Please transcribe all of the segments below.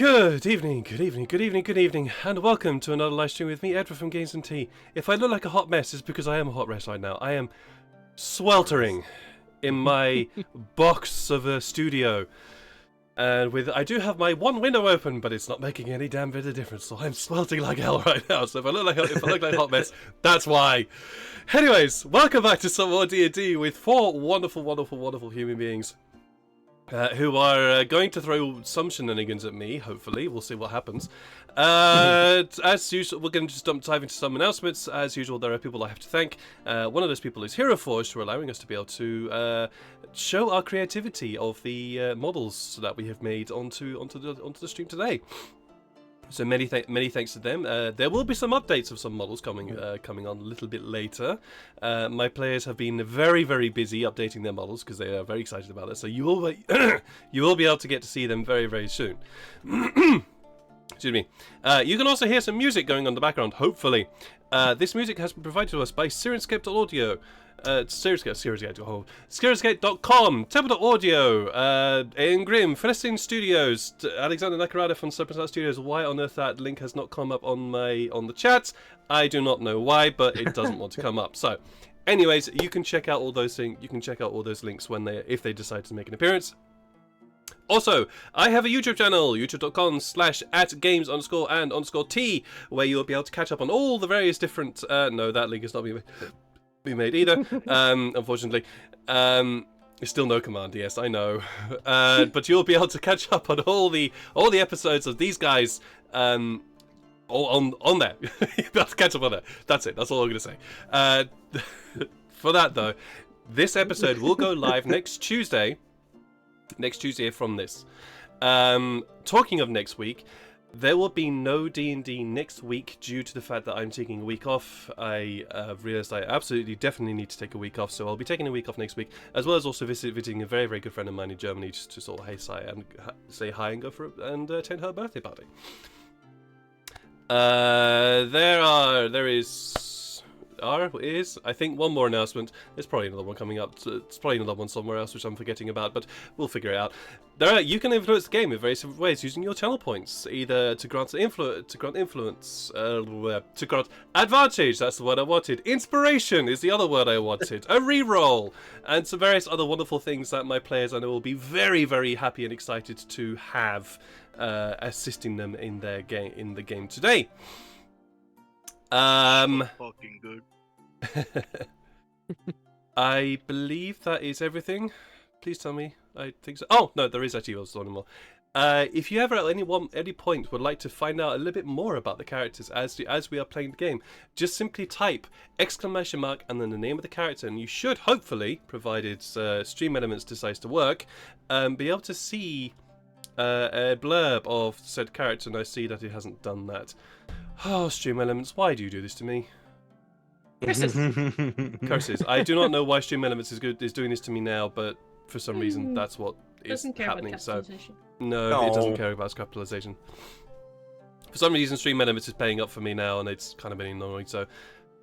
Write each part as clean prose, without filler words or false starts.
Good evening, and welcome to another live stream with me, Edward from Games and Tea. If I look like a hot mess, it's because I am a hot mess right now. I am sweltering in my box of a studio, and I do have my one window open, but it's not making any damn bit of difference. So I'm sweltering like hell right now. So if I look like a hot mess, that's why. Anyways, welcome back to some more D&D with four wonderful human beings. Who are going to throw some shenanigans at me, hopefully. We'll see what happens. As usual, we're going to just dive into some announcements. As usual, there are people I have to thank. One of those people is Heroforge, for allowing us to be able to show our creativity of the models that we have made onto the stream today. So many thanks to them. There will be some updates of some models coming on a little bit later. My players have been very busy updating their models because they are very excited about it. So you will you will be able to get to see them very soon. Excuse me. You can also hear some music going on in the background. Hopefully, this music has been provided to us by Sirenscape.audio. Scarlet.com, Tabletop Audio, Ian Grimm, Philistine Studios, Alexander Nakarada from Serpent Studios. Why on earth that link has not come up on the chat, I do not know why, but it doesn't want to come up. So, anyways, you can check out all those things. You can check out all those links if they decide to make an appearance. Also, I have a YouTube channel, youtube.com/@games_and_t, where you'll be able to catch up on all the various different. No, that link is not being made either, unfortunately. Still no command, yes, I know. But you'll be able to catch up on all the episodes of these guys on there. You'll be able to catch up on that. That's it, that's all I'm going to say. For that, though, this episode will go live next Tuesday from this. Talking of next week, there will be no D&D next week due to the fact that I'm taking a week off. I realised I definitely need to take a week off, so I'll be taking a week off next week, as well as also visiting a very good friend of mine in Germany just to sort of say hi and go for and attend her birthday party. There is, I think, one more announcement. There's probably another one coming up. It's probably another one somewhere else which I'm forgetting about, but we'll figure it out. You can influence the game in various different ways using your channel points, either to grant influence, to grant advantage. That's the word I wanted. Inspiration is the other word I wanted. A reroll, and some various other wonderful things that my players I know will be very happy and excited to have assisting them in the game today. Fucking good. I believe that is everything. Please tell me. I think so. Oh no, there is actually also one more. If you ever at any point would like to find out a little bit more about the characters as we are playing the game, just simply type ! and then the name of the character, and you should hopefully, provided Stream Elements decides to work, be able to see a blurb of said character. And I see that it hasn't done that. Oh, Stream Elements, why do you do this to me? Curses. I do not know why Stream Elements is doing this to me now, but for some reason that's what is happening. So no, it doesn't care about capitalization. For some reason, Stream Elements is paying up for me now, and it's kind of been annoying. So,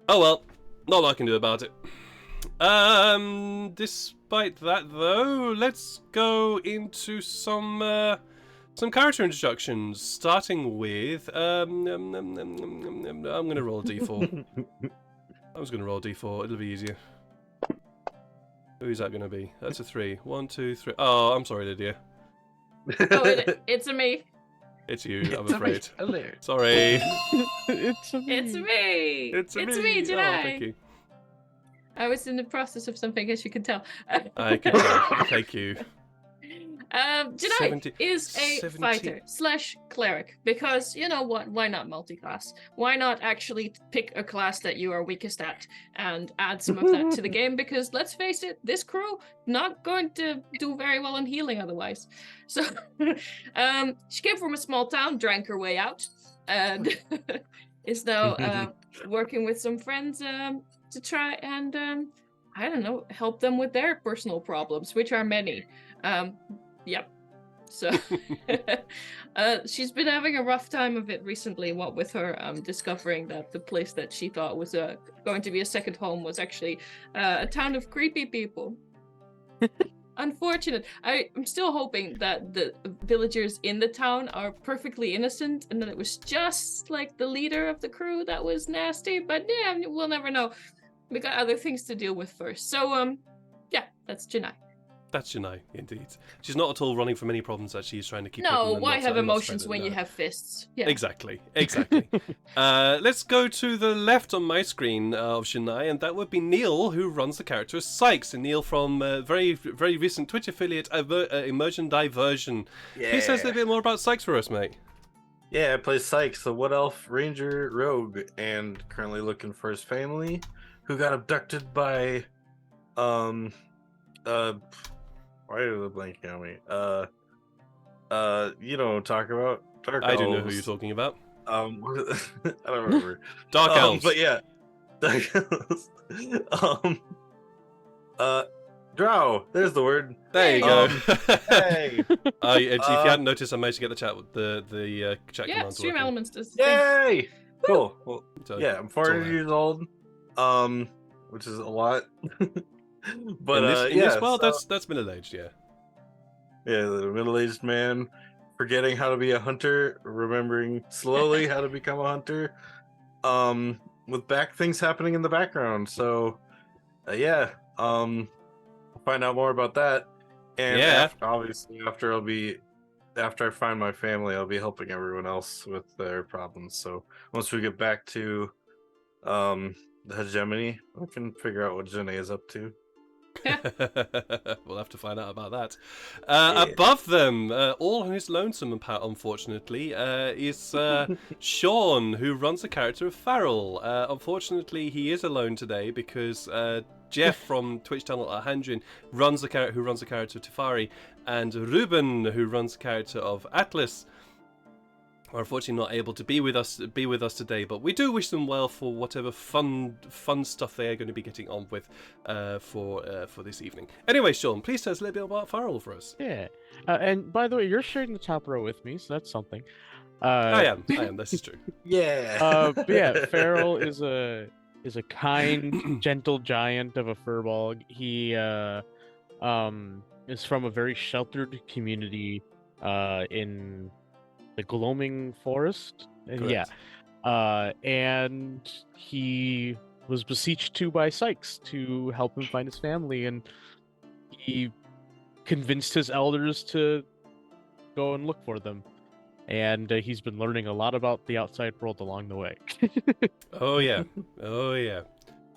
oh well, not a lot I can do about it. Despite that, though, let's go into some character introductions, starting with I'm gonna roll a d4. I was gonna roll a d4. It'll be easier. Who's that gonna be? That's a 3. 1, 2, 3. Oh, I'm sorry, Lydia. Oh, it's a me. It's you. I'm afraid. Hilarious. Sorry. It's me. It's me. It's me. Today. Oh, thank you. I was in the process of something, as you can tell. I can tell. Thank you. Jedi is a fighter / cleric, because you know what, why not multi-class? Why not actually pick a class that you are weakest at and add some of that to the game? Because let's face it, this crew not going to do very well in healing otherwise. So she came from a small town, drank her way out, and is now working with some friends to try and I don't know, help them with their personal problems, which are many. Yep. So she's been having a rough time of it recently, what with her discovering that the place that she thought was going to be a second home was actually a town of creepy people. unfortunate. I'm still hoping that the villagers in the town are perfectly innocent and that it was just like the leader of the crew that was nasty, but yeah, we'll never know. We got other things to deal with first. So, yeah, that's Janai. That's Janai, indeed. She's not at all running from any problems that she's trying to keep hidden. No, and why not- have and not emotions spread when it, you no. have fists? Yeah. Exactly. Let's go to the left on my screen of Janai, and that would be Neil, who runs the character as Sykes. And Neil from very recent Twitch affiliate Immersion Diversion. Yeah. Please tell us a little bit more about Sykes for us, mate. Yeah, I play Sykes, the Wood Elf Ranger Rogue, and currently looking for his family, who got abducted by, why are they blanking on me? You know what I'm talking about? Dark I do know who Elves. you're talking about. I don't remember. Dark Elves. But yeah, Dark Elves. Drow. There's the word. There you go. Hey. If you hadn't noticed, I managed to get the chat chat Yeah, commands Stream working. Elements does the thing. Yay! Cool. Well, So, yeah, I'm it's all 400 there. years old, which is a lot. But in this world, so- that's middle aged, yeah. yeah, the middle-aged man forgetting how to be a hunter, remembering slowly how to become a hunter, with things happening in the background. So, yeah, find out more about that. And Yeah. obviously, after I find my family, I'll be helping everyone else with their problems. So once we get back to the hegemony, I can figure out what Janae is up to. We'll have to find out about that. Yeah. Above them, all on his lonesome, unfortunately, is Sean, who runs the character of Farrell. Unfortunately, he is alone today because Jeff from Twitch channel Ahandrin runs the character of Tefari, and Ruben, who runs the character of Atlas, are unfortunately not able to be with us today, but we do wish them well for whatever fun stuff they are going to be getting on with for this evening. Anyway, Sean, please tell us a little bit about Farrell for us. Yeah. And by the way, you're sharing the top row with me, so that's something. I am. This is true. Yeah. But yeah, Farrell is a kind, gentle giant of a furball. He is from a very sheltered community in the Gloaming Forest. And yeah. And he was beseeched to by Sykes to help him find his family, and he convinced his elders to go and look for them. And he's been learning a lot about the outside world along the way. Oh yeah.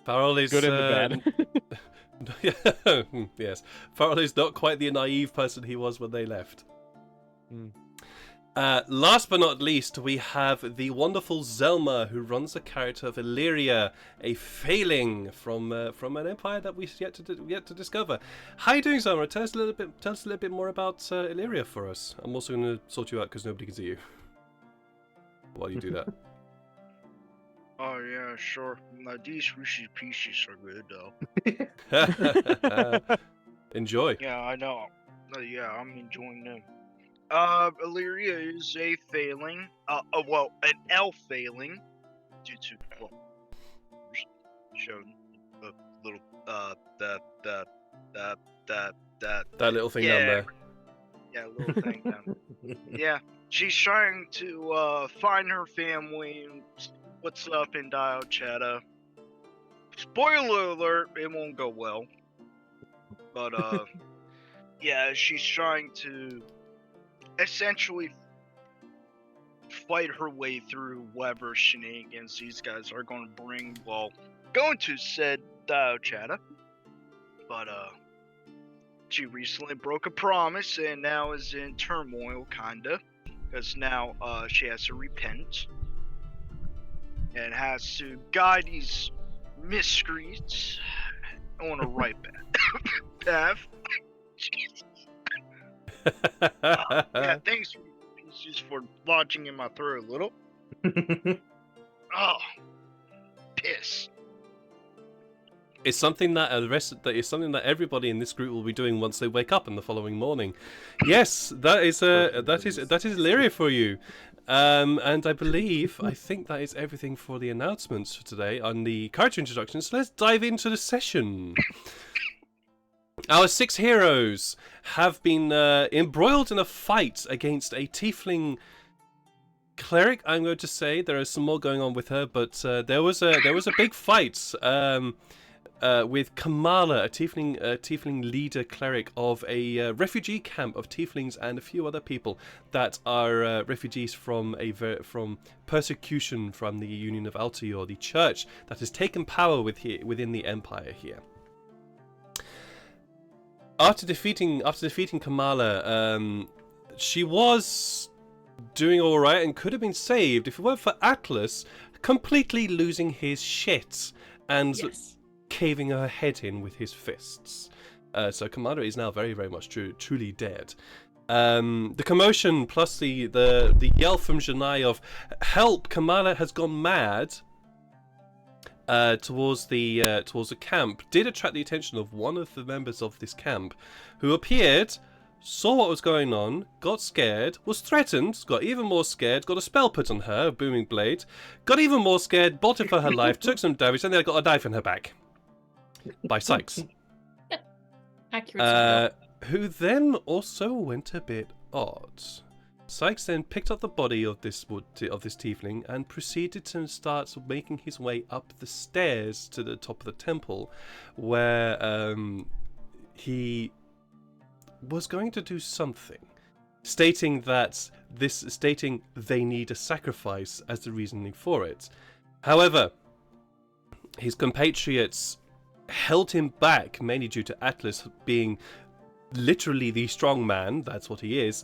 Farrell is Good and the bad. Yes, Farrell is not quite the naive person he was when they left. Mm. Last but not least, we have the wonderful Zelma, who runs the character of Illyria, a failing from an empire that we've yet to discover. How are you doing, Zelma? Tell us a little bit more about Illyria for us. I'm also going to sort you out because nobody can see you while you do that. Oh yeah, sure. These Reese's Pieces are good though. Enjoy. Yeah, I know. Yeah, I'm enjoying them. Illyria is a failing. Well, an elf failing due to showed a little That little thing yeah, down there. Yeah, little thing down. Yeah, she's trying to find her family. What's up in Diochetta? Spoiler alert, it won't go well. But yeah, she's trying to essentially fight her way through whatever shenanigans these guys are going to bring while going to said Diochetta. But she recently broke a promise and now is in turmoil, kinda, because now she has to repent and has to guide these miscreants on a right path. Jesus. Yeah, thanks just for lodging in my throat a little. Oh, piss. It's something that everybody in this group will be doing once they wake up in the following morning. Yes, that is Illyria for you. And I think that is everything for the announcements for today on the character introductions. So let's dive into the session. Our 6 heroes have been embroiled in a fight against a tiefling cleric. I'm going to say there is some more going on with her, but there was a big fight with Kamala, a tiefling leader cleric of a refugee camp of tieflings and a few other people that are refugees from from persecution from the Union of Altair, the church that has taken power within the empire here. After defeating Kamala, she was doing all right and could have been saved if it weren't for Atlas completely losing his shit and caving her head in with his fists. So Kamala is now very, very much truly dead. The commotion plus the yell from Janai of "Help! Kamala has gone mad!" Towards the camp did attract the attention of one of the members of this camp, who appeared, saw what was going on, got scared, was threatened, got even more scared, got a spell put on her, a booming blade, got even more scared, bolted for her life, took some damage, and then got a knife in her back by Sykes. Accurate. Who then also went a bit odd. Sykes then picked up the body of this tiefling and proceeded to start making his way up the stairs to the top of the temple, where he was going to do something, stating they need a sacrifice as the reasoning for it. However, his compatriots held him back, mainly due to Atlas being literally the strong man, that's what he is,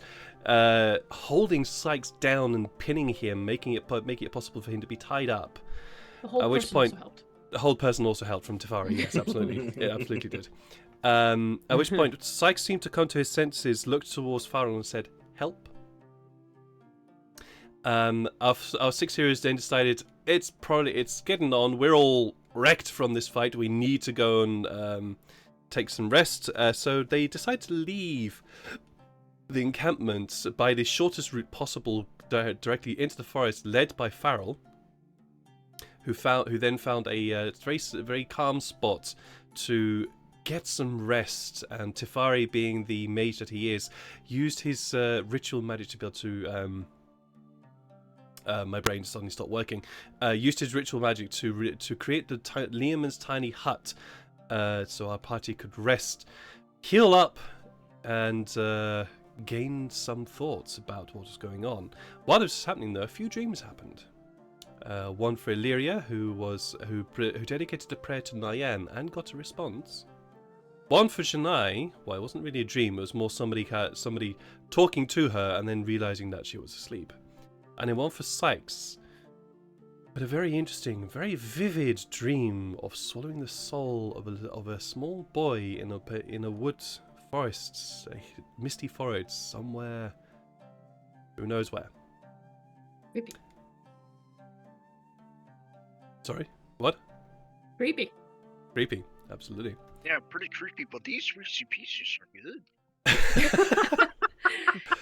holding Sykes down and pinning him, making it possible for him to be tied up. At which point, the whole person also helped from Tefari. Yes, absolutely, it absolutely did. At which point, Sykes seemed to come to his senses, looked towards Farrell and said, "Help." Our 6 heroes then decided it's getting on. We're all wrecked from this fight. We need to go and take some rest. So they decide to leave the encampment by the shortest route possible, directly into the forest, led by Farrell, who then found a very calm spot to get some rest. And Tefari, being the mage that he is, used his ritual magic to be able to my brain suddenly stopped working. Used his ritual magic to create the Liamon's tiny hut, so our party could rest, heal up, and gain some thoughts about what was going on. While this was happening, though, a few dreams happened. One for Illyria, who dedicated a prayer to Nyan and got a response. One for Janai. Well, it wasn't really a dream. It was more somebody talking to her and then realizing that she was asleep. And then one for Sykes. But a very interesting, very vivid dream of swallowing the soul of a small boy in a wood forest, a misty forest somewhere, who knows where. Creepy. Sorry, what? Creepy. Creepy, absolutely. Yeah, pretty creepy, but these Reese's Pieces are good.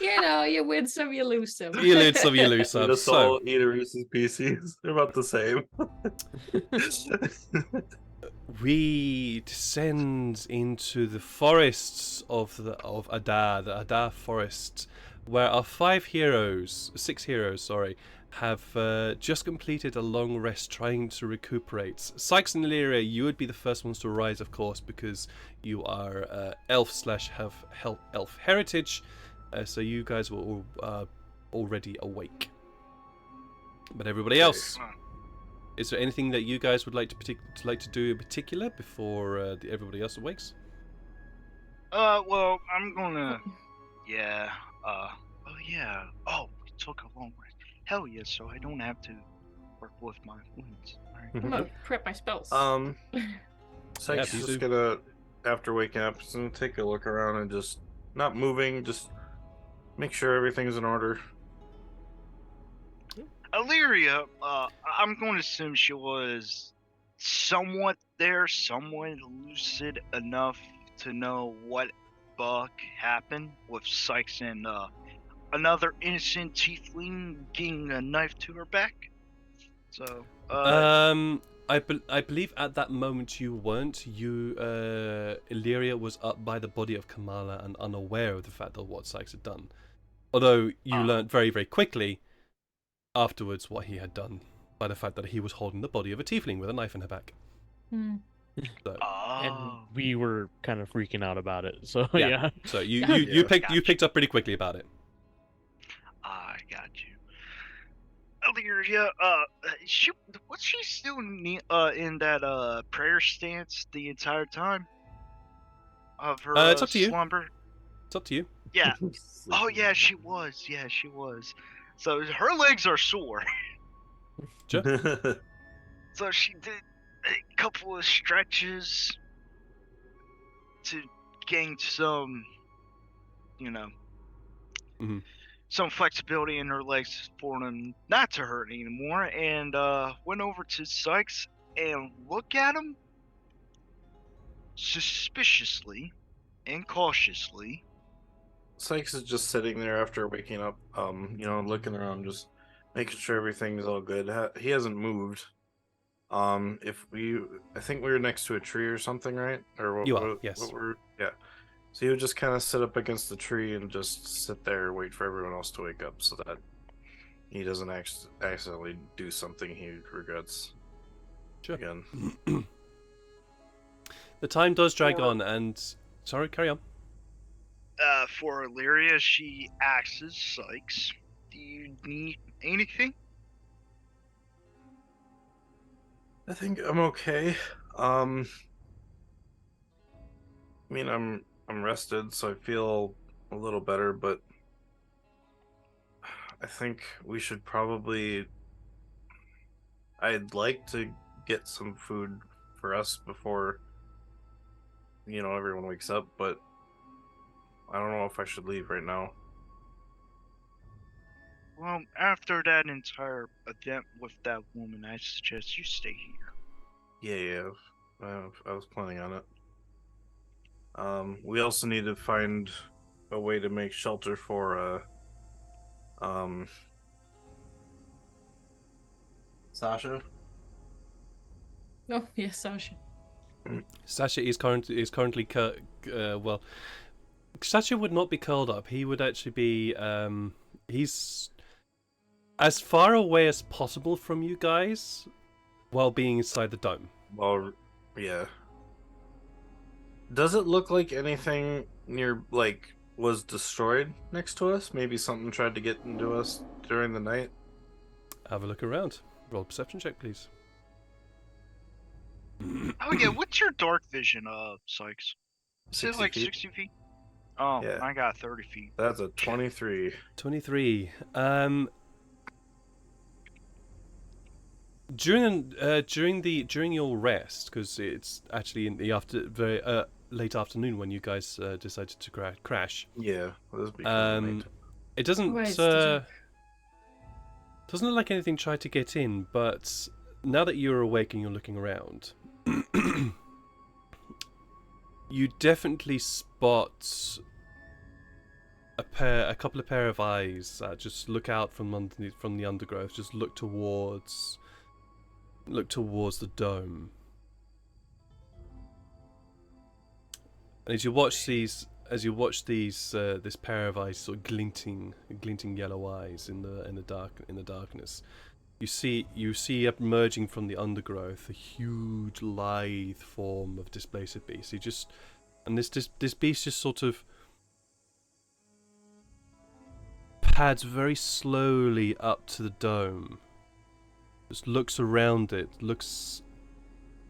You know, you win some, you lose some. You lose some, you lose some. Eat a soul, eat a Reese's Pieces. They're about the same. We descend into the forests of Adar, the Adar forest, where our 6 heroes, have just completed a long rest trying to recuperate. Sykes and Illyria, you would be the first ones to rise, of course, because you are elf/have elf heritage, so you guys were all already awake. But everybody else, is there anything that you guys would like to do in particular before everybody else awakes? Well, I'm gonna, yeah, we took a long rest. Hell yeah, so I don't have to work with my wounds. I'm gonna prep my spells. Sykes is just gonna, after waking up, just gonna take a look around and just not moving, just make sure everything's in order. Illyria, I'm going to assume she was somewhat lucid enough to know what buck happened with Sykes and another innocent tiefling getting a knife to her back. So, I believe at that moment you weren't. Illyria was up by the body of Kamala and unaware of the fact that what Sykes had done. Although you learnt very, very quickly afterwards what he had done by the fact that he was holding the body of a tiefling with a knife in her back. Hmm. So, And we were kind of freaking out about it. So Yeah. yeah. so you Yeah. picked up pretty quickly about it. I got you. Illyria, was she still in that prayer stance the entire time of her It's up to you. slumber? It's up to you. Yeah. Oh yeah, she was. Yeah, she was. So her legs are sore. Sure. So she did a couple of stretches to gain some, Mhm. some flexibility in her legs for them not to hurt anymore, and went over to Sykes and looked at him suspiciously and cautiously. Sykes is just sitting there after waking up, looking around, just making sure everything's all good. He hasn't moved. I think we were next to a tree or something, right? Or what? You are, yes. Yeah. So he would just kind of sit up against the tree and just sit there, and wait for everyone else to wake up, so that he doesn't accidentally do something he regrets. Sure. Again. The time does drag on, and sorry, carry on. For Illyria, she asks Sykes, "Do you need anything?" I think I'm okay. I mean, I'm rested, so I feel a little better, but I think we should probably. I'd like to get some food for us before, everyone wakes up, but I don't know if I should leave right now. Well, after that entire event with that woman, I suggest you stay here. Yeah. I was planning on it. We also need to find a way to make shelter for Sasha. Oh yes, Sasha. Sasha is currently well. Sasha would not be curled up. He would actually be. He's as far away as possible from you guys, while being inside the dome. Well, yeah. Does it look like anything was destroyed next to us? Maybe something tried to get into us during the night? Have a look around. Roll a perception check, please. Oh yeah, what's your dark vision, Sykes? Is it 60 like feet. 60 feet? Oh, Yeah. I got 30 feet. That's a 23. 23. During your rest, because it's actually in the very late afternoon when you guys decided to crash. Yeah, this became It doesn't Right, it's the doesn't look like anything tried to get in, but now that you're awake and you're looking around, you definitely spot a couple of pair of eyes that just look out from the undergrowth, just look towards the dome. And as you watch these, this pair of eyes sort of glinting yellow eyes in the darkness, you see emerging from the undergrowth a huge lithe form of displaced beast. This beast just sort of pads very slowly up to the dome. Just looks around it, looks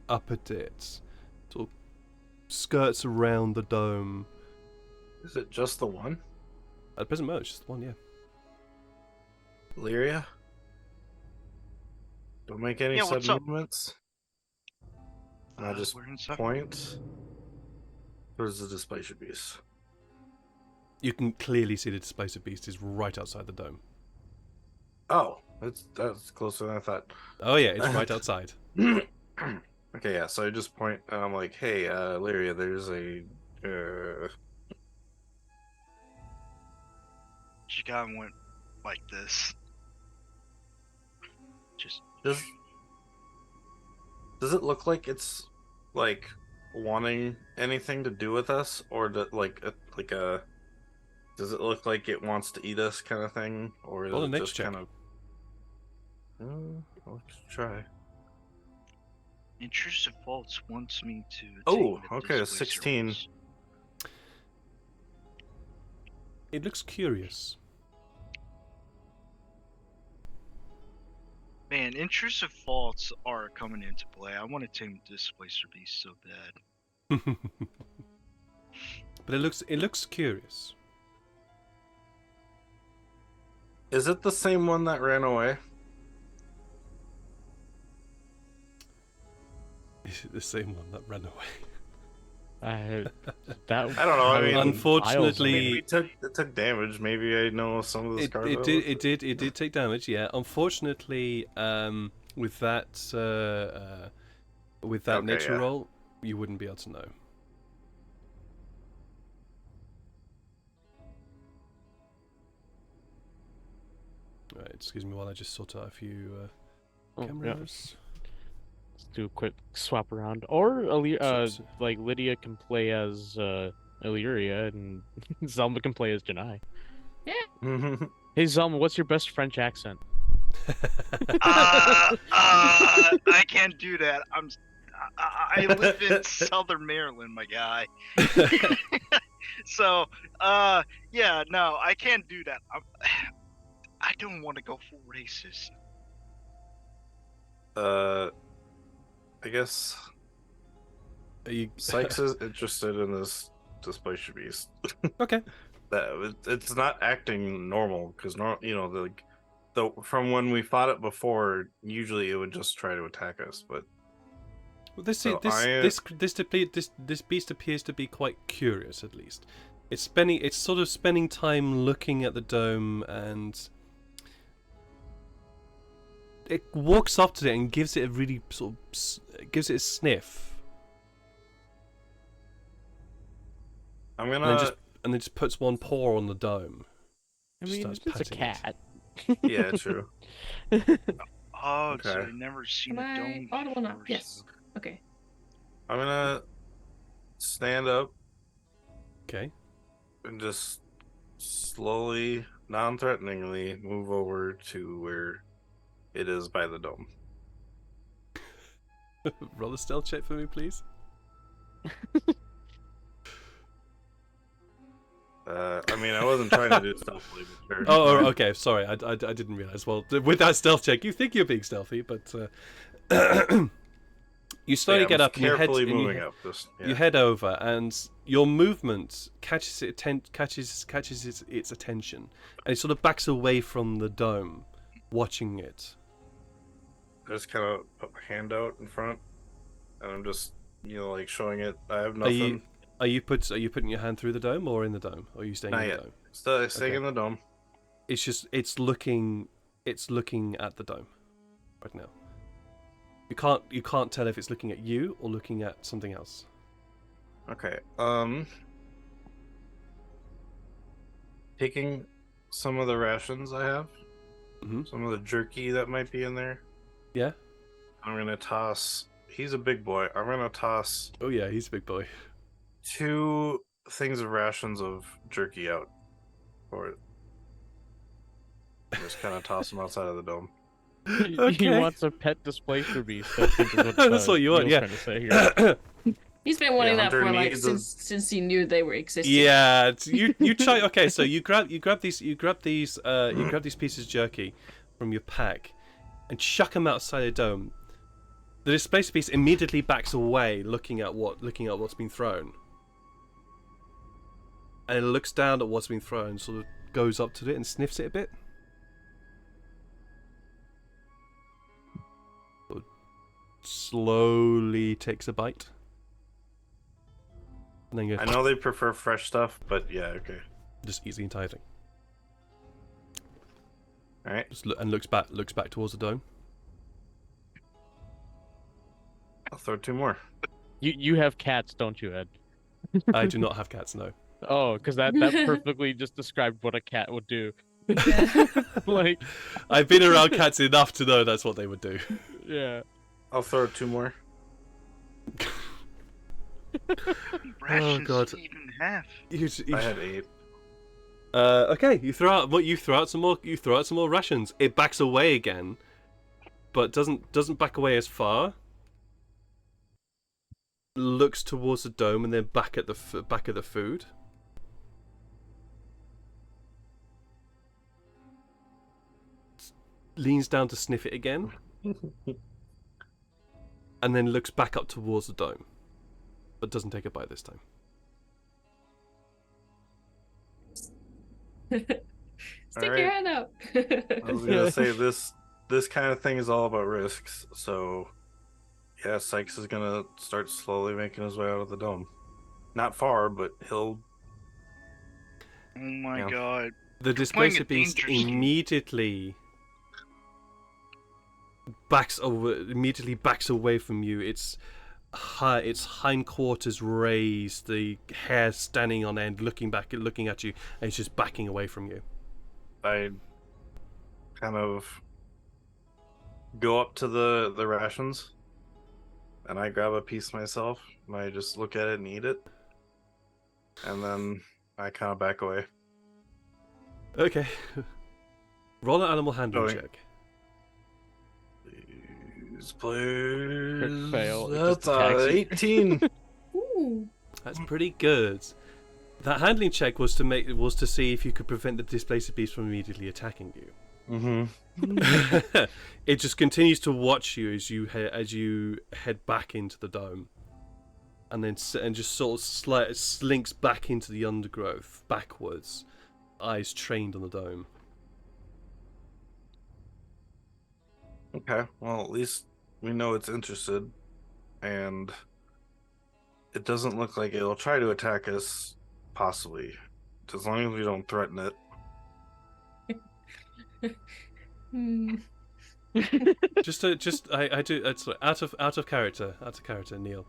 up at it, sort of skirts around the dome. Is it just the one? At the present moment, it's just the one, yeah. Lyria? Don't make any Yeah, sudden what's up? movements. And I just we're inside. point towards the displaced beast. You can clearly see the displaced beast is right outside the dome. Oh, that's closer than I thought. Oh yeah, it's right outside. Okay, yeah, so I just point and I'm like, hey, Lyria, there's a She kind of went like this. Just just Does it look like it's like wanting anything to do with us, or does it look like it wants to eat us, kind of thing, or is Roll a it nature just check. kind of? Let's try. Intrusive Faults wants me to. Oh, take the okay, displacer 16. rolls. It looks curious. Man, intrusive faults are coming into play. I want to tame Displacer Beast so bad. But it looks curious. Is it the same one that ran away? Is it the same one that ran away? That I don't know, I mean, unfortunately, It took damage. Maybe I know some of the scars. it did take damage. Yeah, unfortunately, with that nature yeah. roll, you wouldn't be able to know. Right, excuse me while I just sort out a few cameras. Let's do a quick swap around, or like Lydia can play as Illyria, and Zelma can play as Janai. Yeah. Hey Zelma, what's your best French accent? I can't do that. I live in Southern Maryland, my guy. So, yeah, no, I can't do that. I don't want to go full racist. I guess Are you... Sykes is interested in this Displacer Beast. Okay. It's not acting normal because from when we fought it before, usually it would just try to attack us. But Well, this beast appears to be quite curious. At least, it's sort of spending time looking at the dome, and it walks up to it and gives it a really gives it a sniff, I'm and gonna then just puts one paw on the dome. I mean, Starts it's a patting it. cat. yeah, true. Oh, so Okay. I've never seen Am a I dome audible now? before, Yes. so- Okay. I'm gonna stand up Okay. and just slowly, non-threateningly move over to where it is by the dome. Roll a stealth check for me, please. I mean, I wasn't trying to do stealthily, but sure. Oh, okay. Sorry, I didn't realize. Well, with that stealth check, you think you're being stealthy, but you slowly Yeah, get I'm up and you head carefully moving up. Just, yeah. You head over, and your movement catches its attention, and it sort of backs away from the dome, watching it. I just kind of put my hand out in front, and I'm just, like showing it. I have Are nothing. Are you putting your hand through the dome or in the dome? Or are you staying Not in yet. the dome? Staying Okay. in the dome. It's looking at the dome right now. You can't tell if it's looking at you or looking at something else. Okay. Taking some of the rations I have, Mhm. some of the jerky that might be in there. Yeah. I'm gonna toss. He's a big boy. I'm gonna toss Oh yeah, he's a big boy. 2 things of rations of jerky out for it. Just kind of toss them outside of the dome. He Okay. wants a pet Displacer Beast. I think is what, That's what you want, Neil's yeah. trying to say here. He's been wanting that Hunter for like needs a- since he knew they were existing. Yeah, you try. Okay, so you grab these pieces of jerky from your pack and chuck them outside the dome. The displacer beast immediately backs away, looking at what's been thrown, and it looks down at what's been thrown, sort of goes up to it and sniffs it a bit. Slowly takes a bite. And then I know they prefer fresh stuff, but yeah, okay. just eats the entire thing. All right. And looks back towards the dome. I'll throw 2 more. You have cats, don't you, Ed? I do not have cats, no. Oh, because that perfectly just described what a cat would do. Yeah. Like, I've been around cats enough to know that's what they would do. yeah. I'll throw 2 more. Rations God. even half. I had 8. Okay, you throw out some more. You throw out some more rations. It backs away again, but doesn't back away as far. Looks towards the dome and then back at the food. Leans down to sniff it again, and then looks back up towards the dome, but doesn't take a bite this time. Stick Alright. your hand up. I was gonna say this kind of thing is all about risks, so yeah, Sykes is gonna start slowly making his way out of the dome. Not far, but he'll. Oh my Yeah. god. The displacer beast dangerous game. immediately backs away from you. Its hindquarters raised, the hair standing on end, looking at you, and it's just backing away from you. I kind of go up to the rations, and I grab a piece myself, and I just look at it and eat it, and then I kind of back away. Okay. Roll an animal handling Going. check. Please. fail, it just That's attacks you. 18. Ooh. That's pretty good. That handling check was to see if you could prevent the displacer beast from immediately attacking you. Mm-hmm. It just continues to watch you as you head back into the dome, and just sort of slinks back into the undergrowth backwards, eyes trained on the dome. Okay, well, at least we know it's interested, and it doesn't look like it'll try to attack us, possibly, as long as we don't threaten it. Hmm. I do. It's out of character, Neil.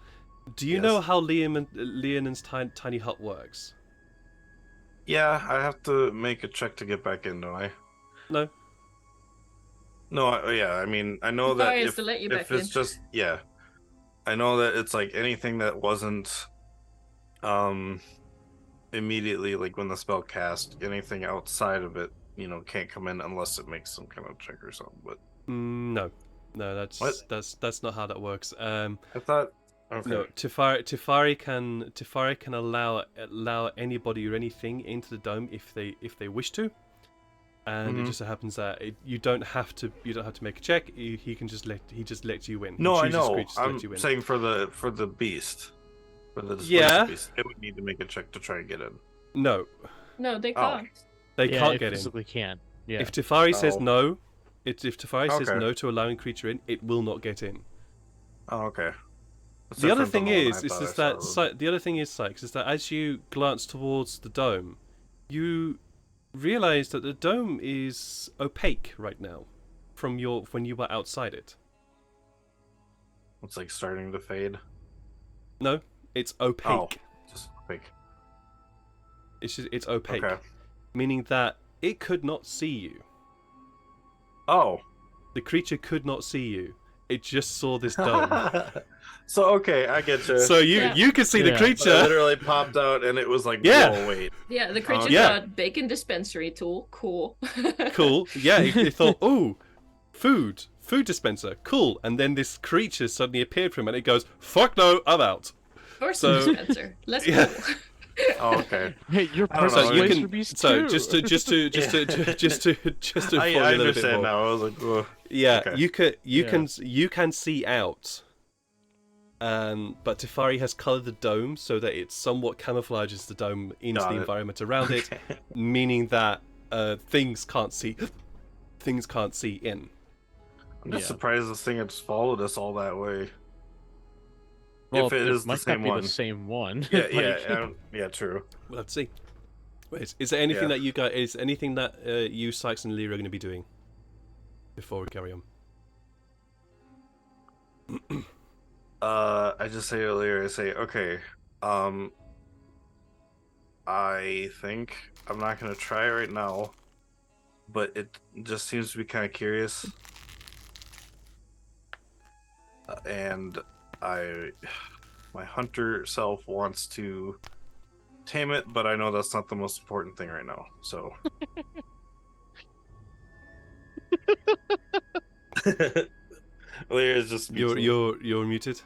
Do you Yes. know how Leon's tiny hut works? Yeah, I have to make a check to get back in, don't I? No. No, I mean, I know that Fire is if, to let you if back it's in. just, yeah. I know that it's like anything that wasn't immediately, like when the spell cast, anything outside of it, can't come in unless it makes some kind of check or something, but No, that's What? that's not how that works. I thought, okay. No, Tefari can allow anybody or anything into the dome if they wish to, and it Mhm. just so happens that you don't have to make a check. He just lets you in. No, He I chooses know. creatures to I'm let you in. saying for the beast, for the displacer Yeah. beast, it would need to make a check to try and get in. No, No, they Oh. can't. they Yeah, can't it get in. physically can't. Yeah. If Tefari says Oh. no, if Tefari says Okay. no to allowing creature in, it will not get in. Oh, okay. That's The other different thing than the one is I thought I that saw. the other thing is, Sykes, is that as you glance towards the dome, you realize that the dome is opaque right now, from when you were outside it. It's like starting to fade. No, it's opaque. Just quick. It's opaque, Okay. meaning that it could not see you. Oh. The creature could not see you. It just saw this dome. So okay, I get you. So Yeah. you could see the Yeah. But creature. it literally popped out, and it was like, Yeah. whoa, wait. Yeah, the creature's Yeah. got bacon dispensary tool. Cool. Cool. Yeah, it thought, ooh, food dispenser, cool. And then this creature suddenly appeared from it, and it goes, fuck no, I'm out. First So- dispenser. Let's Yeah. go. Oh, okay. Hey, your I don't know, personal you displacer can- beast So too. just to I inform you a little bit understand more. now. I was like, whoa. Yeah, Okay. you can see out. But Tefari has coloured the dome so that it somewhat camouflages the dome into Got the it. environment around it, Okay. meaning that things can't see in. I'm just Yeah. surprised this thing had followed us all that way. Well, if it is the might same not be one. the same one. Yeah, Like, yeah, true. Well, let's see. Wait, is there anything Yeah. that you guys? Is anything that you, Sykes, and Lear are going to be doing before we carry on? I just say earlier, I say, okay, I think I'm not gonna try right now, but it just seems to be kind of curious, and my hunter self wants to tame it, but I know that's not the most important thing right now. So Lyria's just You're muted.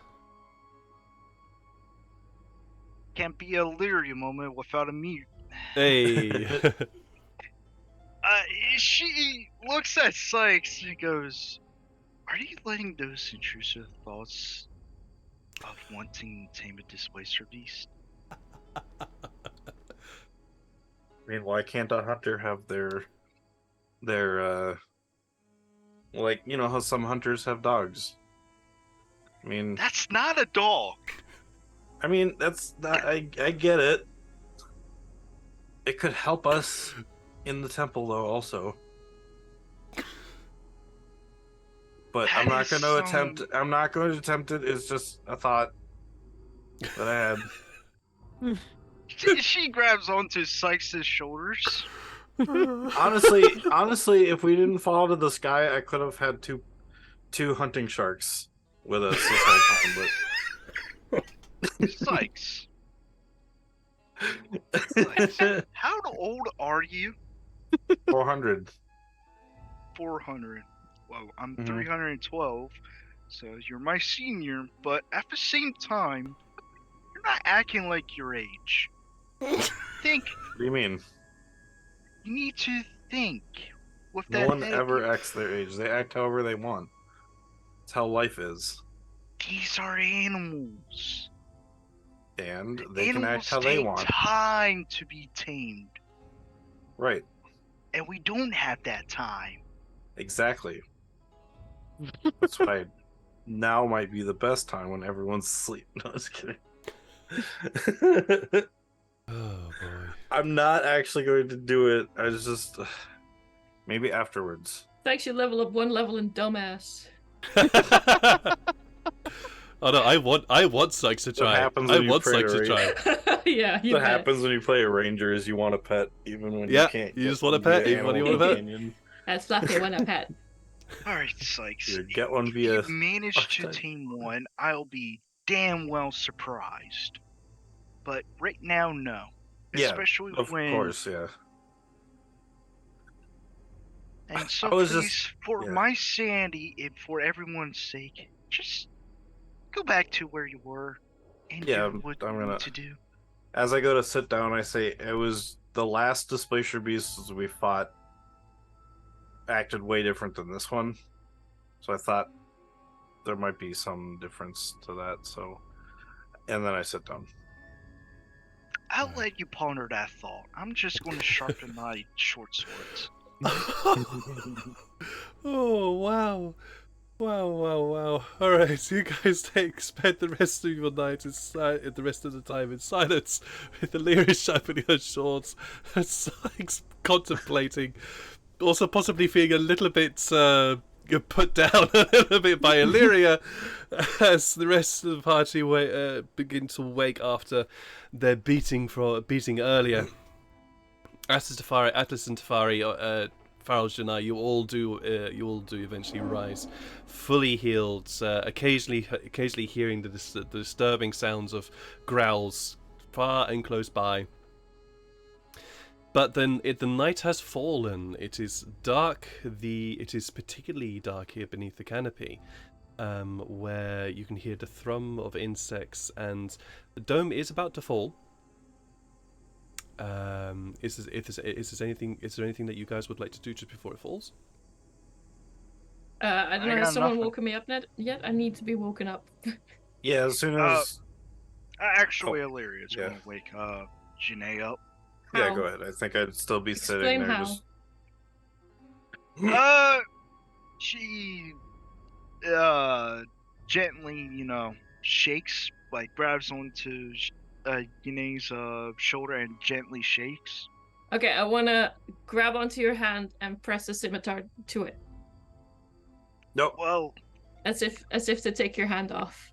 Can't be a Lyria moment without a mute. Hey. She looks at Sykes and goes, "Are you letting those intrusive thoughts of wanting to tame a displacer beast?" I mean, why can't a hunter have their like, you know how some hunters have dogs? I mean, That's not a dog. that's not, I get it. It could help us in the temple though also. But I'm not going to attempt it. It's just a thought that I had. She grabs onto Sykes' shoulders. Honestly, if we didn't fall to the sky, I could have had two hunting sharks with us this whole time. Sykes. How old are you? 400. 400. Well, I'm Mhm. 312, so you're my senior, but at the same time, you're not acting like your age. Think. What do you mean? You need to think. With No that one head, ever acts their age. They act however they want. It's how life is. These are animals. And they can Animals act how they take want. time to be tamed, Right. and we don't have that time. Exactly. That's why now might be the best time when everyone's asleep. No, just kidding. Oh boy. I'm not actually going to do it. I was just maybe afterwards. Thanks, you level up 1 level in dumbass. Oh no, I want Sykes to try. happens I when you want pray Sykes to to try. Yeah, you What bet. happens when you play a ranger is you want a pet even when Yeah, you can't. you get just want a one via pet even when you animal want a pet. companion. That's Fluffy when I've had. Alright, Sykes. You get one If via you manage to archetype. tame one, I'll be damn well surprised. But right now, no. Yeah, Especially of when. course, yeah. And so I was please, just- for yeah. my sanity and for everyone's sake, just go back to where you were and Yeah, do what I'm you gonna- need to do. As I go to sit down, I say it was the last displacer beasts we fought acted way different than this one. So I thought there might be some difference to that. So, and then I sit down. I'll let you ponder that thought. I'm just going to sharpen my short swords. Oh wow. Wow. Alright, you guys spend the rest of your night the rest of the time in silence with Illyria sharpening her swords and Sykes contemplating, also possibly feeling a little bit put down a little bit by Illyria as the rest of the party begin to wake after their beating earlier. Atlas and Tafari, Farrell, Janai, you all do eventually rise, fully healed. Occasionally hearing the disturbing sounds of growls far and close by. But then the night has fallen. It is dark. It is particularly dark here beneath the canopy, where you can hear the thrum of insects, and the dome is about to fall. Is there anything that you guys would like to do just before it falls? I don't I know, got has someone nothing. woken me up yet? I need to be woken up. Yeah, as soon as Actually, Illyria's yeah. going to wake Janae up. yeah, How? go ahead. I think I'd still be Explain sitting there. how. Just She gently, shakes, like grabs onto Janae's shoulder and gently shakes. Okay, I wanna grab onto your hand and press the scimitar to it, nope. Well, as if to take your hand off,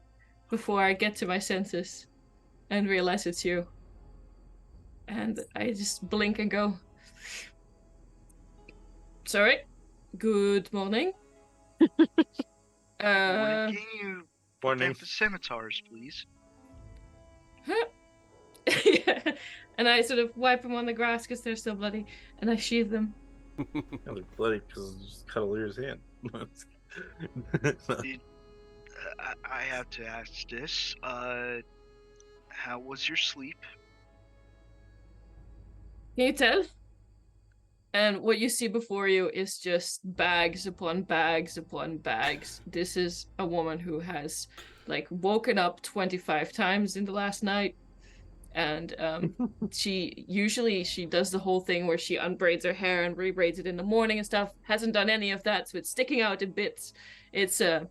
before I get to my senses, and realize it's you. And I just blink and go, "Sorry, good morning." can you Morning. Prevent the scimitars, please. Yeah. And I sort of wipe them on the grass because they're still bloody, and I sheathe them. Yeah, they're bloody because just cut Alira's hand. I have to ask this. How was your sleep? Can you tell? And what you see before you is just bags upon bags upon bags. This is a woman who has, like, woken up 25 times in the last night. And she does the whole thing where she unbraids her hair and rebraids it in the morning and stuff. Hasn't done any of that, so it's sticking out in bits. It's an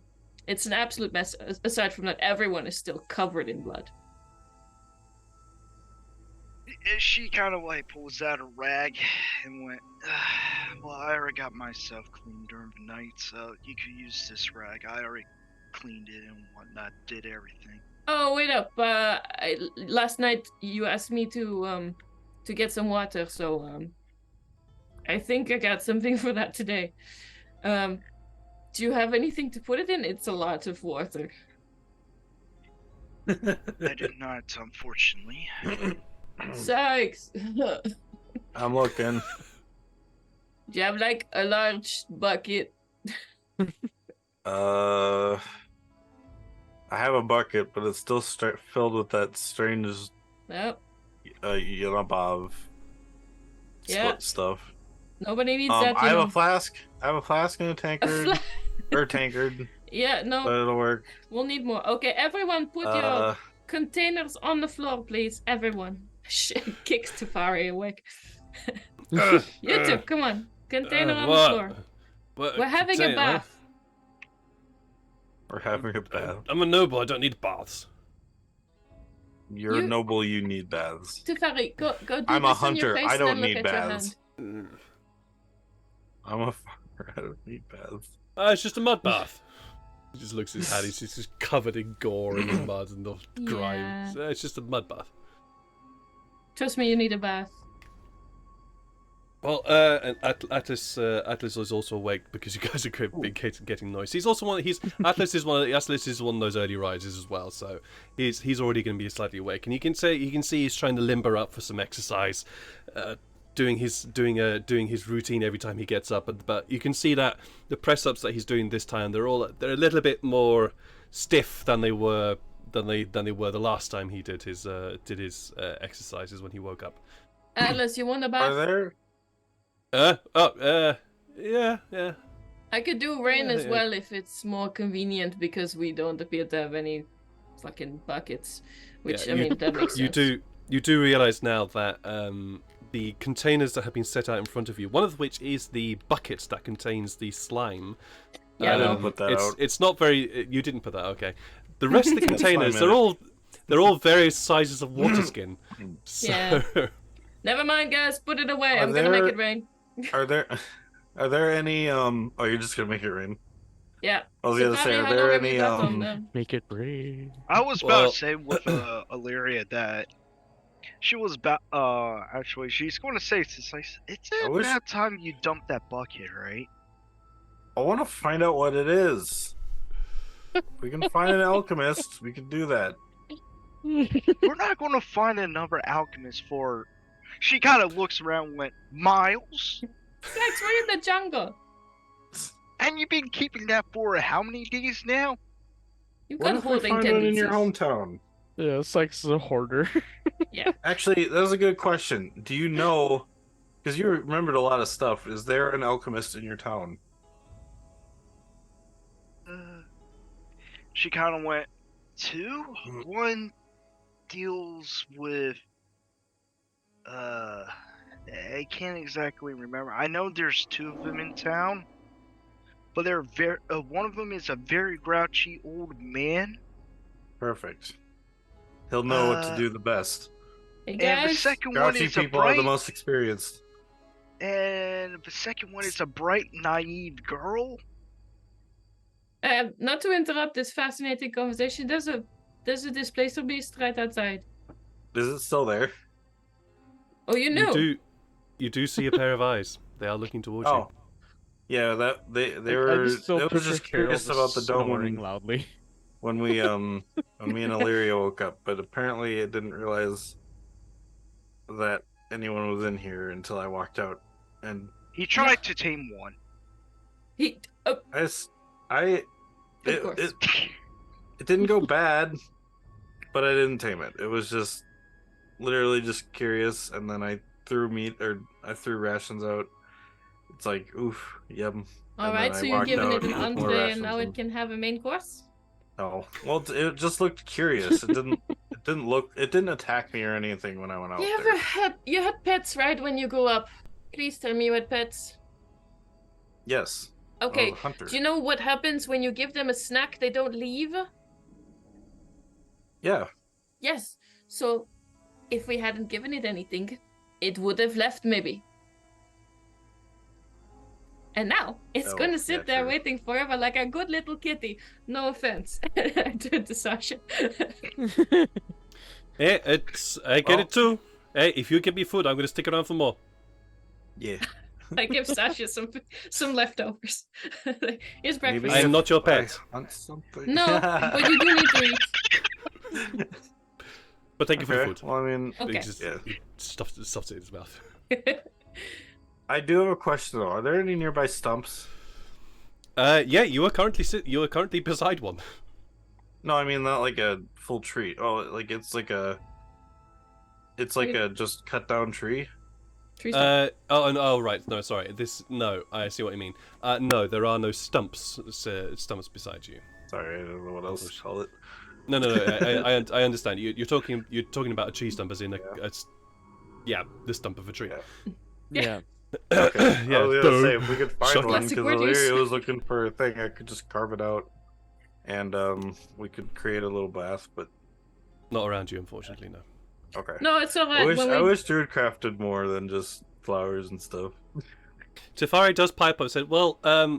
absolute mess. Aside from that, everyone is still covered in blood. She kind of like pulls out a rag and went, well, I already got myself cleaned during the night, so you could use this rag. I already cleaned it and whatnot, did everything. Oh, wait up. Last night you asked me to get some water, so I think I got something for that today. Do you have anything to put it in? It's a lot of water. I did not, unfortunately. Sykes! I'm looking. Do you have, like, a large bucket? I have a bucket, but it's still filled with that strange Nope. Yelabov Yeah. stuff. Nobody needs that, I have a flask. I have a flask and a tankard. Or tankard. Yeah, no. But it'll work. We'll need more. Okay, everyone put your containers on the floor, please. Everyone. Kicks Tafari awake. You two, come on. Container on the floor. What? We're having a bath. We're having a bath. I'm a noble. I don't need baths. You're noble. You need baths. Tafari, go do I'm this a hunter. on your face I don't and then need look at your baths. hand. I'm a farmer. I don't need baths. It's just a mud bath. He just looks at his hand. He's just covered in gore and mud and the grime. Yeah. It's just a mud bath. Trust me, you need a bath. Well, and Atlas is also awake because you guys are getting noise. He's also Atlas is one of those early risers as well, so he's already going to be slightly awake, and you can see he's trying to limber up for some exercise, doing his routine every time he gets up, but you can see that the press ups that he's doing this time they're a little bit more stiff than they were the last time he did his exercises when he woke up. Atlas, you want a bath? Are there? Yeah. I could do rain as Yeah. well if it's more convenient because we don't appear to have any fucking buckets. Which, Yeah, I mean, that makes sense. You do realize now that the containers that have been set out in front of you, one of which is the bucket that contains the slime. Yeah, I no. didn't put that out. It's not very. You didn't put that. Okay. The rest of the That's fine, containers, man. they're all various sizes of water skin. So, Yeah. Never mind, guys. Put it away. Are I'm gonna make there- it rain. Are there any Oh, you're just gonna make it rain. Yeah. I was gonna Tafari, say, are how long there have you any got on them? Make it rain. I was about Well- to say with Illyria that she was about actually she's going to say it's I wish- about time you dump that bucket, right? I want to find out what it is. If we can find an alchemist, we can do that. We're not going to find another alchemist for. She kind of looks around and went, Miles? Guys, we're in the jungle. And you've been keeping that for how many days now? You've What got if we holding find one in your tendencies. hometown? Yeah, Sykes is a hoarder. Actually, that was a good question. Do you know? Because you remembered a lot of stuff. Is there an alchemist in your town? She kind of went, two? One deals with, I can't exactly remember. I know there's two of them in town, but they're one of them is a very grouchy old man. Perfect. He'll know what to do the best. Hey, And the guys. second one Grouchy is a people are the bright, most experienced. and the second one is a bright, naive girl. Not to interrupt this fascinating conversation, there's a displacer beast right outside. Is it still there? Oh, you knew? You do see a pair of eyes. They are looking towards Oh, yeah. That they I were. just still They were picture just Carol curious about the dome. snoring And loudly. when me and Illyria woke up, but apparently it didn't realize that anyone was in here until I walked out, and He tried to tame one. He. it course. it didn't go bad, but I didn't tame it. It was just literally just curious, and then I threw rations out. It's like, oof, yum. All And right, then so I you're walked giving out it an with more entree, and now rations it can have a main course. No, well, it just looked curious. It didn't attack me or anything when I went out there. You had pets, right? When you grew up, please tell me you had pets. Yes. Okay. I was a hunter. Do you know what happens when you give them a snack? They don't leave. Yeah. Yes. So, if we hadn't given it anything, it would have left maybe. And now it's Oh, gonna sit yeah, there true. waiting forever like a good little kitty. No offense. I turned to Sasha. Hey, I get Oh. it too. Hey, if you give me food, I'm gonna stick around for more. Yeah. I give Sasha some leftovers. Here's breakfast. Maybe I'm if not your I pet. hunt something. No, but you do need to eat. But thank you for the Okay. food. Well, I mean, Okay. He just Yeah. he stuffed it in his mouth. I do have a question though. Are there any nearby stumps? Yeah, you are currently beside one. No, I mean not like a full tree. Oh, like it's like a just cut down tree. Tree stump. Right. No, sorry. No, I see what you mean. No, there are no stumps beside you. Sorry, I don't know what else to call it. No. I understand. You're talking about a tree stump as in the stump of a tree. Yeah. Yeah. Okay. Yeah, I was gonna say if we could find Shocking. one Classic because word use. Illyria was looking for a thing, I could just carve it out, and we could create a little bath. But Not around you, unfortunately. No. okay. No, it's alright. I wish Druid crafted more than just flowers and stuff. Tefari does pipe up and said, "Well,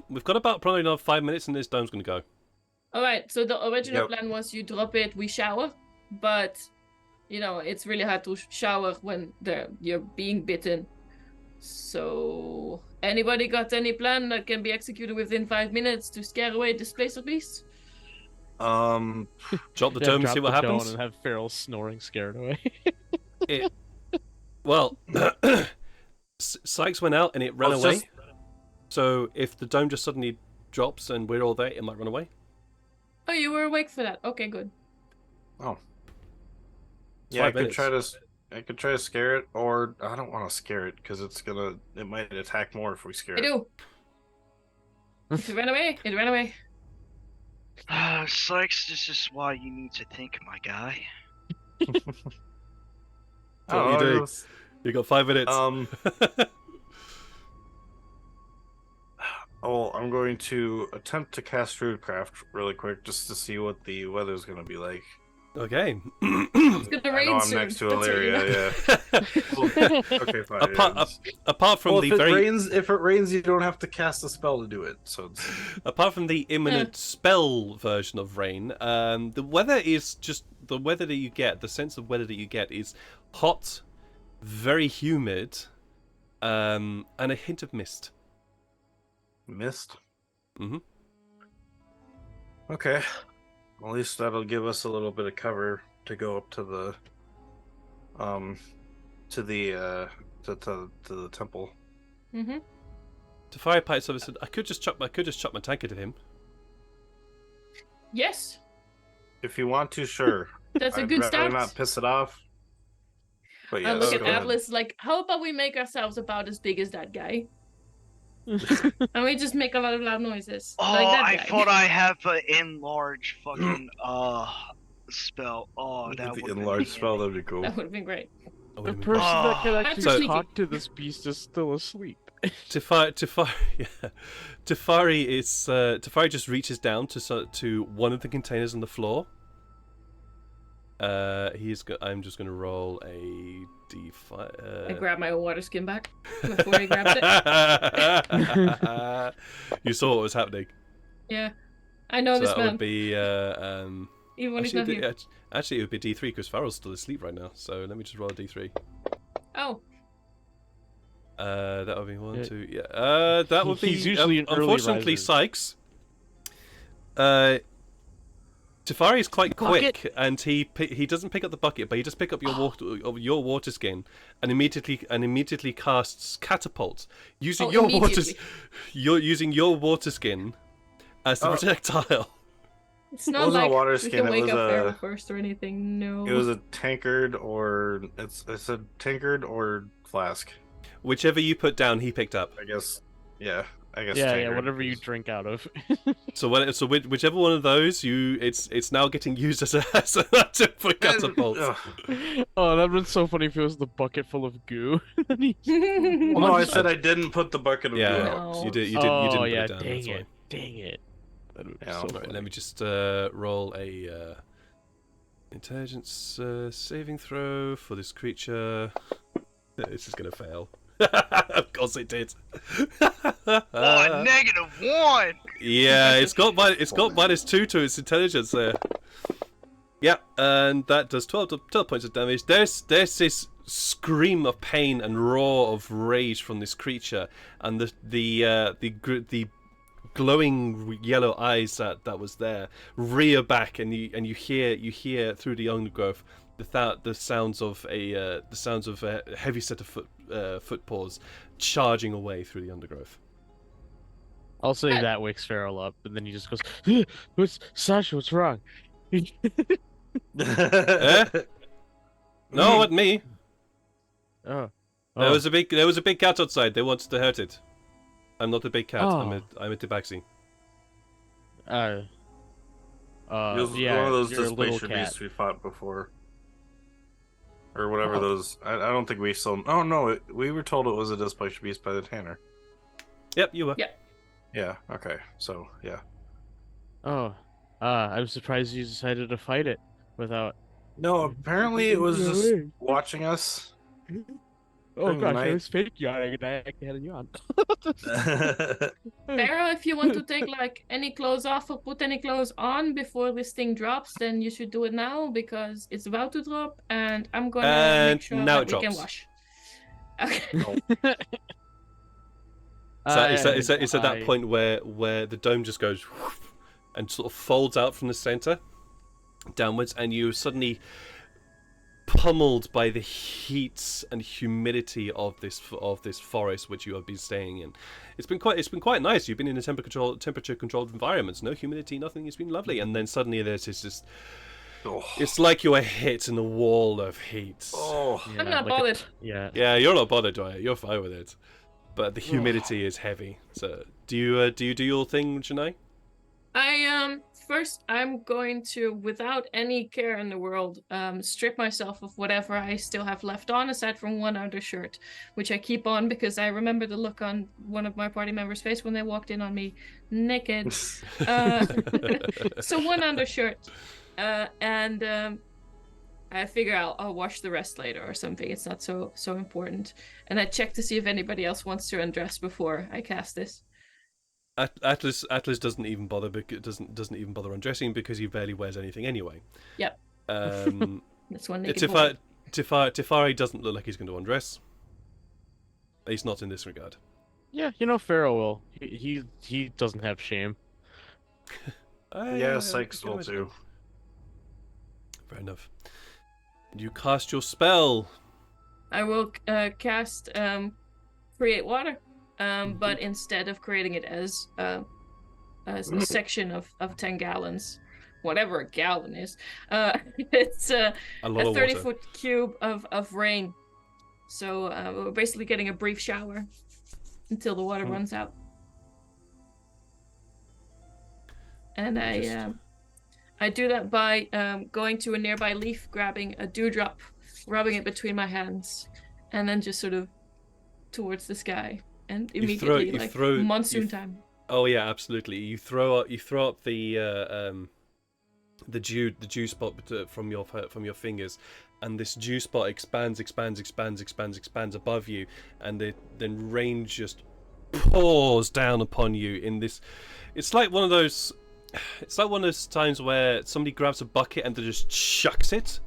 we've got about probably another 5 minutes, and this dome's gonna go." Alright, so the original Yep. plan was you drop it, we shower, but it's really hard to shower when you're being bitten. So, anybody got any plan that can be executed within 5 minutes to scare away displacer beasts? Um, Drop the Yeah, dome and drop see what the dome happens. and have Farrell snoring scared away. Well, Sykes went out and it ran Well, it's away. just- So if the dome just suddenly drops and we're all there, it might run away. Oh, you were awake for that. Okay, good. oh, yeah, 5 minutes. I could try to scare it, or I don't want to scare it because it might attack more if we scare I it. do. If it ran away, it ran away. Sykes, this is why you need to think, my guy. So what are you doing? You got 5 minutes. Oh, I'm going to attempt to cast Druidcraft really quick just to see what the weather's going to be like. Okay. It's gonna I rain know I'm soon. next to That's what you know. Illyria, yeah. Okay, fine. Apart from Well, the if it rains, you don't have to cast a spell to do it. So it's... apart from the imminent spell version of rain, the weather is just the weather that you get. The sense of weather that you get is hot, very humid, and a hint of mist. mist. Mhm. Okay. At least that'll give us a little bit of cover to go up to the to the temple. Mm-hmm. To fire pipes over said, I could just chuck my tankard at him. Yes, If you want to, sure. that's a I'd good rather start. not piss it off. But yeah, I look at go ahead. Atlas like, how about we make ourselves about as big as that guy? And we just make a lot of loud noises. Oh, like that I guy. thought I have an enlarge fucking spell. Oh, that the would enlarged spell, that'd be cool. That would have been great. I The would've been person that can Oh. actually So- talk to this beast is still asleep. Tefari just reaches down to one of the containers on the floor. I'm just gonna roll a d5. I grab my water skin back before he grabs it. You saw what was happening. Yeah, I know So this that man. would be Even when he's not here. actually it would be d3 because Farrell's still asleep right now. So let me just roll a d3. Oh, That would be one, Yeah. 2. Yeah. That would be He's usually an early unfortunately riser. Sykes. Tefari is quite Bucket. quick, and he doesn't pick up the bucket, but he just pick up your water skin, and immediately casts catapult using using your water skin as the projectile. It's not wasn't a like water we skin, can it wake was up a- Pharaoh first or anything. No. It was a tankard or it's a tankard or flask. Whichever you put down, he picked up. I guess. Yeah. I guess. Yeah, tankard. whatever you drink out of. So whichever one of those it's now getting used as a for catapult. Ugh. Oh, that'd been so funny if it was the bucket full of goo. Well, no, I said I didn't put the bucket of Yeah, goo No. out. you didn't Oh, put yeah, it down. dang That's why. it. Dang it. That'd be Yeah, so Right, funny. let me just roll a intelligence saving throw for this creature. This is gonna fail. Of course it did. Oh, -1. Yeah, it's got -2 to its intelligence there. Yeah, and that does 12 points of damage. There's this scream of pain and roar of rage from this creature, and the glowing yellow eyes that was there rear back, and you hear through the undergrowth the sounds of a heavy set of footpaws charging away through the undergrowth. I'll say that wakes Farrell up, and then he just goes, Sasha, what's wrong? Eh? No, it wasn't me. Oh. There was a big cat outside. They wanted to hurt it. I'm not a big cat. Oh. I'm a tabaxi. It was yeah, one of those you're a little displacer cat. beasts we fought before. Or whatever Oh. those. I don't think we still. Oh, no. We were told it was a displacer beast by the Tanner. Yep, you were. Yeah. Yeah, okay. So, yeah. Oh. I'm surprised you decided to fight it without... No, apparently it was just watching us. Oh during the gosh, I night. was fake yawning and I had you on. Pharaoh, if you want to take like any clothes off or put any clothes on before this thing drops, then you should do it now because it's about to drop, and I'm gonna And make sure now that it we can drops. wash. Okay. It's at that point where the dome just goes and sort of folds out from the center downwards, and you're suddenly pummeled by the heat and humidity of this forest which you have been staying in. It's been quite nice. You've been in a temperature controlled environments, no humidity, nothing. It's been lovely, and then suddenly there's this. Oh. It's like you are hit in a wall of heat. Oh. Yeah, I'm not like a- bothered. Yeah. Yeah, you're not bothered by it. You're fine with it, but the humidity is heavy. So do you do your thing, Janai? First I'm going to, without any care in the world, strip myself of whatever I still have left on, aside from one undershirt, which I keep on because I remember the look on one of my party members' face when they walked in on me naked. So one undershirt, and I figure I'll wash the rest later or something. It's not so important. And I check to see if anybody else wants to undress before I cast this. Atlas doesn't even bother doesn't even bother undressing because he barely wears anything anyway. Yep. That's one naked boy. Tefari doesn't look like he's going to undress. He's not in this regard. Yeah, Pharaoh will. He doesn't have shame. Yeah, Sykes will too. Fair enough. You cast your spell. I will cast create water, but instead of creating it as a section of 10 gallons, whatever a gallon is, it's A lot a of 30-foot cube of rain. So we're basically getting a brief shower until the water runs out. And I do that by going to a nearby leaf, grabbing a dewdrop, rubbing it between my hands, and then just sort of towards the sky. And immediately, monsoon time. Oh yeah, absolutely. You throw up the dew spot from your fingers, and this dew spot expands above you, and then rain just pours down upon you in this. It's like one of those times where somebody grabs a bucket and they just chucks it.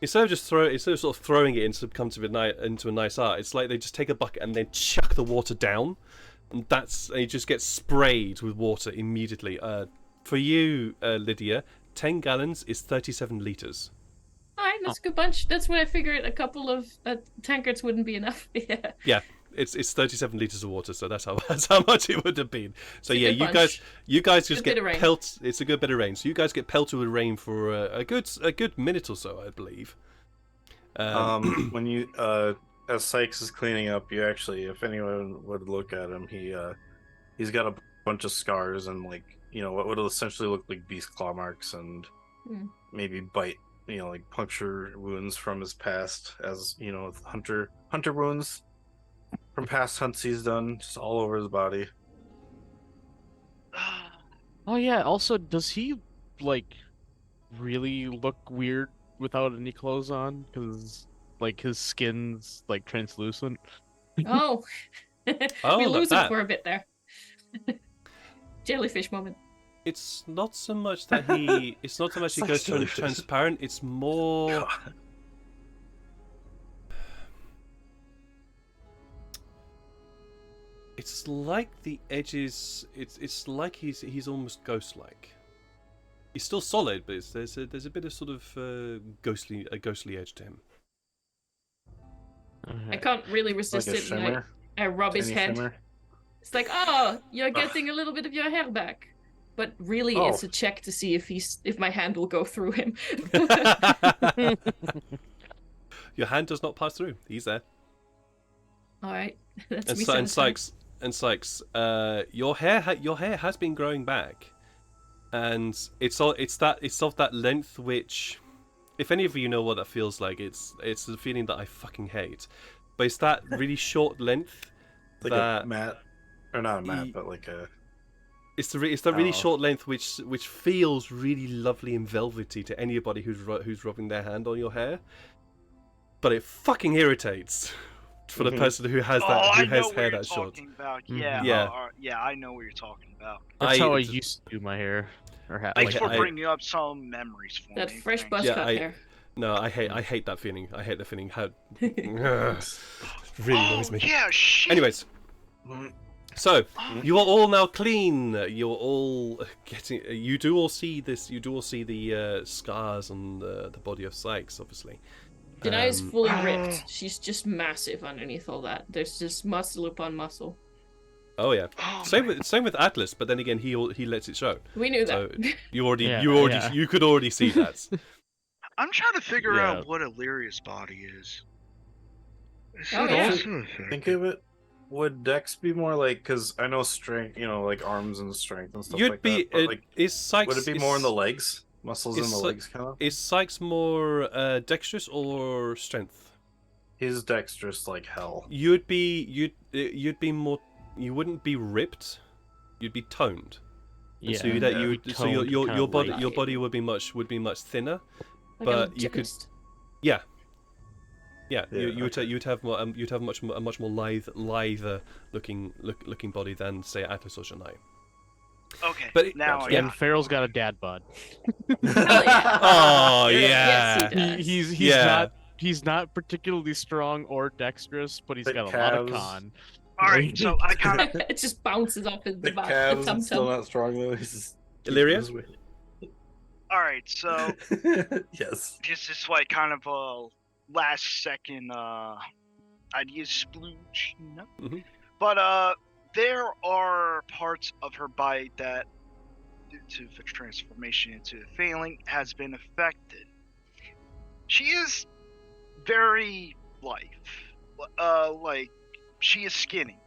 Instead of sort of throwing it into a nice art, it's like they just take a bucket and then chuck the water down, and you just get sprayed with water immediately. For you, Lydia, 10 gallons is 37 liters. All right, that's a good bunch. That's what I figured. A couple of tankards wouldn't be enough. Yeah. Yeah, it's 37 liters of water, so that's how much it would have been. So It's a yeah, good you guys just Good bit get of rain. pelt. It's a good bit of rain. So you guys get pelted with rain for a good minute or so, I believe. When you as Sykes is cleaning up, you actually, if anyone would look at him, he's got a bunch of scars and like what would essentially look like beast claw marks and maybe bite, like puncture wounds from his past, as hunter wounds from past hunts he's done, just all over his body. Oh yeah. Also, does he like really look weird without any clothes on? Because like his skin's like translucent. Oh. Oh, we look lose him that. for a bit there. Jellyfish moment. It's not so much that he. It's not so much he Such goes jellyfish. transparent. It's more. God. It's like the edges. It's like he's almost ghost-like. He's still solid, but there's a bit of sort of ghostly edge to him. I can't really resist Like a it, and shimmer, I rub his tiny head. shimmer. It's like, oh, you're getting a little bit of your hair back. But really, Oh. it's a check to see if my hand will go through him. Your hand does not pass through. He's there. All right, that's And, me. Sykes, your hair has been growing back, and it's of that length which, if any of you know what that feels like, it's the feeling that I fucking hate. But it's that really short length. Like that a mat, or not a mat, but like a. It's that really Oh. short length which feels really lovely and velvety to anybody who's rubbing their hand on your hair, but it fucking irritates for the Mhm. person who has I know hair what you're that short. talking about. Mhm. Yeah, Yeah. yeah, I know what you're talking about. That's how I used to do my hair. Or Thanks for I- bringing up some memories for That me. fresh Thanks. buzz Yeah, cut hair. No, I hate that feeling. I hate the feeling. How it really annoys me. Yeah, shit. Anyways, Mm. so Oh, you are all now clean. You're all getting. You do all see this. You do all see the scars on the body of Sykes, obviously. Denai is Um, fully ripped. She's just massive underneath all that. There's just muscle upon muscle. Oh yeah. oh Same my- with Atlas, but then again he lets it show. We knew So that. Yeah. you could already see that. I'm trying to figure Yeah. out what Illyria's body is. Is Oh, it yeah. also a thing? Think of it. Would Dex be more like? Because I know strength, like arms and strength and stuff You'd like be that. But like, is Sykes would it be more in the legs, muscles in is the Sy- legs, kind of? Is Sykes more dexterous or strength? He's dexterous like hell. You'd be more. You wouldn't be ripped. You'd be toned. Yeah. So your body would be much thinner. Like But a you could- gymnast. Yeah. Yeah, You'd have a much more lither looking body than say Atlas or Janai. Okay, But- now I yeah. And Farrell's got a dad bod. Hell yeah. Oh Yes, yeah. he does. He's Yeah. he's not particularly strong or dexterous, but he's Thick got a lot of calves. con. Alright, so I kind of It just bounces off his The back. calves The and still tum-tum. not strong though. He's just Illyria? his weight. Alright, so Yes. this is like kind of a last second idea splooge, Mhm. But there are parts of her body that, due to the transformation into the failing, has been affected. She is very lithe. Like she is skinny.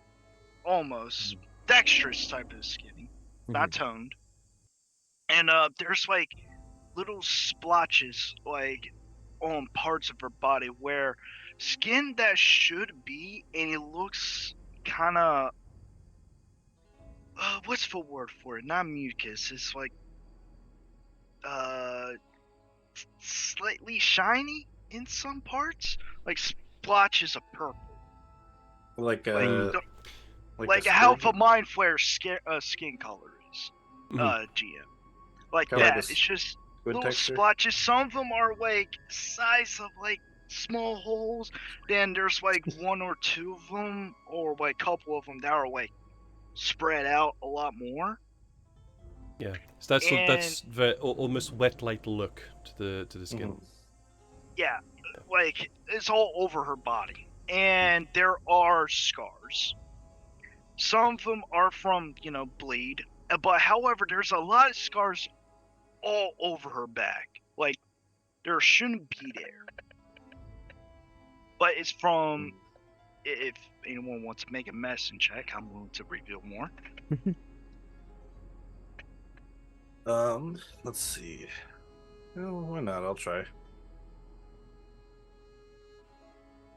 Almost dexterous type of skinny. Not toned. And there's like little splotches like on parts of her body where skin that should be, and it looks kind of what's the word for it? Not mucus. It's like slightly shiny in some parts, like splotches of purple, Like like a how the spring? mind flare skin color is. Mhm. GM, like Kinda like that. a It's just good little texture. splotches. Some of them are like size of like small holes. Then there's like one or two of them, or like a couple of them that are like spread out a lot more. Yeah, so that's very, almost wet-like look to the skin. Mhm. Yeah, like it's all over her body, and there are scars. Some of them are from bleed, but however, there's a lot of scars all over her back. Like there shouldn't be there, but it's from. If anyone wants to make a medicine check, I'm willing to reveal more. Let's see. Well, why not? I'll try.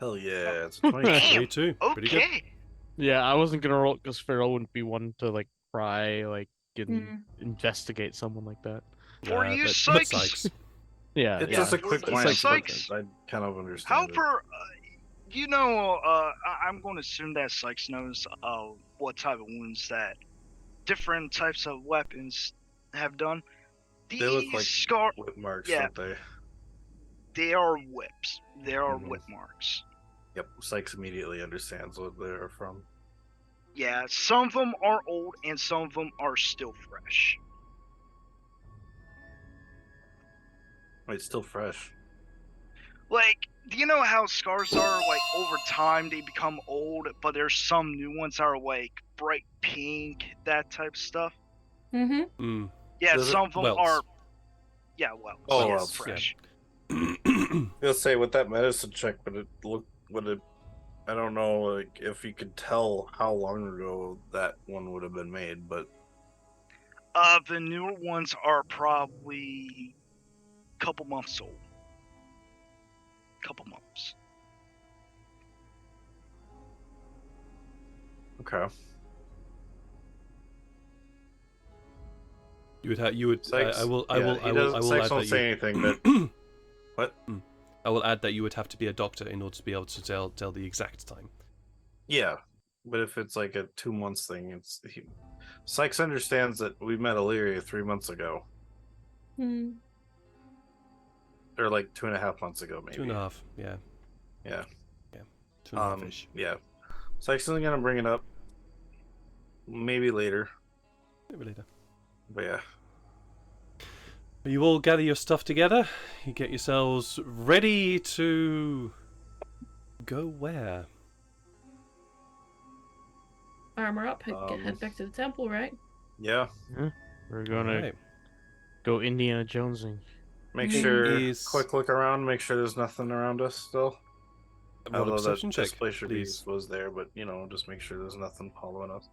Hell yeah, it's a 20. Damn. 22. Pretty good. Okay. Yeah, I wasn't gonna roll because Farrell wouldn't be one to like pry, like investigate someone like that. For you, but Sykes. Sykes. Yeah, It's yeah. just a quick It's glance. like but Sykes. I kind of understand. However, I'm going to assume that Sykes knows what type of wounds that different types of weapons have done. They look like scar. whip marks, Yeah. don't they? They are whips. They are Mhm. whip marks. Yep. Sykes immediately understands what they're from. Yeah, some of them are old and some of them are still fresh. Wait, still fresh. Like, do you know how scars are? Like over time they become old, but there's some new ones that are like bright pink, that type of stuff. Mm-hmm. Mm. Yeah, Does it- some of them welts. are. Yeah, well, Oh, yes, welts, fresh. I'll say with that medicine check, I don't know, like if you could tell how long ago that one would have been made, but The newer ones are probably a couple months old. Couple months. okay. You would. Sykes, I will. Sykes add won't that say you. anything, but what? I will add that you would have to be a doctor in order to be able to tell the exact time. Yeah, but if it's like a 2 months thing, Sykes understands that we met Illyria 3 months ago, Mm. or like 2.5 months ago, maybe. 2.5. Yeah. Yeah. 2.5-ish. Yeah. Sykes isn't gonna bring it up. Maybe later, Maybe later. but yeah. You all gather your stuff together. You get yourselves ready to go where? Armor up, head back to the temple, right? Yeah. We're gonna Alright. go Indiana Jonesing. Make Mhm. sure, Is- quick look around, make sure there's nothing around us still. Roll a Although perception check, this place should please. was there, but just make sure there's nothing following us.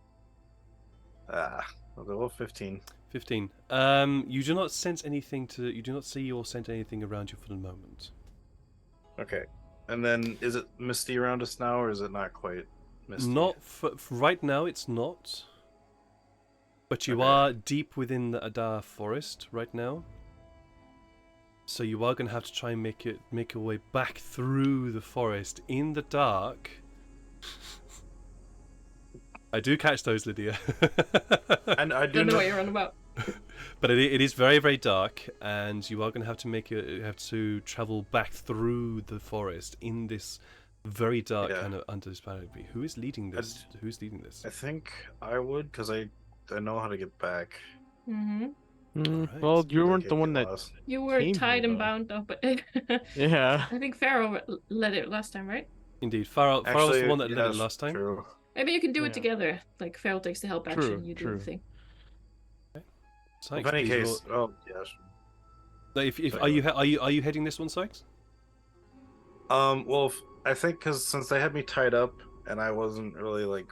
Level 15. 15. You do not sense anything you do not see or sense anything around you for the moment. Okay. And then, is it misty around us now, or is it not quite misty? Not for right now. It's not. But you Okay. are deep within the Adar forest right now. So you are going to have to try and make your way back through the forest in the dark. I do catch those, Lydia. And I do Don't know know. what you're on about. But it is very, very dark, and you are going to have to have to travel back through the forest in this very dark Yeah. kind of undisparity. Who is leading this? Who's leading this? I think I would, because I know how to get back. Mm-hmm. Alright. Well, you Like, weren't the get one that. lost. You were Came tied here, and though. bound up, but Yeah. I think Pharaoh led it last time, right? Indeed, Farrell's the one that led it yes, last time. True. Maybe you can do Yeah. it together. Like Pharaoh takes the help True, action, you do true. the thing. Sykes, In any please case, roll- yes. No, if Sorry, are you heading this one, Sykes? Well, I think because since they had me tied up and I wasn't really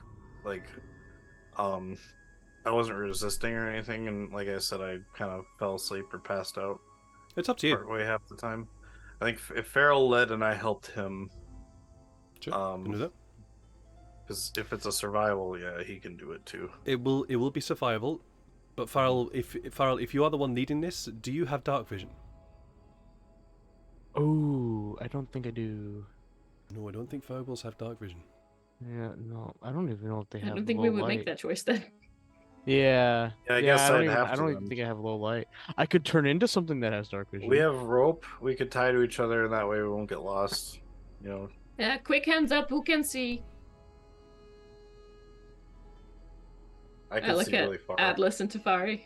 I wasn't resisting or anything, and like I said, I kind of fell asleep or passed out It's up to you. partway half the time. I think if Farrell led and I helped him, Sure, can do that. because if it's a survival, yeah, he can do it too. It will be survival, but Farrell, if you are the one leading this, do you have dark vision? Oh, I don't think I do. No, I don't think fireballs have dark vision. Yeah, no, I don't even know if they I have. don't think low we would light. make that choice then. Yeah. Yeah, I guess I don't I'd even, have I to don't then. even think I have low light. I could turn into something that has dark vision. We have rope we could tie to each other, and that way we won't get lost. Yeah, quick hands up, who can see? I can look see at really far. Atlas and Tafari.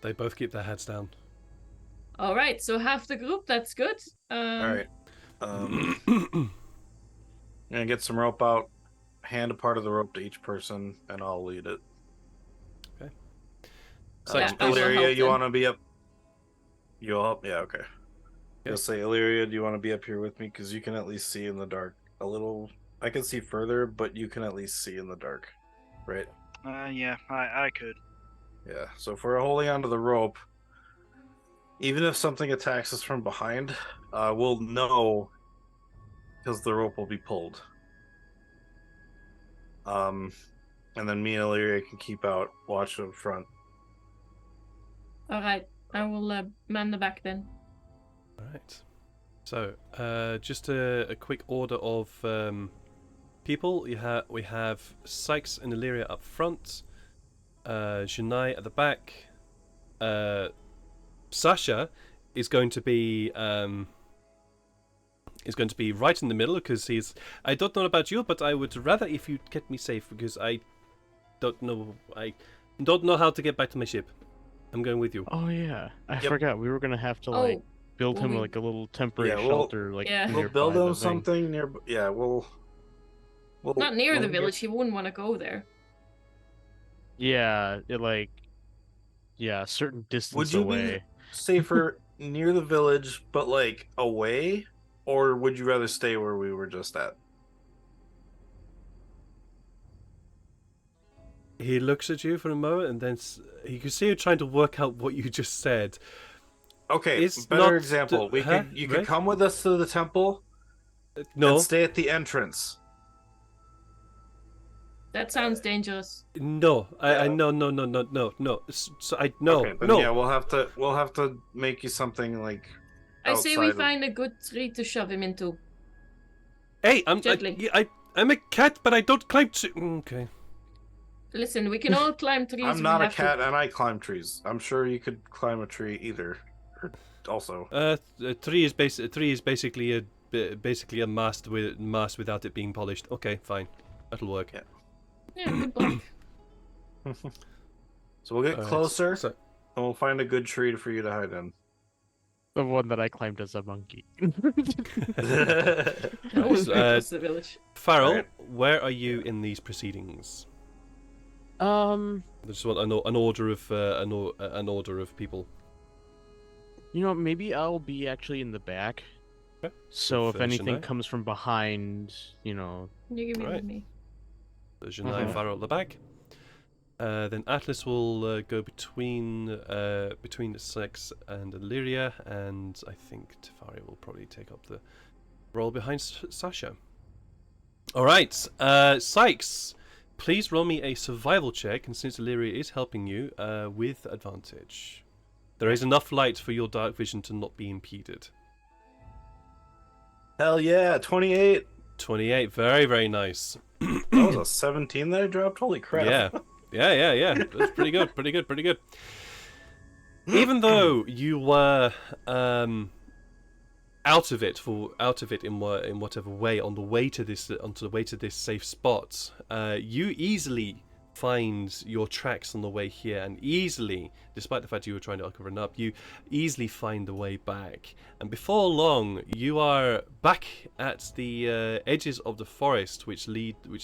They both keep their heads down. All right, so half the group. That's good. All right. I'm gonna get some rope out, hand a part of the rope to each person, and I'll lead it. Okay. Yeah, I will Illyria, help you them. want to be up? You'll help? Yeah, okay. You'll say, Illyria, do you want to be up here with me? Because you can at least see in the dark a little. I can see further, but you can at least see in the dark, right? Yeah, I could. Yeah. So if we're holding onto the rope, even if something attacks us from behind, we'll know because the rope will be pulled. And then me and Illyria can keep out, watch up front. All right, I will man the back then. All right. So, just a quick order of people. We have Sykes and Illyria up front, Janai at the back. Sasha is going to be right in the middle because he's. I don't know about you, but I would rather if you kept me safe because I don't know how to get back to my ship. I'm going with you. Oh yeah, I Yep. forgot we were gonna have to like build well, him we- like a little temporary Yeah, we'll- shelter, like Yeah. We'll nearby build the him thing. something near. Yeah, we'll Not near when the we get- village. He wouldn't want to go there. Yeah, a certain distance Would you away. be safer near the village, but like away, or would you rather stay where we were just at? He looks at you for a moment, and then you can see him trying to work out what you just said. Okay, It's better not example. the- You right? could come with us to the temple No, and stay at the entrance. That sounds dangerous. no, I Yeah. no. So I no, Okay, then no. yeah, we'll have to make you something like. I say we outside of- find a good tree to shove him into. Hey, Gently. I'm a cat, but I don't climb to. Okay. Listen, we can all climb trees. I'm we not a have to- cat, and I climb trees. I'm sure you could climb a tree either. Also, A tree is basically a mast without it being polished. Okay, fine, that'll work. Yeah. Yeah, good luck. so we'll get Alright, closer, so- and we'll find a good tree for you to hide in. The one that I climbed as a monkey. That was very close to the village. Farrell, Alright. where are you in these proceedings? Um, I just want an order of an order of people. maybe I'll be actually in the back. Okay. So With, if anything Shania? comes from behind, You give me Alright. me. So Janai and Farrell at the back. Then Atlas will go between Sykes and Illyria, and I think Tefari will probably take up the role behind Sasha. All right, Sykes, please roll me a survival check, and since Illyria is helping you, with advantage. There is enough light for your dark vision to not be impeded. Hell yeah, 28. 28, very, very nice. That was a 17 that I dropped. Holy crap! Yeah. That's pretty good. Even though you were out of it in whatever way on the way to this safe spot, you easily find your tracks on the way here, and easily, despite the fact you were trying to run up, you easily find the way back. And before long, you are back at the edges of the forest, which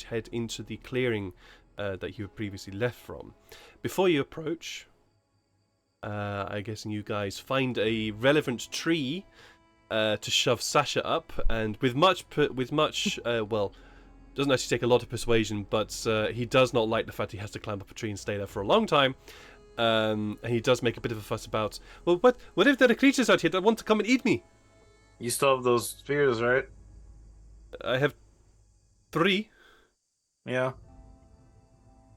head into the clearing that you had previously left from. Before you approach, I guess you guys find a relevant tree to shove Sasha up, and with much well. Doesn't actually take a lot of persuasion, but he does not like the fact he has to climb up a tree and stay there for a long time. And he does make a bit of a fuss about, well, what if there are creatures out here that want to come and eat me? You still have those spears, right? I have 3. Yeah.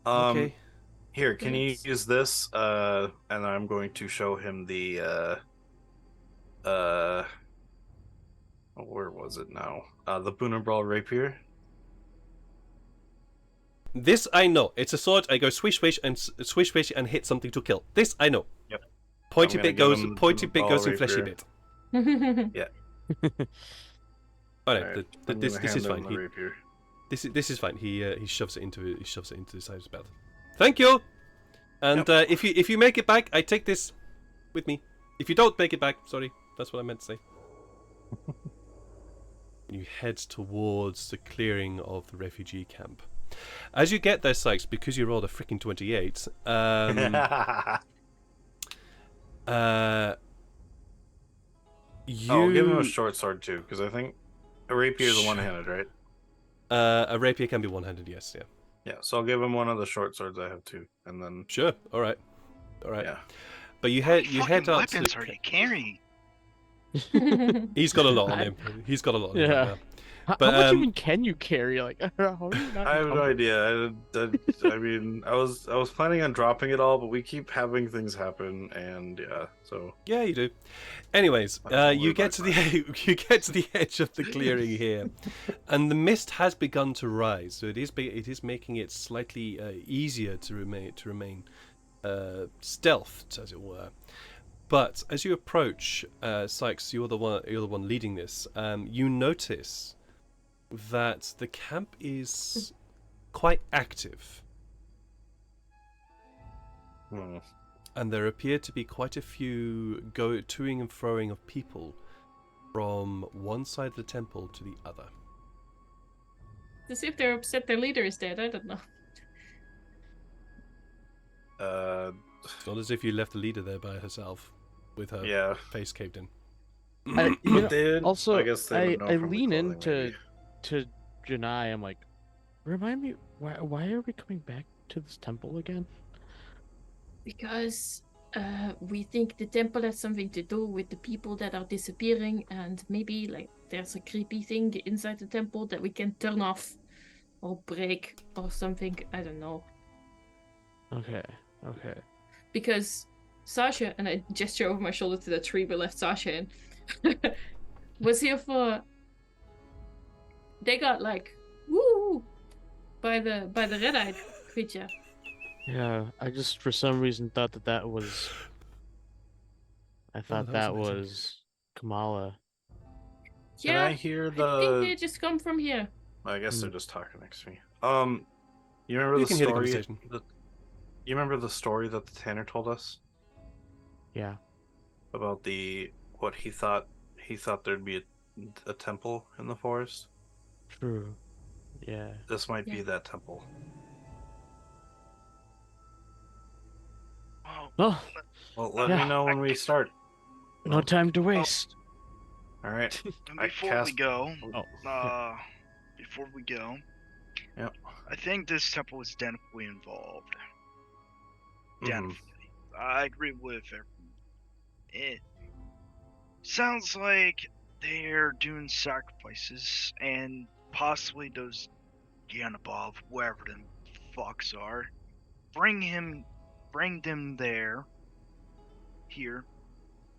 Okay. Here, can you Thanks. use this? And I'm going to show him the where was it now? The Boonabral rapier. This I know. It's a sword. I go swish swish and hit something to kill. This I know. Yep. Pointy I'm bit gonna goes give him pointy the bit goes in ball fleshy rapier. bit. Alright, Alright, I'm this gonna is hand him fine. the He, rapier. this is fine. He shoves it into the side of his belt. Thank you. And if you make it back, I take this with me. If you don't make it back, sorry, that's what I meant to say. You head towards the clearing of the refugee camp. As you get there, Sykes, because you rolled a freaking 28, I'll give him a short sword too, because I think a rapier is one-handed, right? A rapier can be one-handed, yes, yeah. Yeah, so I'll give him one of the short swords I have too, and then Sure, all right. yeah. But you What head fucking up weapons to are you carrying? He's got a lot on him. He's got a lot on him. Yeah. Right now. How But, much even can you carry? Like, how are you not I have no encumbered? idea. I mean, I was planning on dropping it all, but we keep having things happen, and yeah, so Yeah, you do. Anyways, That's you weird get to the edge of the clearing here, and the mist has begun to rise. So it is making it slightly easier to remain stealthed, as it were. But as you approach, Sykes, you're the one leading this. You notice that the camp is quite active. hmm. And there appear to be quite a few toing and froing of people from one side of the temple to the other. To see if they're upset their leader is dead, I don't know. It's not as if you left the leader there by herself with her Yeah. face caved in. You know, They- also, I guess they would know I from the lean clothing, into maybe. to Janai. I'm like, remind me, why are we coming back to this temple again? Because we think the temple has something to do with the people that are disappearing, and maybe like there's a creepy thing inside the temple that we can turn off or break or something. I don't know. Okay. Because Sasha, and I gesture over my shoulder to the tree we left Sasha in, was here for. They got like woo by the red-eyed creature. Yeah, I just for some reason thought that was. I thought that was that amazing. was Kamala. Can Yeah, I hear I think they the? just come from here. I guess they're Hmm. just talking next to me. You remember You the can hear the story? conversation. You remember the story that the Tanner told us Yeah. about what he thought there'd be a temple in the forest? True. Yeah. This might be Yeah. that temple. Oh, Oh, Well, let Yeah. me know when we start. no time to waste. All right. and I before we cast- go, Oh. before we go, Yep. I think this temple is definitely involved. Mhm. Definitely. I agree with everyone. It sounds like they're doing sacrifices, and possibly those Yanabov, wherever them fucks are, bring them here,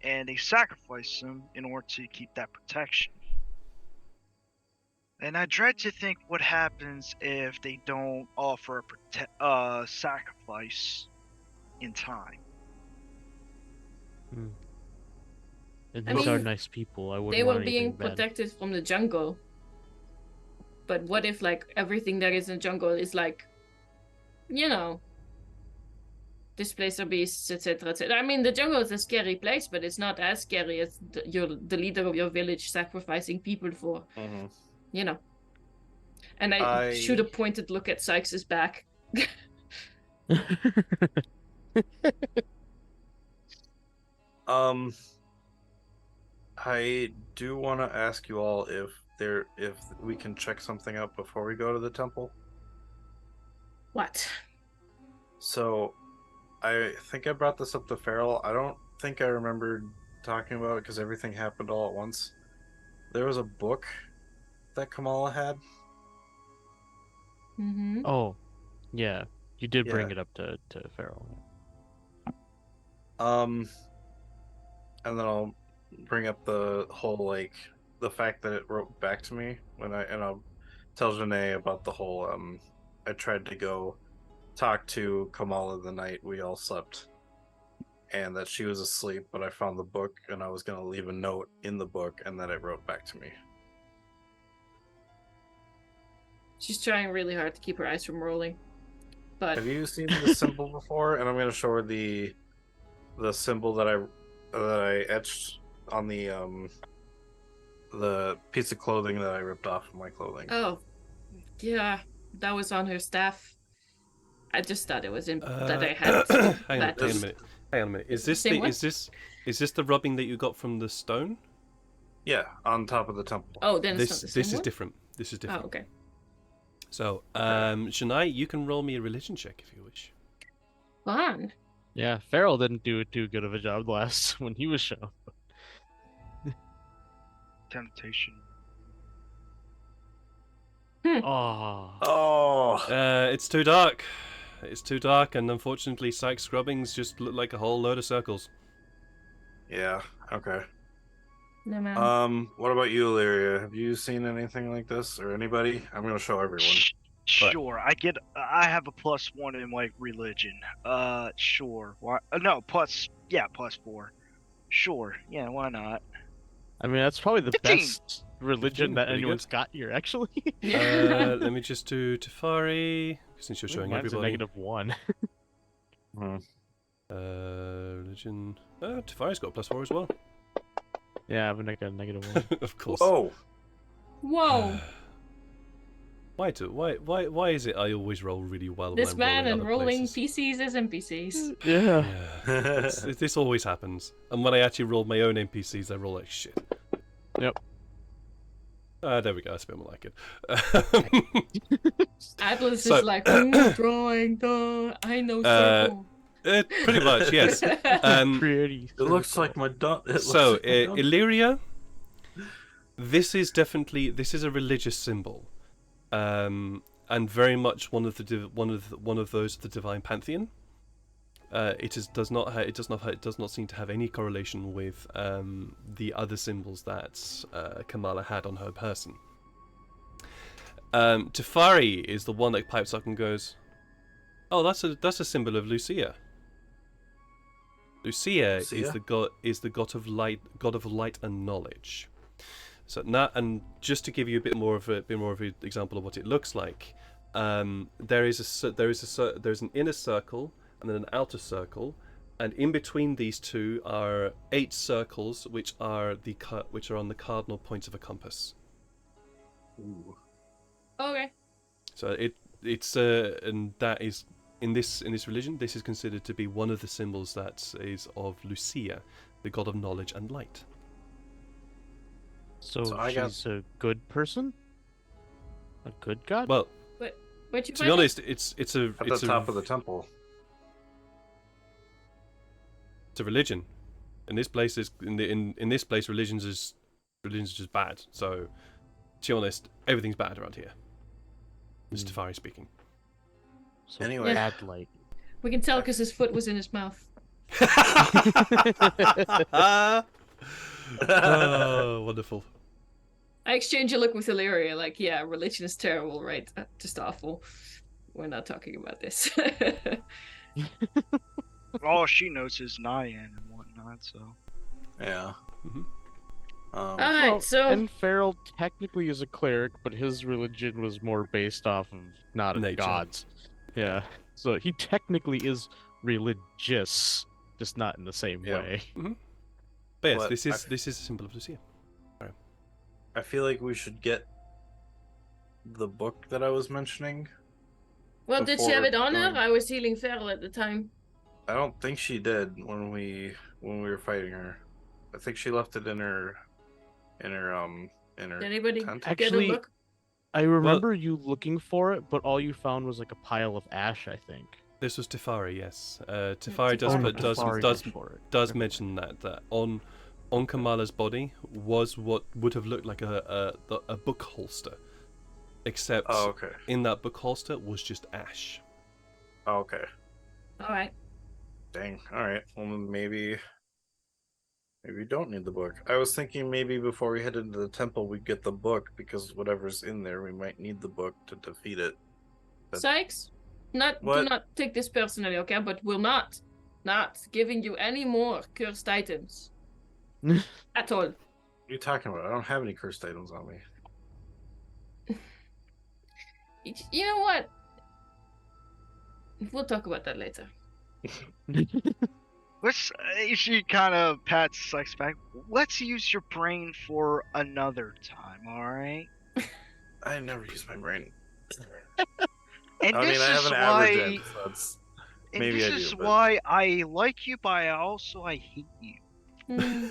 and they sacrifice them in order to keep that protection. And I dread to think what happens if they don't offer a sacrifice in time. And I these are mean, nice people. I wouldn't They want were being anything bad. protected from the jungle. But what if like everything that is in the jungle is like, you know, displacer beasts, etc., etc. I mean, the jungle is a scary place, but it's not as scary as the leader of your village sacrificing people for, Mhm. you know. And I shoot a pointed look at Sykes' back. I do want to ask you all if we can check something out before we go to the temple. What? So, I think I brought this up to Farrell. I don't think I remember talking about it because everything happened all at once. There was a book that Kamala had. Mm-hmm. Oh, yeah. You did bring Yeah. it up to Farrell. And then I'll bring up the whole like the fact that it wrote back to me and I'll tell Janae about the whole I tried to go talk to Kamala the night we all slept and that she was asleep, but I found the book and I was gonna leave a note in the book and that it wrote back to me. She's trying really hard to keep her eyes from rolling. But Have you seen the symbol before? And I'm gonna show her the symbol that I etched on the piece of clothing that I ripped off of my clothing. oh, yeah, that was on her staff. I just thought it was that I had hang that. on a minute. Hang on a minute. Is this Same one? is this the rubbing that you got from the stone? Yeah, on top of the temple. Oh, then it's This not the same this is one? different. This is different. Oh, okay. So, Shania, you can roll me a religion check if you wish. Fun. Yeah, Farrell didn't do too good of a job last when he was shown. Temptation. Oh, Oh, It's too dark. It's too dark, and unfortunately, Sykes scrubbings just look like a whole load of circles. yeah. Okay. No man. What about you, Illyria? Have you seen anything like this, or anybody? I'm gonna show everyone. Sure, I have a +1 in like religion. Sure. Why? No, +4. Sure. Yeah, why not? I mean that's probably the 15. best religion that Pretty good. anyone's got here, actually. Let me just do Tefari, since you're showing Mine's everybody. a -1. Hmm. Religion. Tefari's got a +4 as well. Yeah, I have a -1. Of course. Oh, Whoa. Why is it I always roll really well This when I'm man rolling enrolling other places? PCs as NPCs. Yeah. Yeah. This always happens. And when I actually roll my own NPCs, I roll like shit. Yep. There we go, that's a bit more like it. Atlas So- is like, drawing, I know circle. Pretty much, yes. Pretty. it looks like my dot. So, Illyria, this is a religious symbol, and very much one of those of the divine pantheon. It does not seem to have any correlation with the other symbols that Kamala had on her person. Tefari is the one that pipes up and goes, "Oh, that's a symbol of Lucia. Lucia is the god of light and knowledge." So now, and just to give you a bit more of an example of what it looks like, there's an inner circle and then an outer circle, and in between these two are 8 circles, which are on the cardinal points of a compass. Ooh. Okay. So it's and that is in this religion, this is considered to be one of the symbols that is of Lucia, the god of knowledge and light. So I got- she's a good person? A good god? Well, Where'd you to find be it? honest, At it's the top of the temple. It's a religion. In this place in this place religion's just bad. So to be honest, everything's bad around here. This is Tefari speaking. So Anyway. bad light. We can tell because his foot was in his mouth. Oh, wonderful. I exchange a look with Illyria, like, yeah, religion is terrible, right? Just awful. We're not talking about this. All she knows is Nyan and whatnot, so. Yeah. Mhm. Alright, Well, so and Farrell technically is a cleric, but his religion was more based off of not of Nature. gods. Yeah. So he technically is religious, just not in the same Yeah. way. But yes, But this is a symbol of Lucia. I feel like we should get the book that I was mentioning. well, did she have it on her? Before- I was healing Feral at the time. I don't think she did when we were fighting her. I think she left it in her Did anybody tent. get Actually, a look? I remember you looking for it, but all you found was like a pile of ash, I think. This was Tefari, yes. Tefari does Tefari. but Tefari does looked for it. does Okay. mention that on Kamala's body was what would have looked like a book holster, except Oh, okay. in that book holster was just ash. Oh, okay. Alright. Dang. All right. Well, maybe we don't need the book. I was thinking maybe before we head into the temple, we get the book because whatever's in there, we might need the book to defeat it. But- Sykes, do What? not take this personally, okay? But we're not giving you any more cursed items. At all. What are you talking about? I don't have any cursed items on me. You know what? We'll talk about that later. Let's. She kind of pats Sykes back. Let's use your brain for another time, all right? I never use my brain. And I this mean, I have is an why. average end, so it's And maybe this I do, is but- why I like you, but I hate you. Hmm.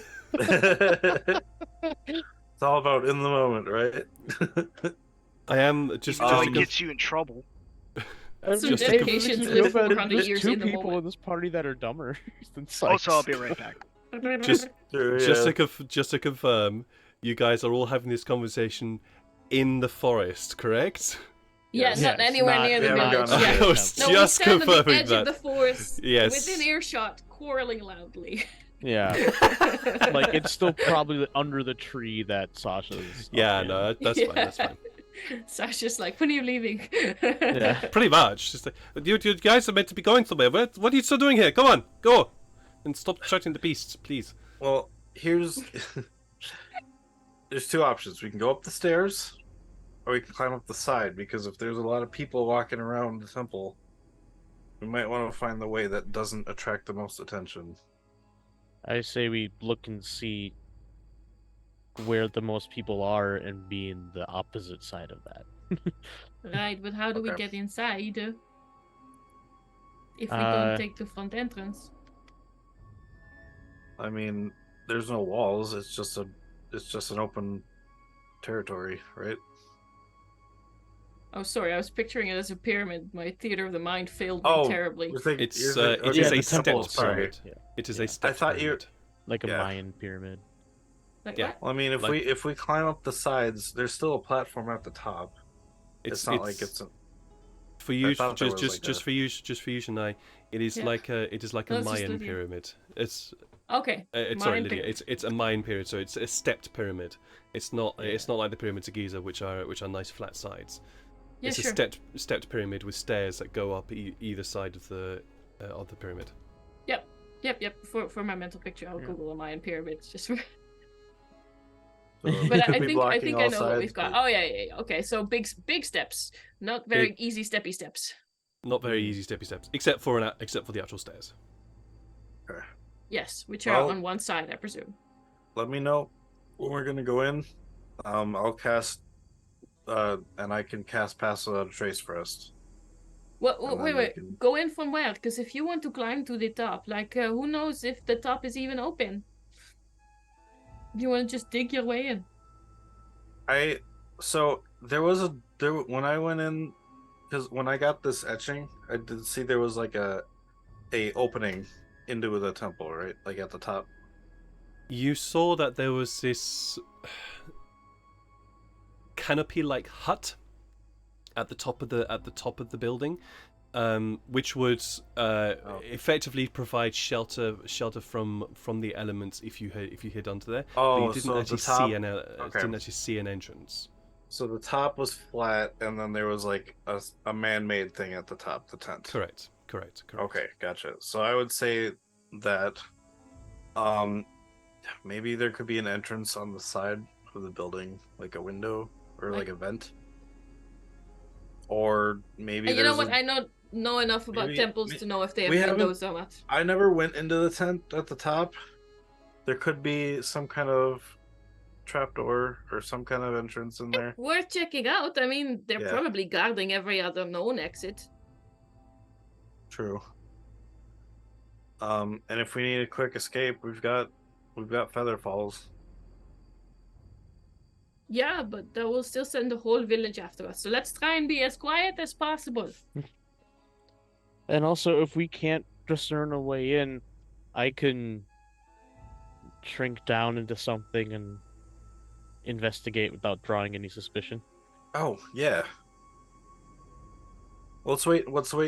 It's all about in the moment, right? I am just Even though just it to gets you in trouble. I'm Some just saying, dedications there's live no better- 400 there's years two in the people moment. in this party that are dumber than Sykes. Also, I'll be right back. Just- Sure, just yeah. just to confirm, you guys are all having this conversation in the forest, correct? Yeah, Yes. not Yes, anywhere not- near the we haven't village. gone Yeah. up I yet. was No, we just stand on the confirming edge that. of the forest, Yes. within earshot, quarreling loudly. Yeah, like it's still probably under the tree that Sasha's. Yeah, up in. no, that's fine. That's fine. Sasha's like, when are you leaving? Yeah. Pretty much. Just like, you guys are meant to be going somewhere. What are you still doing here? Come on, go, and stop shouting the beasts, please. Well, here's there's two options. We can go up the stairs, or we can climb up the side. Because if there's a lot of people walking around the temple, we might want to find the way that doesn't attract the most attention. I say we look and see where the most people are and be in the opposite side of that. Right, but how do we Okay. get inside? If we Uh, don't take the front entrance? I mean, there's no walls. It's just an open territory, right? Oh, sorry, I was picturing it as a pyramid. My theater of the mind failed me Oh, terribly. You're thinking- It's you're thinking- it okay, is the a temple stepped is sorry. pyramid. Yeah. It is Yeah. a stepped thought you- pyramid. Like a Yeah. Mayan pyramid. Like Yeah. what? Well, I mean, Like- if we climb up the sides, there's still a platform at the top. It's not like it's a, for you. thought there was Just like a- for you, Shania. It is Yeah. like a No, it's just Mayan Lydia. pyramid. It's Okay. sorry, Mayan Lydia. pyramid. It's a Mayan pyramid, so it's a stepped pyramid. It's not like the pyramids of Giza, which are nice flat sides. Yeah, It's sure. a stepped pyramid with stairs that go up either side of the pyramid. Yep. For my mental picture, I'll Yeah. Google a Mayan pyramid. Just for... so But it could I be think blocking I all know what sides, we've got. but- Oh yeah. Okay, so big steps, not very easy steppy steps. Not very easy steppy steps, except for the actual stairs. Yes, which are Well- on one side, I presume. Let me know when we're gonna go in. I'll cast, and I can cast Pass Without a Trace first. Well, And then wait. we can- Go in from where? Because if you want to climb to the top, like, who knows if the top is even open? You want to just dig your way in? So there when I went in, because when I got this etching, I did see there was like a opening into the temple, right? Like at the top. You saw that there was this canopy-like hut at the top of the building, which would effectively provide shelter from the elements if you hid onto there. But Oh, you didn't so actually the top. Okay. didn't actually see an entrance. So the top was flat, and then there was like a man-made thing at the top, the tent. Correct. Okay, gotcha. So I would say that, maybe there could be an entrance on the side of the building, like a window or like a vent, or maybe And you know there's what? I know enough about maybe- temples to know if they we have haven't- windows or not. I never went into the tent at the top. There could be some kind of trapdoor or some kind of entrance in there. Worth checking out. I mean, they're Yeah. probably guarding every other known exit. True. And if we need a quick escape, we've got Feather Falls. Yeah, but that will still send the whole village after us. So let's try and be as quiet as possible. And also, if we can't discern a way in, I can shrink down into something and investigate without drawing any suspicion. Oh yeah. Let's wait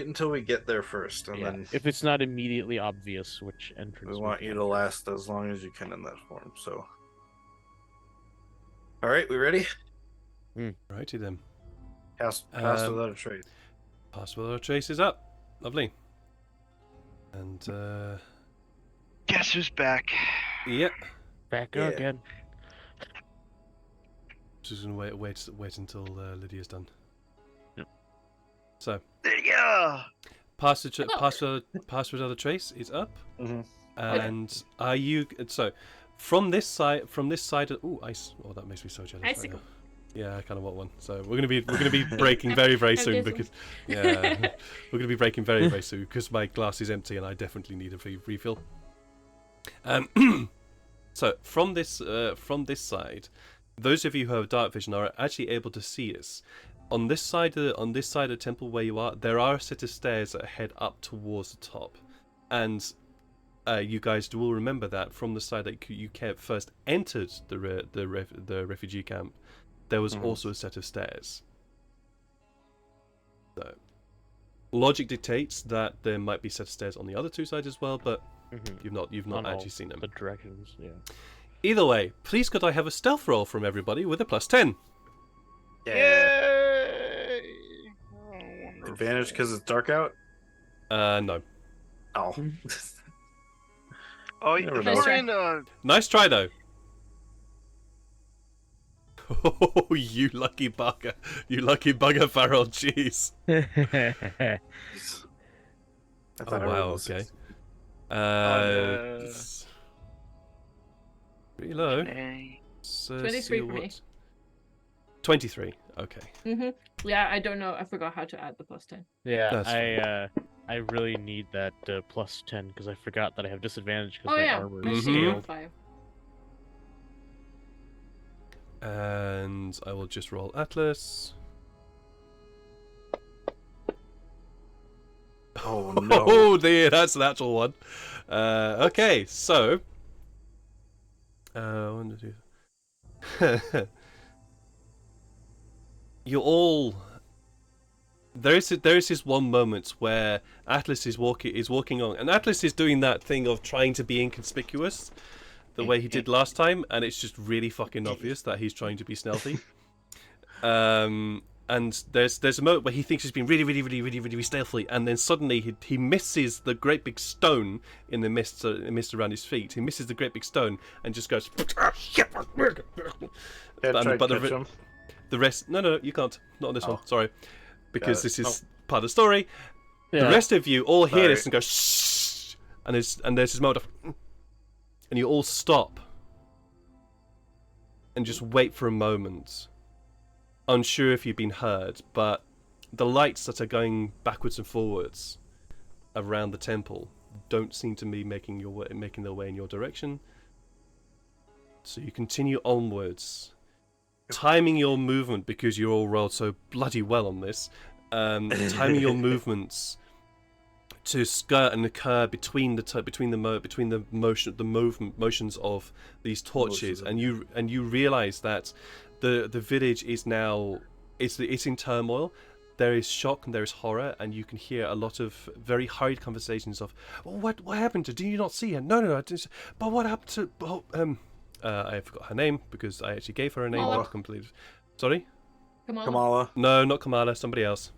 until we get there first, and Yeah, then if it's not immediately obvious which entrance. we want you to last as long as you can in that form. So, all right, we ready? Righty then. Pass without a trace. Pass without a trace is up. Lovely. And Guess who's back? yep. Back Yeah. again. Just gonna wait until Lydia's done. Yep. So, Yeah. Password of the trace is up. Mhm. And are you so? From this side. Oh, ice. Oh, that makes me so jealous. Right Icicle. now. Yeah, I kind of want one. So we're gonna be breaking very soon because we're gonna be breaking very soon because my glass is empty and I definitely need a refill. So from this side, those of you who have dark vision are actually able to see us. On this side of the temple where you are, there are a set of stairs that head up towards the top, and you guys will remember that from the side that you first entered the refugee camp, there was also a set of stairs. So, logic dictates that there might be a set of stairs on the other two sides as well, but you've not actually seen them. The directions, yeah. Either way, please could I have a stealth roll from everybody with a +10? Yay! Oh, Advantage because it's dark out. No. Oh. Oh, Never if know. we're in a Nice try though. Oh, you lucky bugger, Farrell. Jeez. I Oh thought I wow. rolled a Okay. 6. no. It's pretty low. Nay. 23 for me. 23. Okay. Yeah, I don't know. I forgot how to add the +10. Yeah, That's I really need that +10 because I forgot that I have disadvantage because Oh my yeah, armor I is see you on scaled. 5. And I will just roll Atlas. Oh no. Oh dear, that's an actual one. Okay, so. 1, 2. You all. There is this one moment where Atlas is walking on, and Atlas is doing that thing of trying to be inconspicuous, the way he did last time, and it's just really fucking obvious that he's trying to be stealthy. And there's a moment where he thinks he's been really stealthy, and then suddenly he misses the great big stone in the mist around his feet. He misses the great big stone and just goes. Can't try to catch him. The rest, no, you can't. Not on this one. Sorry, because Got it. this is part of the story. Yeah. The rest of you all hear Sorry. this and go shh, and there's this moment of, and you all stop and just wait for a moment, unsure if you've been heard, but the lights that are going backwards and forwards around the temple don't seem to be making their way in your direction. So you continue onwards, timing your movement because you all rolled so bloody well on this. Timing your movements to skirt and occur between the motions of these torches, and you realize that the village is now it's in turmoil. There is shock and there is horror, and you can hear a lot of very hurried conversations of, well, what happened to? Did you not see her? No, I didn't. But what happened to? I forgot her name because I actually gave her a name. Kamala. But completely. Sorry? Kamala. No, not Kamala. Somebody else.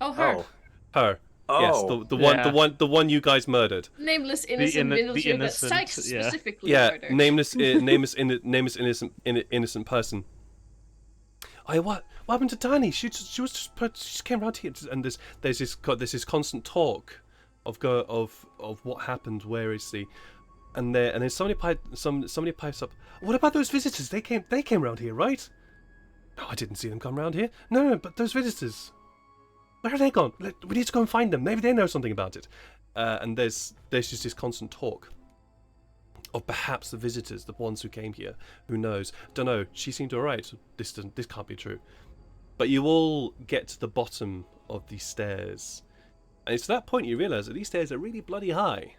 Oh, her. Oh. Her. Oh. Yes, Yeah. the one you guys murdered. Nameless innocent villager that innocent, Sykes yeah. specifically Yeah, murdered. nameless innocent person. What happened to Danny? She just came around here, and there's this constant talk of what happened. Where is the and then somebody pipes up. What about those visitors? They came around here, right? No, I didn't see them come around here. No, but those visitors, where are they gone? We need to go and find them. Maybe they know something about it. And there's just this constant talk of perhaps the visitors, the ones who came here. Who knows? Don't know. She seemed alright. This can't be true. But you all get to the bottom of these stairs, and it's at that point you realise that these stairs are really bloody high.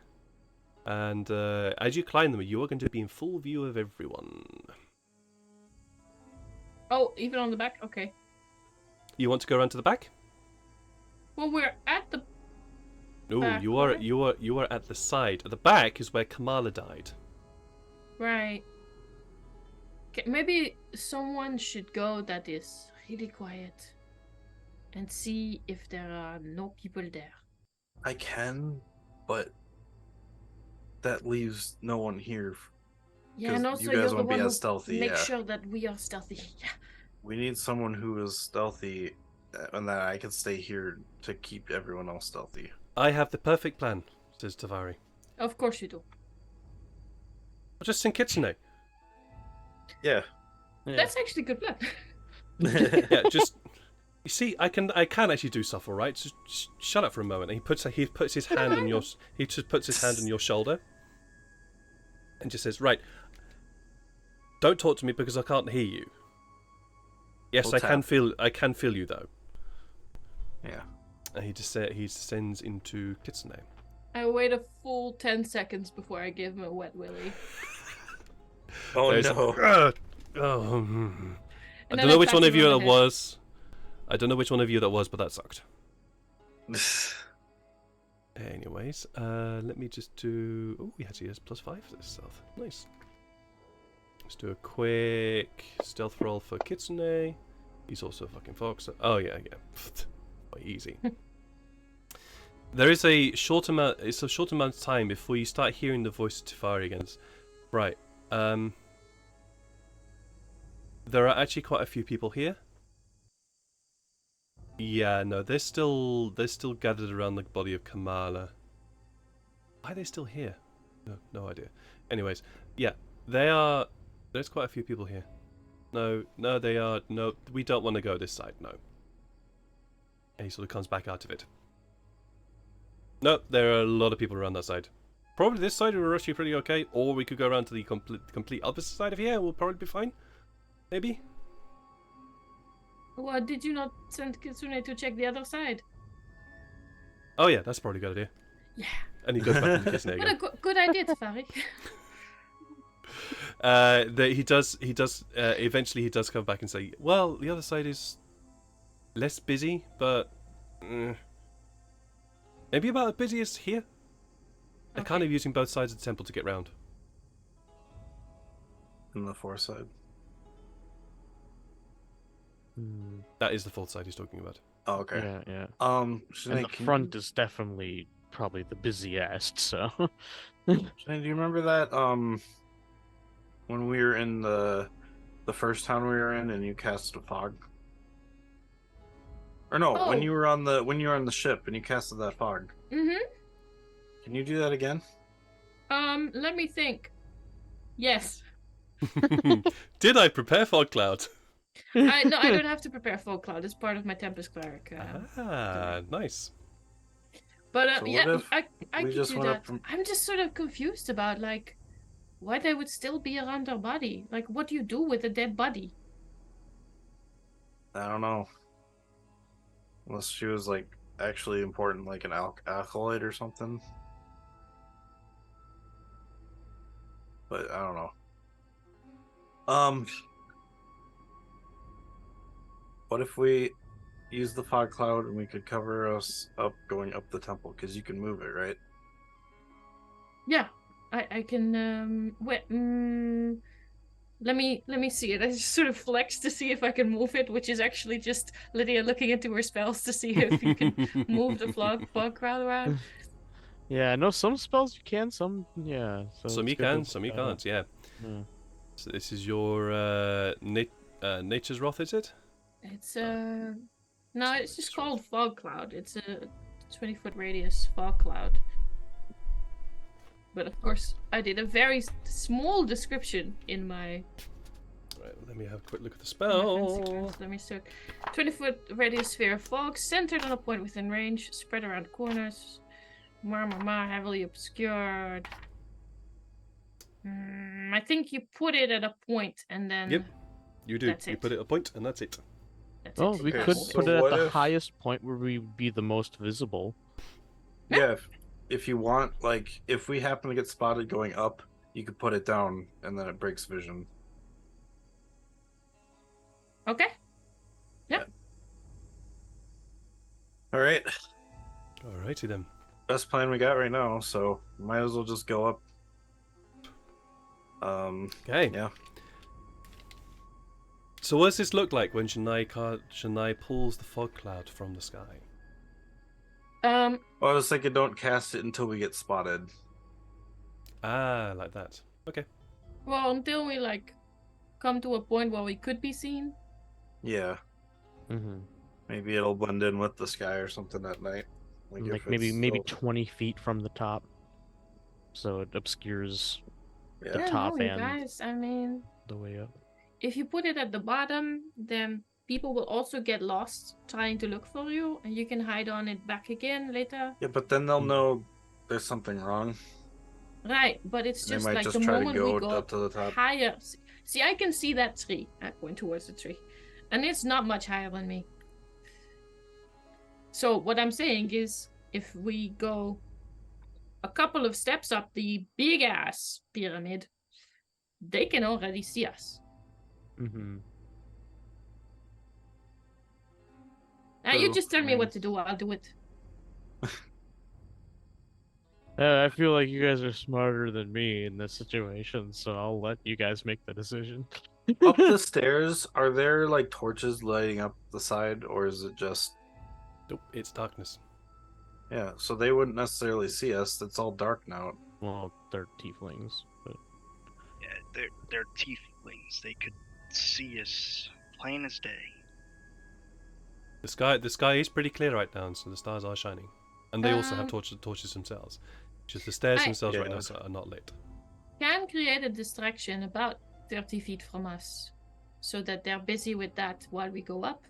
And as you climb them, you are going to be in full view of everyone. Oh, even on the back? Okay. You want to go around to the back? Well, we're at the No, back, you are right? you are at the side. At the back is where Kamala died. right. Okay, maybe someone should go that is really quiet and see if there are no people there. I can, but that leaves no one here. Yeah, 'Cause and you also guys you're the won't be one as who stealthy, make yeah. sure that we are stealthy. Yeah. We need someone who is stealthy, and that I can stay here to keep everyone else stealthy. I have the perfect plan, says Tavari. Of course you do. I'll just send Kitsune. Yeah. That's actually a good plan. Yeah, just you see, I can actually do stuff, all right. Just shut up for a moment. And he puts his hand on your shoulder, and just says, "Right, don't talk to me because I can't hear you. Yes, We'll I tap. can feel you though." Yeah. And he descends into Kitsune. I wait a full 10 seconds before I give him a wet willy. Oh There's no. I And don't then know which pat one him of you on the that head. was. I don't know which one of you that was, but that sucked. Anyways, let me just do. Oh, he actually has +5 for this stealth. Nice. Let's do a quick stealth roll for Kitsune. He's also a fucking fox. Oh yeah. Quite easy. There is a short amount. It's a short amount of time before you start hearing the voice of Tifari again. Right. There are actually quite a few people here. Yeah, no, they're still gathered around the body of Kamala. Why are they still here? No idea. Anyways, yeah, they are. There's quite a few people here. No, they are. No, we don't want to go this side. No. And he sort of comes back out of it. Nope, there are a lot of people around that side. Probably this side we're actually pretty okay, or we could go around to the complete opposite side of here. We'll probably be fine. Maybe. Well, did you not send Kitsune to check the other side? Oh yeah, that's probably a good idea. Yeah. And he goes back into Kitsune What a again. good idea, Tafari. He does. Eventually, he does come back and say, "Well, the other side is less busy, but maybe about as busy as here. They're kind of using both sides of the temple to get round." In the far side. That is the fourth side he's talking about. Oh, okay. Yeah. Sinead, And the front is definitely probably the busiest. So. Sinead, do you remember that when we were in the first town we were in and you cast a fog? Or no, Oh. when you were on the ship and you casted that fog. Mm-hmm. Can you do that again? Let me think. Yes. Did I prepare fog cloud? I don't have to prepare Fog Cloud. It's part of my Tempest Cleric. Nice. But So yeah, what if I we could just do went that. up from- I'm just sort of confused about like why they would still be around our body. Like, what do you do with a dead body? I don't know. Unless she was like actually important, like an acolyte or something. But I don't know. What if we use the fog cloud and we could cover us up going up the temple? Because you can move it, right? Yeah, I can wait. Let me see it. I just sort of flex to see if I can move it, which is actually just Lydia looking into her spells to see if you can move the fog crowd around. Yeah, no, some spells you can, some yeah. So Some it's you good can, to- some you can't. Yeah. So this is your Nature's Wrath, is it? It's no, it's just called fog cloud. It's a 20-foot radius fog cloud. But of course, I did a very small description in my Right. Let me have a quick look at the my fancy spell. class. Let me start. 20-foot radius sphere of fog, centered on a point within range, spread around corners, heavily obscured. I think you put it at a point and then Yep. You do. That's You it. put it a point, and that's it. that's Oh, it. we Okay, could so put it at what the if- highest point where we would be the most visible. Yeah. If you want, like, if we happen to get spotted going up, you could put it down, and then it breaks vision. Okay. All right. Alrighty then. Best plan we got right now, so might as well just go up. Okay. Yeah. So what does this look like when Shania pulls the fog cloud from the sky? Well, I was thinking don't cast it until we get spotted. Ah, like that. Okay. Well, until we like come to a point where we could be seen. Yeah. Mm-hmm. Maybe it'll blend in with the sky or something at night. Like if maybe it's maybe still- 20 feet from the top, so it obscures Yeah. the I don't top know, you and guys. I mean, the way up. if you put it at the bottom, then people will also get lost trying to look for you, and you can hide on it back again later. Yeah, but then they'll know there's something wrong. Right, but it's And they just might like just the try to moment we go go up to the top. higher. See, I can see that tree. I'm going towards the tree, and it's not much higher than me. So what I'm saying is, if we go a couple of steps up the big ass pyramid, they can already see us. Mm-hmm. Now you True, just tell I me mean- what to do. I'll do it. I feel like you guys are smarter than me in this situation, so I'll let you guys make the decision. Up the stairs, are there like torches lighting up the side, or is it just Nope, it's darkness. yeah? So they wouldn't necessarily see us. It's all dark now. Well, they're tieflings, but Yeah, they're tieflings. They could see us plain as day. The sky is pretty clear right now, so the stars are shining, and they also have Um, torches themselves. Just the stairs I- themselves right Yeah. now are not lit. Can create a distraction about 30 feet from us, so that they're busy with that while we go up.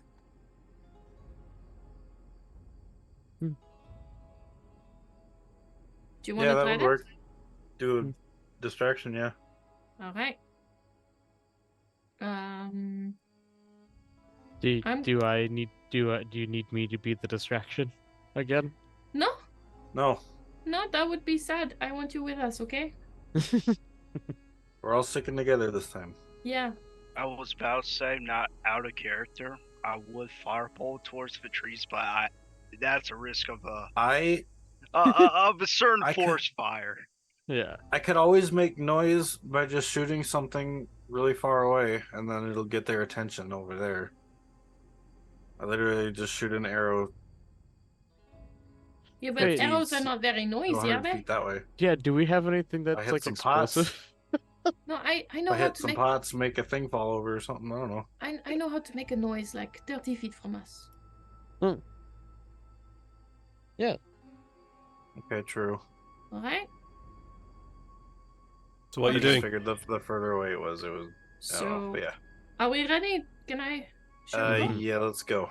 Hmm. Do you want Yeah, to that try would that? work. Do a Hmm. distraction, yeah. All right. do I'm- do I need do you need me to be the distraction again? No, No, that would be sad. I want you with us, okay? we're all sticking together this time. Yeah. I was about to say, not out of character. I would firebolt towards the trees, but that's a risk of I a certain I could- forest fire. Yeah. I could always make noise by just shooting something really far away, and then it'll get their attention over there. I literally just shoot an arrow Yeah, but Wait, arrows are it's not very noisy, 200 are they? feet that way. Yeah, do we have anything I that's hit like some pots. explosive? No, I If know I how hit to some make pots, make a thing fall over or something. I don't know. I know how to make a noise like 30 feet from us. Okay, true. All right. So what are I you just doing? figured the further away it was, I don't know. So, But yeah. are we ready? Can I? Shall we go? Yeah, let's go.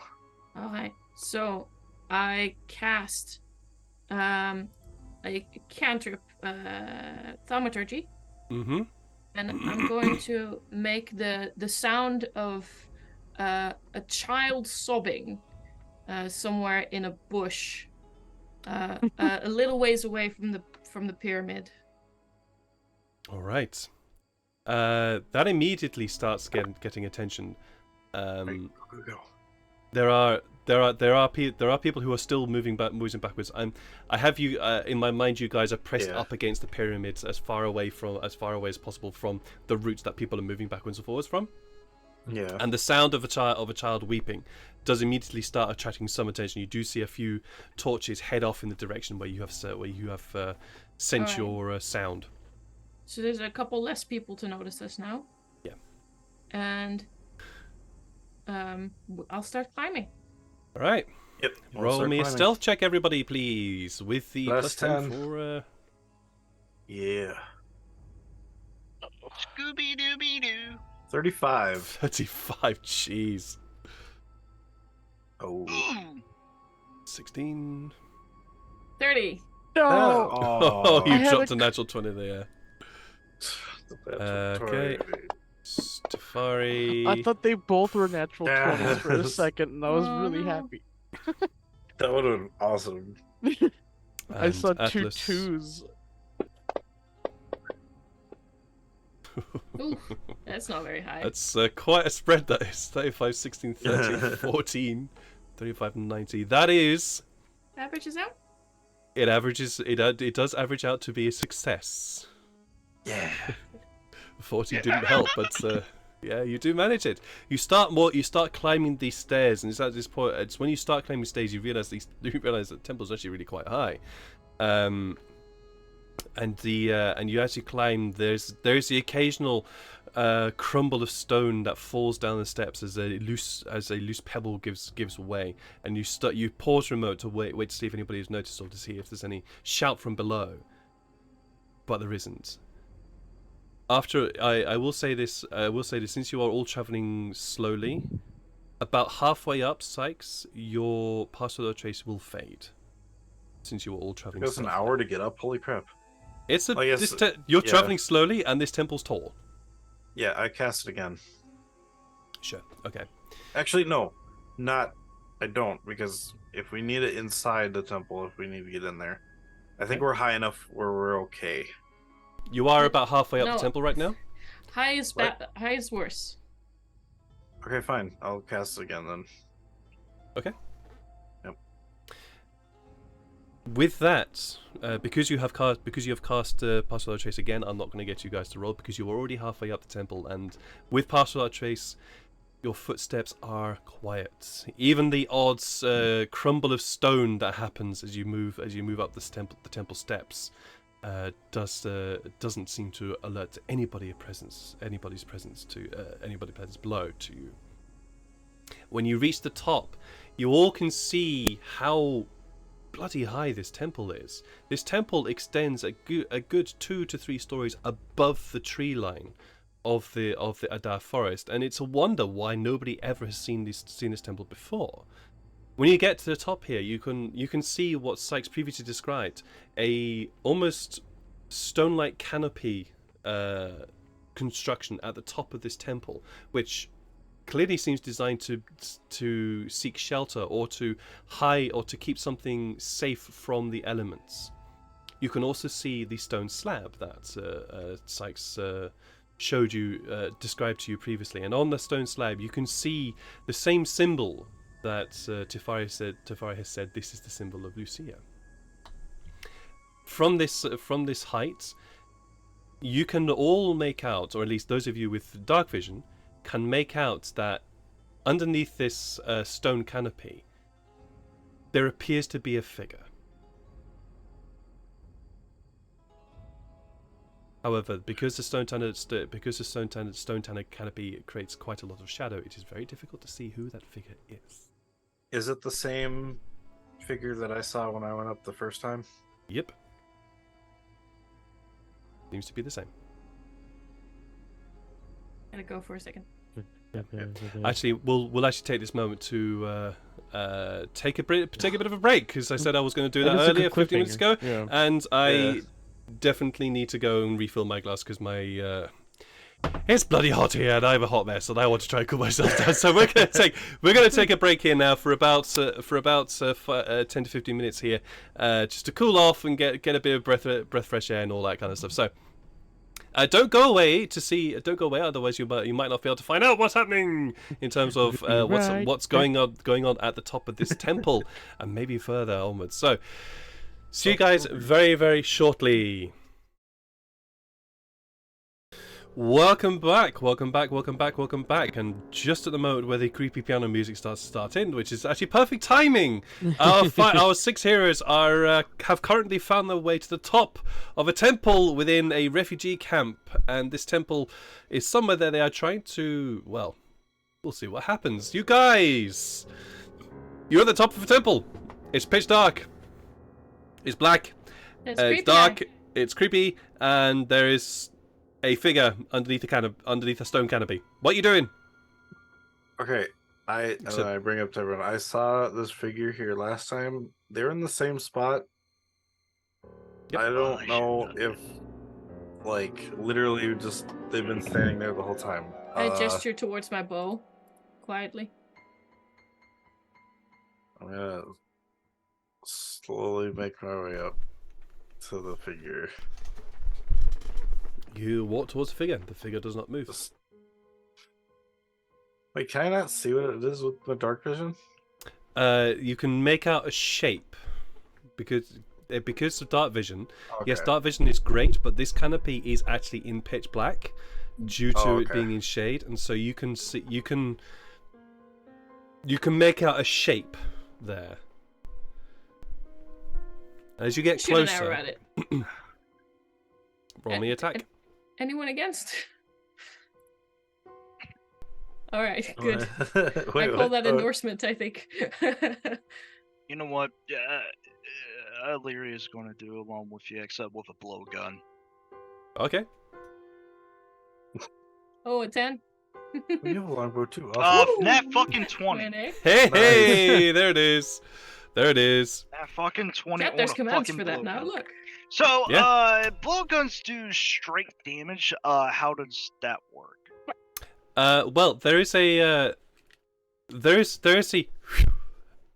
All right. So I cast a cantrip thaumaturgy, Mm-hmm. and I'm going to make the sound of a child sobbing somewhere in a bush, a little ways away from the pyramid. All right. That immediately starts getting attention. Right, go. There are people who are still moving backwards. I have you in my mind. You guys are pressed Yeah. up against the pyramids as far away as possible from the routes that people are moving backwards and forwards from. Yeah. And the sound of a child weeping does immediately start attracting some attention. You do see a few torches head off in the direction where you have sent Alright. your sound. So there's a couple less people to notice us now. Yeah. And I'll start climbing. All right. Yep. we'll Roll start me a climbing. stealth check, everybody, please, with the Plus plus 10 10. for. Yeah. Scooby Dooby Doo. 35. 35. Jeez. Oh. 16. 30. No. Oh, you I had dropped a a natural 20 there. Okay. Stafari. I thought they both were natural 20s for a Yes. second, and I was Oh, really no. happy. That would have been awesome. I And saw two Atlas. twos. Ooh, that's not very high. That's quite a spread, that is. 35, 16, 13, 14, 35, 90. That is. Averages out? It averages. It does average out to be a success. Yeah. 40 didn't help, but yeah, you do manage it. You start climbing these stairs, and it's at this point. It's when you start climbing stairs you realize that the temple's actually really quite high. And you actually climb. There's the occasional crumble of stone that falls down the steps as a loose pebble gives way, and you pause for a moment to wait to see if anybody has noticed or to see if there's any shout from below. But there isn't. After I will say this, since you are all traveling slowly, about halfway up, Sykes, your pass without trace will fade. Since you are all traveling. It goes an hour to get up. Holy crap! It's a. I guess, you're traveling slowly, and this temple's tall. Yeah, I cast it again. Sure. Okay. Actually, no, not. I don't, because if we need it inside the temple, if we need to get in there, I think we're high enough where we're okay. You are about halfway up No. the temple right now. High is bad. High is worse. Okay, fine. I'll cast it again then. Okay. Yep. With that, because you have cast Pass Without Trace again, I'm not going to get you guys to roll because you're already halfway up the temple, and with Pass Without Trace, your footsteps are quiet. Even the odd crumble of stone that happens as you move up the temple steps doesn't seem to alert anybody's presence below to you. When you reach the top, you all can see how bloody high this temple is. This temple extends a good 2 to 3 stories above the tree line of the Adar forest, and it's a wonder why nobody ever has seen this temple before. When you get to the top here, you can see what Sykes previously described, a almost stone-like canopy construction at the top of this temple, which clearly seems designed to seek shelter or to hide or to keep something safe from the elements. You can also see the stone slab that Sykes described to you previously, and on the stone slab you can see the same symbol that Tefari has said this is the symbol of Lucia. From this height, you can all make out, or at least those of you with dark vision, can make out that underneath this stone canopy, there appears to be a figure. However, because the stone tanner canopy creates quite a lot of shadow, it is very difficult to see who that figure is. Is it the same figure that I saw when I went up the first time? Yep. Seems to be the same. Gotta go for a second. Actually, we'll actually take this moment to take a bit of a break, because I said I was going to do that earlier, 15 minutes ago, and I definitely need to go and refill my glass because my it's bloody hot here and I'm a hot mess and I want to try and cool myself down. So we're gonna take a break here now for about 10 to 15 minutes here, just to cool off and get a bit of breath fresh air and all that kind of stuff. So. Don't go away. Otherwise, you might not be able to find out what's happening in terms of what's going on at the top of this temple, and maybe further onwards. So, see you guys very, very shortly. Welcome back. And just at the moment where the creepy piano music starts to start in, which is actually perfect timing, our 6 heroes have currently found their way to the top of a temple within a refugee camp, and this temple is somewhere that they are trying to, well, we'll see what happens. You guys, you're at the top of a temple. It's pitch dark. It's black. It's dark. It's creepy, and there is a figure underneath a stone canopy. What are you doing? Okay, I bring up to everyone. I saw this figure here last time. They're in the same spot. Yep. I don't know if, like, literally just they've been standing there the whole time. I gesture towards my bow, quietly. I'm gonna slowly make my way up to the figure. You walk towards the figure. The figure does not move. Wait, can I not see what it is with my dark vision? You can make out a shape because of dark vision. Okay. Yes, dark vision is great, but this canopy is actually in pitch black due to it being in shade, and so you can see you can make out a shape there. As you get closer, shoot an arrow at it. roll me attack. Anyone against? All right, good. Wait, I call what? that endorsement, I think. You know what? Illyria's going to do along with you, except with a blowgun. Okay. Oh, a 10? You have a longbow too. Awesome. Nat fucking 20. Hey, Nice. hey, there it is. There it is. Nat fucking 20 Chat, on there's a commands fucking for that now, blowgun. look. So, Yeah. blowguns do straight damage. How does that work? Well, there is a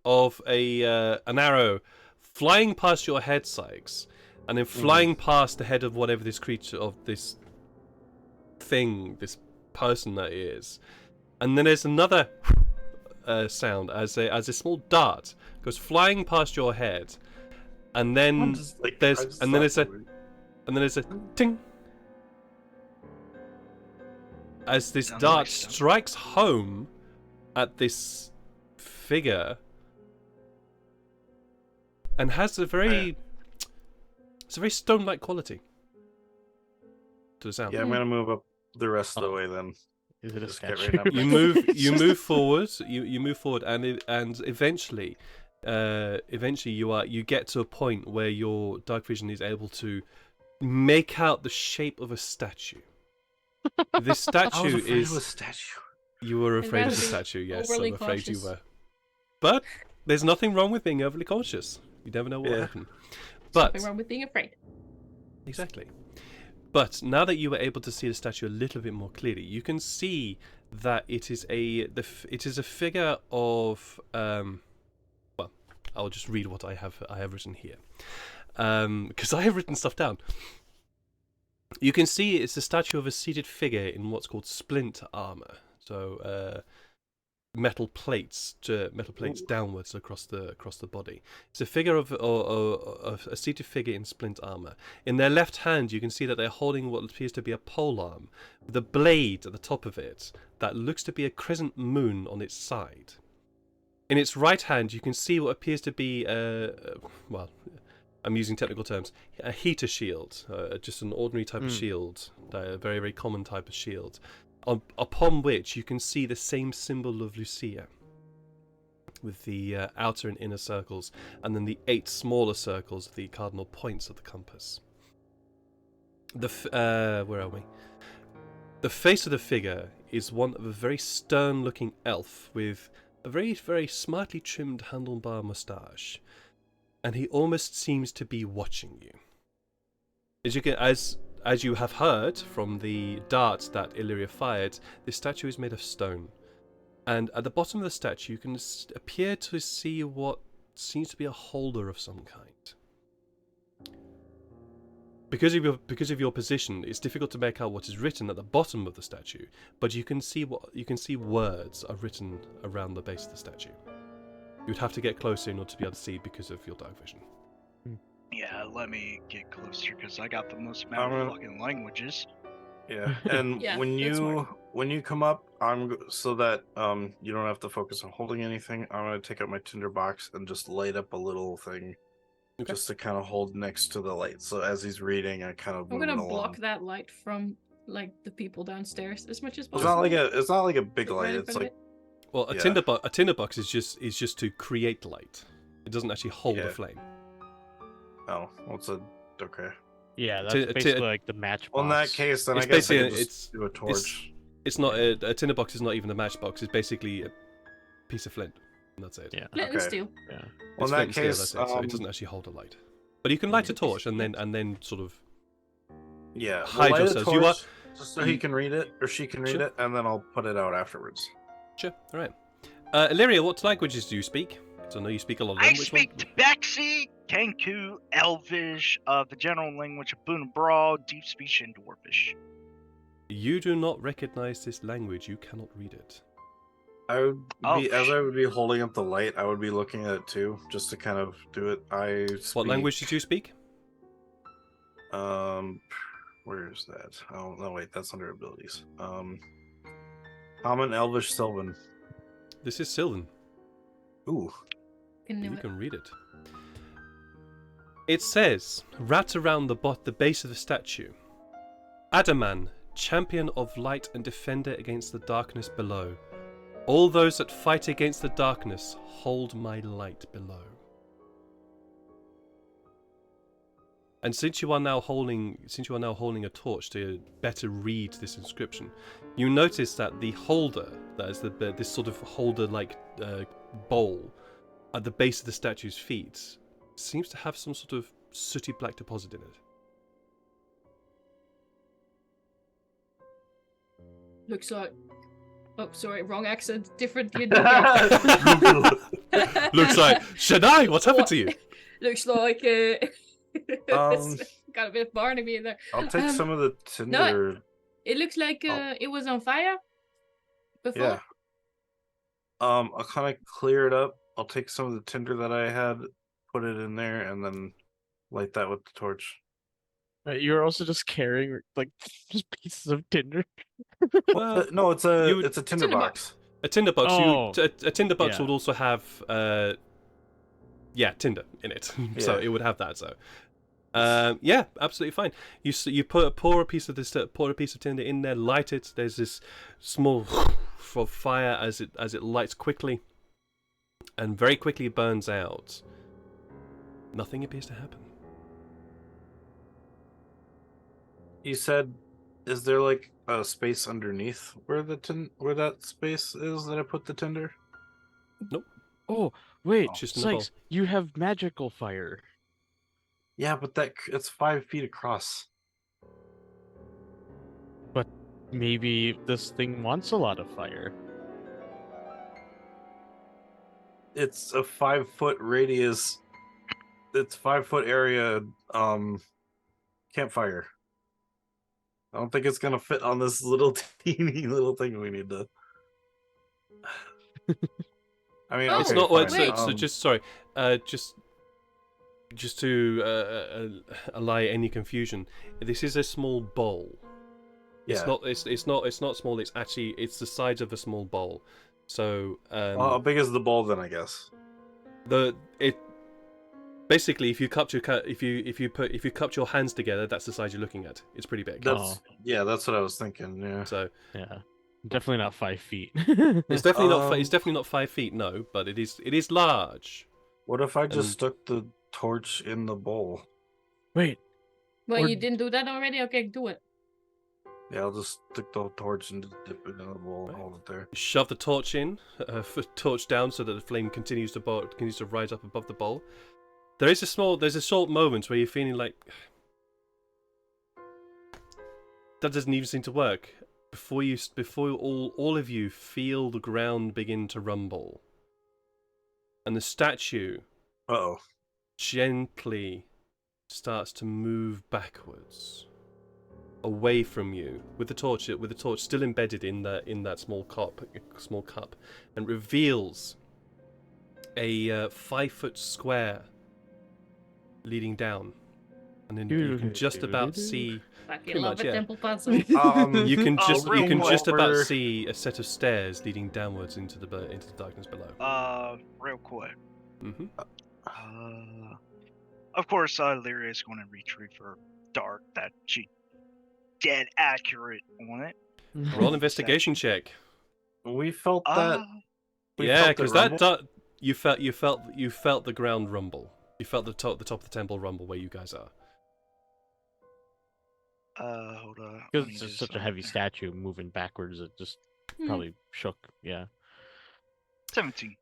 of an arrow flying past your head, Sykes, and then flying past the head of whatever this creature, of this thing, this person that is, and then there's another sound as a small dart goes flying past your head, and then there's a ting as this Sounds dart like stuff. strikes home at this figure and has a very stone-like quality to the sound. Yeah, I'm gonna move up the rest of the way then. Is it a Just get statue? right up You move forward. You move forward, and eventually you get to a point where your dark vision is able to make out the shape of a statue. This I was statue afraid is. of a statue. You were afraid of the rather statue, yes. overly I'm afraid cautious. you were. But there's nothing wrong with being overly cautious. You never know what will Yeah. happen. But Nothing wrong with being afraid. exactly. But now that you were able to see the statue a little bit more clearly, you can see that it is a figure of well, I'll just read what I have written here, because I have written stuff down. You can see it's a statue of a seated figure in what's called splint armor. So metal plates downwards across the body. It's a figure of a seated figure in splint armor. In their left hand, you can see that they're holding what appears to be a polearm with a blade at the top of it that looks to be a crescent moon on its side. In its right hand, you can see what appears to be well, I'm using technical terms, a heater shield, just an ordinary type of shield, a very, very common type of shield, upon which you can see the same symbol of Lucia, with the outer and inner circles, and then the 8 smaller circles, the cardinal points of the compass. Where are we? The face of the figure is one of a very stern-looking elf with a very, very smartly trimmed handlebar moustache, and he almost seems to be watching you. As you have heard from the dart that Illyria fired, this statue is made of stone, and at the bottom of the statue you can appear to see what seems to be a holder of some kind. Because of your position, it's difficult to make out what is written at the bottom of the statue, but you can see words are written around the base of the statue. You'd have to get closer in order to be able to see because of your dark vision. Yeah, let me get closer because I got the most amount of fucking languages. Yeah, and Yeah, when that's smart. you come up, so that you don't have to focus on holding anything. I'm gonna take out my tinder box and just light up a little thing, Okay. just to kind of hold next to the light. So as he's reading, I kind of I'm move gonna it along. block that light from like the people downstairs as much as It's possible. not like a big Right light. in It's front of like it. Well, a Yeah. tinder box is just to create light. It doesn't actually hold a Yeah. flame. oh, well, it's a okay. Yeah, that's To- basically like the matchbox. Well, in that case, then It's I guess I basically- could just do a torch. It's not a tinder box. Is not even a matchbox. It's basically a piece of flint, and that's it. Yeah. Flint and Okay. steel. Yeah. Well, in It's that flint and steel, case, that's it, so it doesn't actually hold a light. But you can light a torch and then sort of yeah, hide light a yourselves. You torch just so he can read it or she can read Sure. it, and then I'll put it out afterwards. sure. All right. Illyria, what languages do you speak? So I know you speak a lot of them. I Which one? speak Tabaxi, Kenku, Elvish, the general language of Boonabral, Deep Speech, and Dwarfish. You do not recognize this language. You cannot read it. I would Oh, be as I would be holding up the light. I would be looking at it too, just to kind of do it. What language did you speak? Where is that? Oh no, wait, that's under abilities. Common, Elvish, Sylvan. This is Sylvan. Ooh, Can do You it. can read it. It says, wrapped around the base of the statue, Adaman, champion of light and defender against the darkness below, All those that fight against the darkness hold my light below. And since you are now holding a torch to better read this inscription, you notice that the holder, that is this sort of holder-like bowl at the base of the statue's feet, seems to have some sort of sooty black deposit in it. Looks like. Oh, sorry, wrong accent. Different. Looks like Shaddai. What's happened to you? Looks like. Got a bit of Barnaby in there. I'll take some of the tinder. It looks like it was on fire before. Yeah. I'll kind of clear it up. I'll take some of the tinder that I had, put it in there, and then light that with the torch. You're also just carrying like just pieces of tinder. No, it's a tinder box. A tinder box. Oh. A tinder box Yeah. would also have tinder in it, so Yeah. it would have that. So, yeah, absolutely fine. You pour a piece of tinder in there, light it. There's this small of fire as it lights quickly, and very quickly burns out. Nothing appears to happen. You said, is there like a space underneath where that space is that I put the tinder? Oh, wait, Just in the bowl. Sykes, you have magical fire. Yeah, but it's 5 feet across. But maybe this thing wants a lot of fire. It's a 5-foot radius. It's 5-foot area. Campfire. I don't think it's gonna fit on this little teeny little thing we need to. I mean, Oh, It's okay, not. fine. So just sorry. Just to allay any confusion, this is a small bowl. It's Yeah. not. It's not small. It's actually the size of a small bowl. So How big is the bowl then? I guess. Basically, if you cup your hands together, that's the size you're looking at. It's pretty big. That's that's what I was thinking. Yeah. So Yeah, definitely not 5 feet. it's definitely not. Um, It's definitely not 5 feet. No, but it is large. What if I just And- stuck the torch in the bowl? Wait, Well, Or- you didn't do that already? Okay, do it. Yeah, I'll just stick the torch and just dip it in the bowl and hold it there. Shove the torch in, torch down, so that the flame continues to rise up above the bowl. There's a short moment where you're feeling like that doesn't even seem to work. Before all of you feel the ground begin to rumble, and the statue Uh-oh. gently starts to move backwards, away from you, with the torch still embedded in that small cup, and reveals a 5-foot square leading down, and then you can just about see. Fucking Pretty love much, a yeah. temple puzzle. You can Oh, just real about quick. see a set of stairs leading downwards into the darkness below. Real quick. Hmm Of course, Lyria is going to retrieve her dart that she dead accurate on it. Roll investigation check. We felt that. we Yeah, felt it because rumble. you felt the ground rumble. You felt the top of the temple rumble where you guys are. Hold on. because it's just such a heavy statue moving backwards, it just probably shook. Yeah. 17.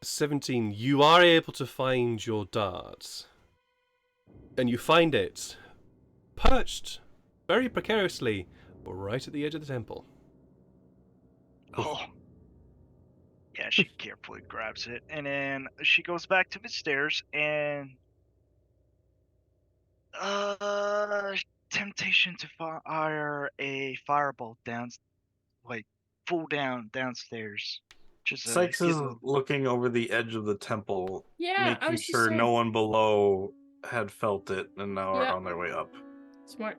17. You are able to find your dart, and you find it perched very precariously right at the edge of the temple. Oh. Yeah, she carefully grabs it, and then she goes back to the stairs, and temptation to fire a firebolt down, like full downstairs. Just Sykes is looking over the edge of the temple, Yeah, I making was just sure saying. no one below had felt it and now are Yeah. on their way up. Smart.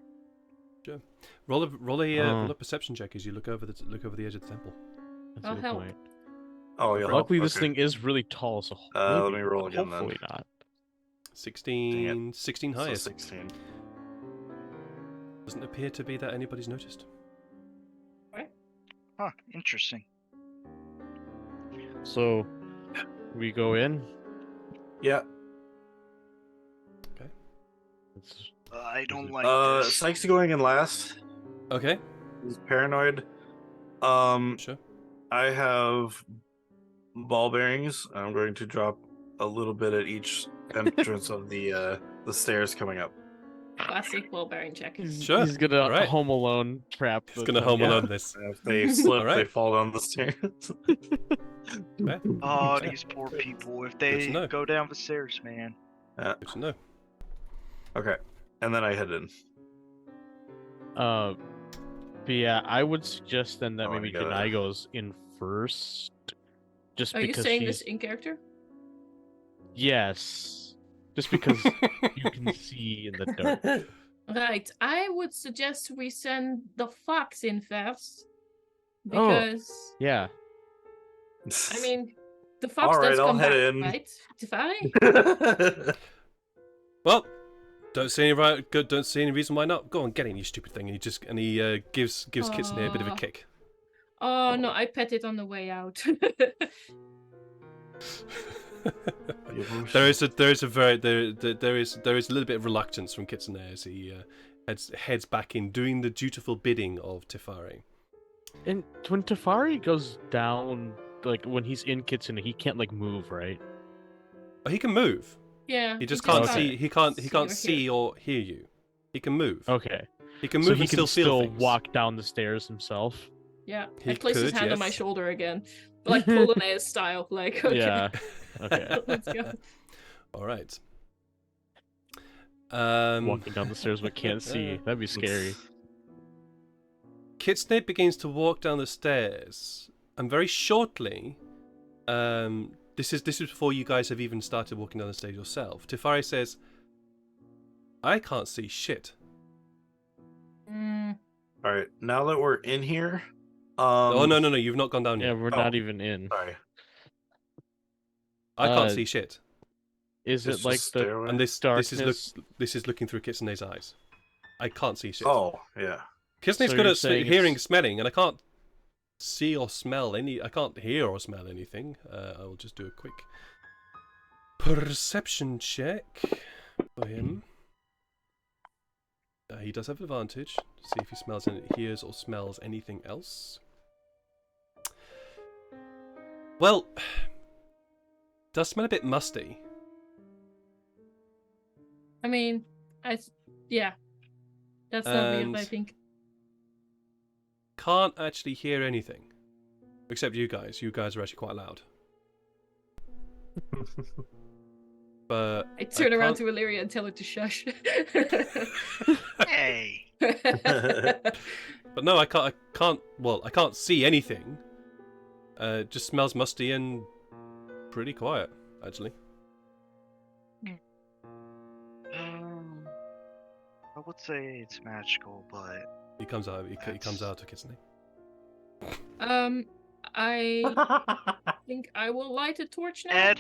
Roll a perception check as you look over the edge of the temple. That's I'll a good help. point. Oh, yeah. Luckily, this okay. thing is really tall, so Let maybe, me roll but again then. hopefully not. 16 So highest. 16. Doesn't appear to be that anybody's noticed. Huh, interesting. So we go in. Yeah. It's, I don't like this. Sykes going in last. Okay, He's paranoid. sure. I have ball bearings. I'm going to drop a little bit at each entrance of the stairs coming up. Classic ball bearing check. Sure, He's gonna alright. Home Alone trap. He's the gonna Home temple. Alone this. And if they slip, they Alright. fall down the stairs. Okay, Oh, Okay. these poor people. If to they know. go down the stairs, man. good to know. Okay, and then I head in. But yeah, I would suggest then that Oh, maybe I gotta- Janai goes in first. Just Are you because saying she's... this in character? Yes. Just because you can see in the dark. Right. I would suggest we send the fox in first. Oh. Because Yeah. I mean the fox Alright, does I'll come head back, in. right? Tefari? Well, don't see any reason why not. Go on, get in, you stupid thing. And he gives Kitsune a bit of a Aw. kick. Oh no, I pet it on the way out. there is a little bit of reluctance from Kitsune as he heads back in, doing the dutiful bidding of Tefari. And when Tefari goes down, like when he's in Kitsune, he can't like move, right? Oh, he can move. Yeah. He just can can't Okay. see. He can't or see or hear you. He can move. Okay. He can So move he and can still feel things. walk down the stairs himself. Yeah. He I place his could, hand on my yes. shoulder again. Like Polonaise style. Like, okay. Yeah. Okay. Let's go. All right. Walking down the stairs but can't see. That'd be scary. Kitsune begins to walk down the stairs, and very shortly, this is before you guys have even started walking down the stairs yourself. Tefari says, "I can't see shit." Mm, Alright, now that we're in here. Oh no, you've not gone down Yeah, yet. we're not even in. Sorry. I can't uh, see shit. Is Just it a like the stairway? And this darkness? is looking through Kitsune's eyes. I can't see shit. Oh, yeah. Kitsune's So good you're at saying hearing, it's- smelling, and I can't see or smell any. I can't hear or smell anything. I will just do a quick perception check for him. He does have advantage. See if he smells and hears or smells anything else. Well, does smell a bit musty. I mean, yeah. That's obvious, I And- think. Can't actually hear anything. Except you guys. You guys are actually quite loud. But I turn around can't- to Illyria and tell her to shush. Hey. But no, I can't. Well, I can't see anything. It just smells musty and pretty quiet, actually. I would say it's magical, but He comes out. He comes out to Kitsune. I think I will light a torch now. Ed,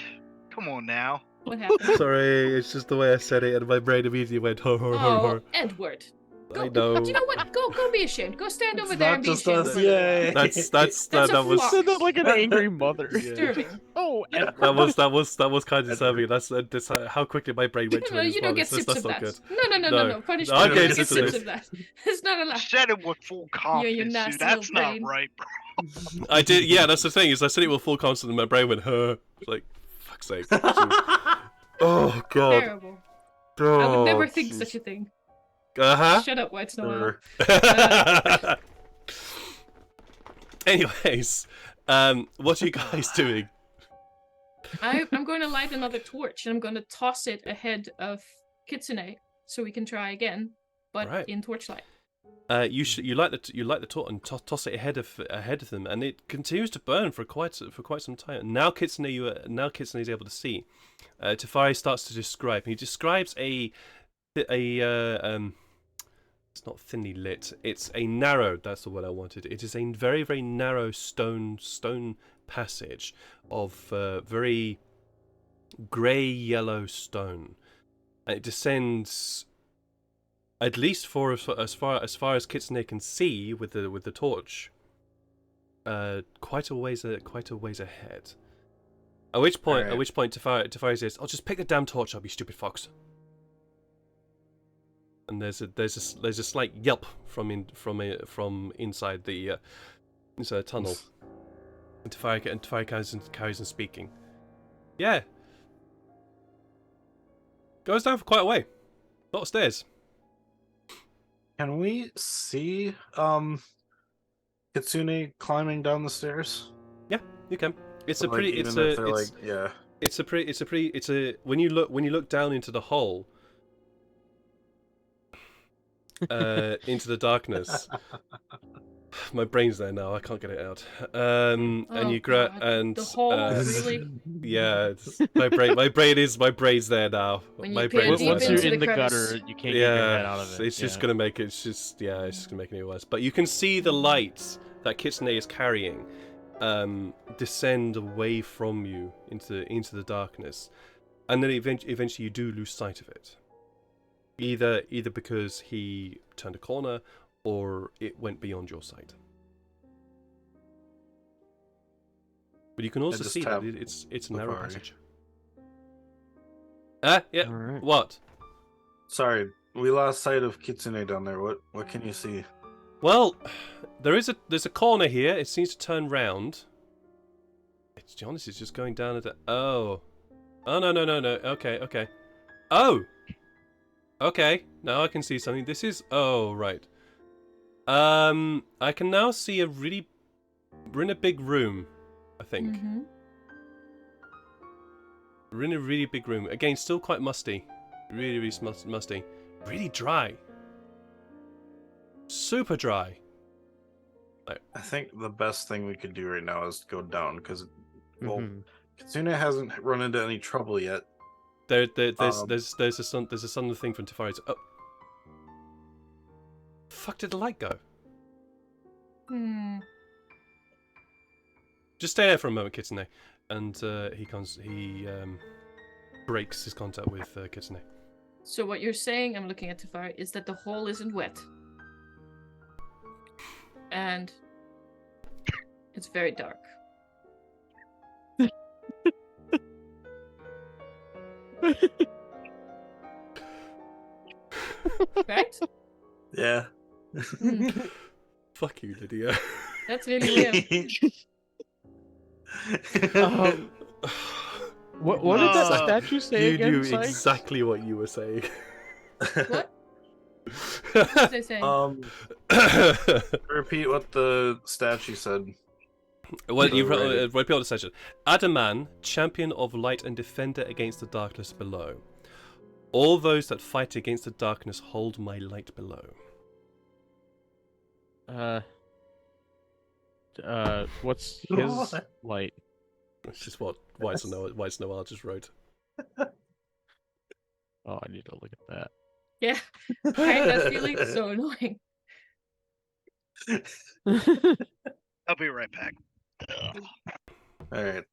come on now. What happened? Sorry, it's just the way I said it, and my brain immediately went ho ho Oh, Edward. Go, I know. Do you know what? Go be ashamed. Go stand over It's there not and be just ashamed. us, for a little yay. while. That's That's a that was flock. Said that like an angry mother. Disturbing. Oh, and that was kind of disturbing. That's how quickly my brain went to No, it as you well. don't get That's sips of not that. good. No. No. Punishment. I You get don't get sips of sips this. of that. It's not allowed. Said it with full confidence, nasty dude. That's little not brain. right, bro. I did. Yeah, that's the thing. Is I said it with full confidence, and my brain went huh. It's like, fuck's sake. Oh god. Terrible. Oh, I would never think such a thing. Uh Shut up, White Snow Owl. Sure. huh. Anyways, what are you guys doing? I'm going to light another torch and I'm going to toss it ahead of Kitsune so we can try again, but Right. in torchlight. You light the torch and toss it ahead of them, and it continues to burn for quite some time. Now Kitsune is able to see. Tefari starts to describe. He describes a it's not thinly lit. It's a narrow. That's the word I wanted. It is a very very narrow stone passage of very grey yellow stone, and it descends. At least for as far as Kitsune can see with the torch, quite a ways ahead. At which point, Alright. Tafari says, "I'll just pick the damn torch up, you stupid fox." And there's a slight yelp from inside the tunnel. And Tafari carries on speaking. Yeah. Goes down for quite a way. Lot of stairs. Can we see Kitsune climbing down the stairs? Yeah, you can. It's a Like, pretty. even It's if a. they're It's, like, yeah. it's a pretty. It's a pretty. It's a. When you look down into the hole. Into the darkness. My brain's there now. I can't get it out. And Oh, you grab God. and The hole, really? yeah, my brain's there now. When you My peer brain's deep Once there you're into now. in the the crevice. gutter, you can't get your head out of it. It's just yeah. gonna make it. It's just gonna make it worse. But you can see the lights that Kitsune is carrying descend away from you into the darkness, and then eventually you do lose sight of it. Either because he turned a corner, or it went beyond your sight. But you can also just see that tap it's a narrow Safari. passage. Yeah. All right. What? Sorry, we lost sight of Kitsune down there. What can you see? Well, there's a corner here. It seems to turn round. To be honest, it's just going down at the. Oh no. Okay. Oh. Okay. Now I can see something. This is. Oh right. I can now see we're in a big room. I think. Mm-hmm. We're in a really big room. Again, still quite musty. Really musty. Really dry. Super dry. I think the best thing we could do right now is go down because, well, Mhm. Kitsune hasn't run into any trouble yet. There's a sudden thing from Tafari's. Oh. Fuck! Did the light go? Hmm. Just stay there for a moment, Kitsune. And he breaks his contact with Kitsune. So what you're saying, I'm looking at the fire, is that the hole isn't wet. And it's very dark. Right? Yeah. Fuck you, Lydia. That's really weird. What did that Uh, statue say You again? knew Sykes? exactly what you were saying. What? What did they say? Repeat what the statue said. Well, you Alrighty. repeat the session. Adaman, champion of light and defender against the darkness below. All those that fight against the darkness hold my light below. What's his light? That's just what White's Noel just wrote. Oh, I need to look at that. Yeah. Right, that feeling is so annoying. I'll be right back. All right.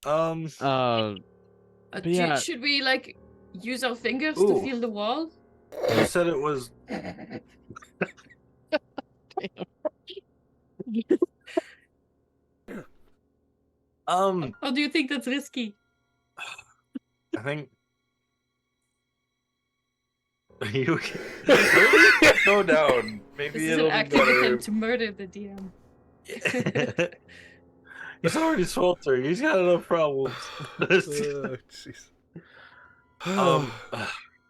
But yeah. Should we like use our fingers Ooh. to feel the wall? You said it was. Or do you think that's risky? I think. You can go down. Maybe This is it'll an be active better. attempt to murder the DM. He's already sweltering. He's got enough problems. Jeez.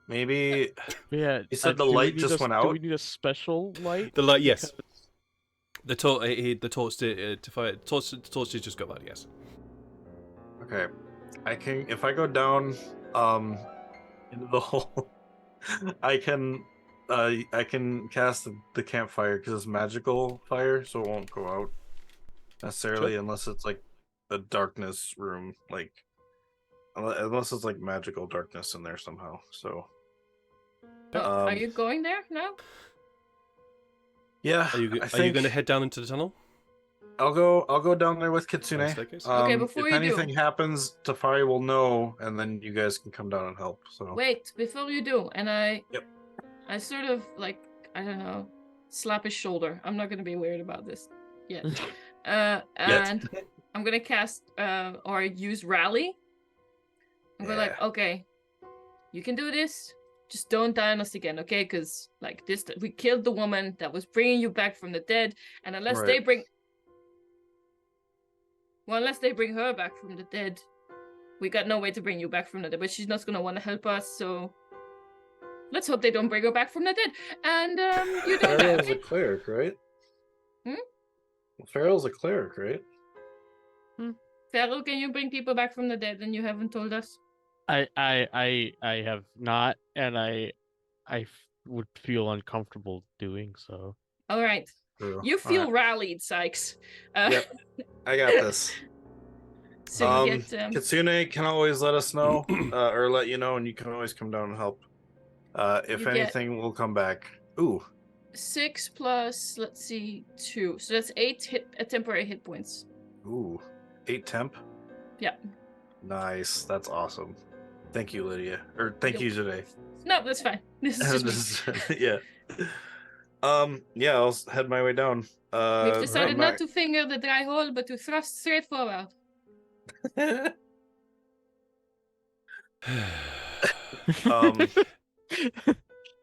Maybe Yeah. You said the do we light need just went Do out? we need a special light? The light, yes. Because- The torch did just go out. Yes. okay. I can if I go down into the hole. I can cast the campfire because it's magical fire, so it won't go out necessarily unless it's like a darkness room, like unless it's like magical darkness in there somehow. So Are you going there now? yeah, Are you I going think to head down into the tunnel? I'll go down there with Kitsune. On the staircase? Okay, before if you do- anything happens, Tafari will know, and then you guys can come down and help. So Wait, before you do, and Yep. I sort of like, I don't know, slap his shoulder. I'm not gonna be weird about this yet. And I'm gonna cast or use rally And we're like, okay, you can do this. Just don't die on us again, okay? Because like this, we killed the woman that was bringing you back from the dead, and unless they Right. bring, well, unless they bring her back from the dead, we got no way to bring you back from the dead. But she's not gonna want to help us, so let's hope they don't bring her back from the dead. And you do that. Farrell's Okay? a cleric, right? Hmm? Farrell's a cleric, right? Farrell, can you bring people back from the dead? And you haven't told us. I have not, and would feel uncomfortable doing so. All right. True. You feel Alright. rallied, Sykes. Yep. I got this. So you get Kitsune can always let us know, or let you know, and you can always come down and help. If You get- anything, we'll come back. Ooh, 6 plus, let's see, 2. So that's 8 temporary hit points. ooh, 8 temp. Yeah. Nice. That's awesome. Thank you, Lydia. Or thank Yep. you today. No, that's fine. This is just me. Yeah. Yeah, I'll head my way down. We've decided I'm not to finger the dry hole, but to thrust straight forward.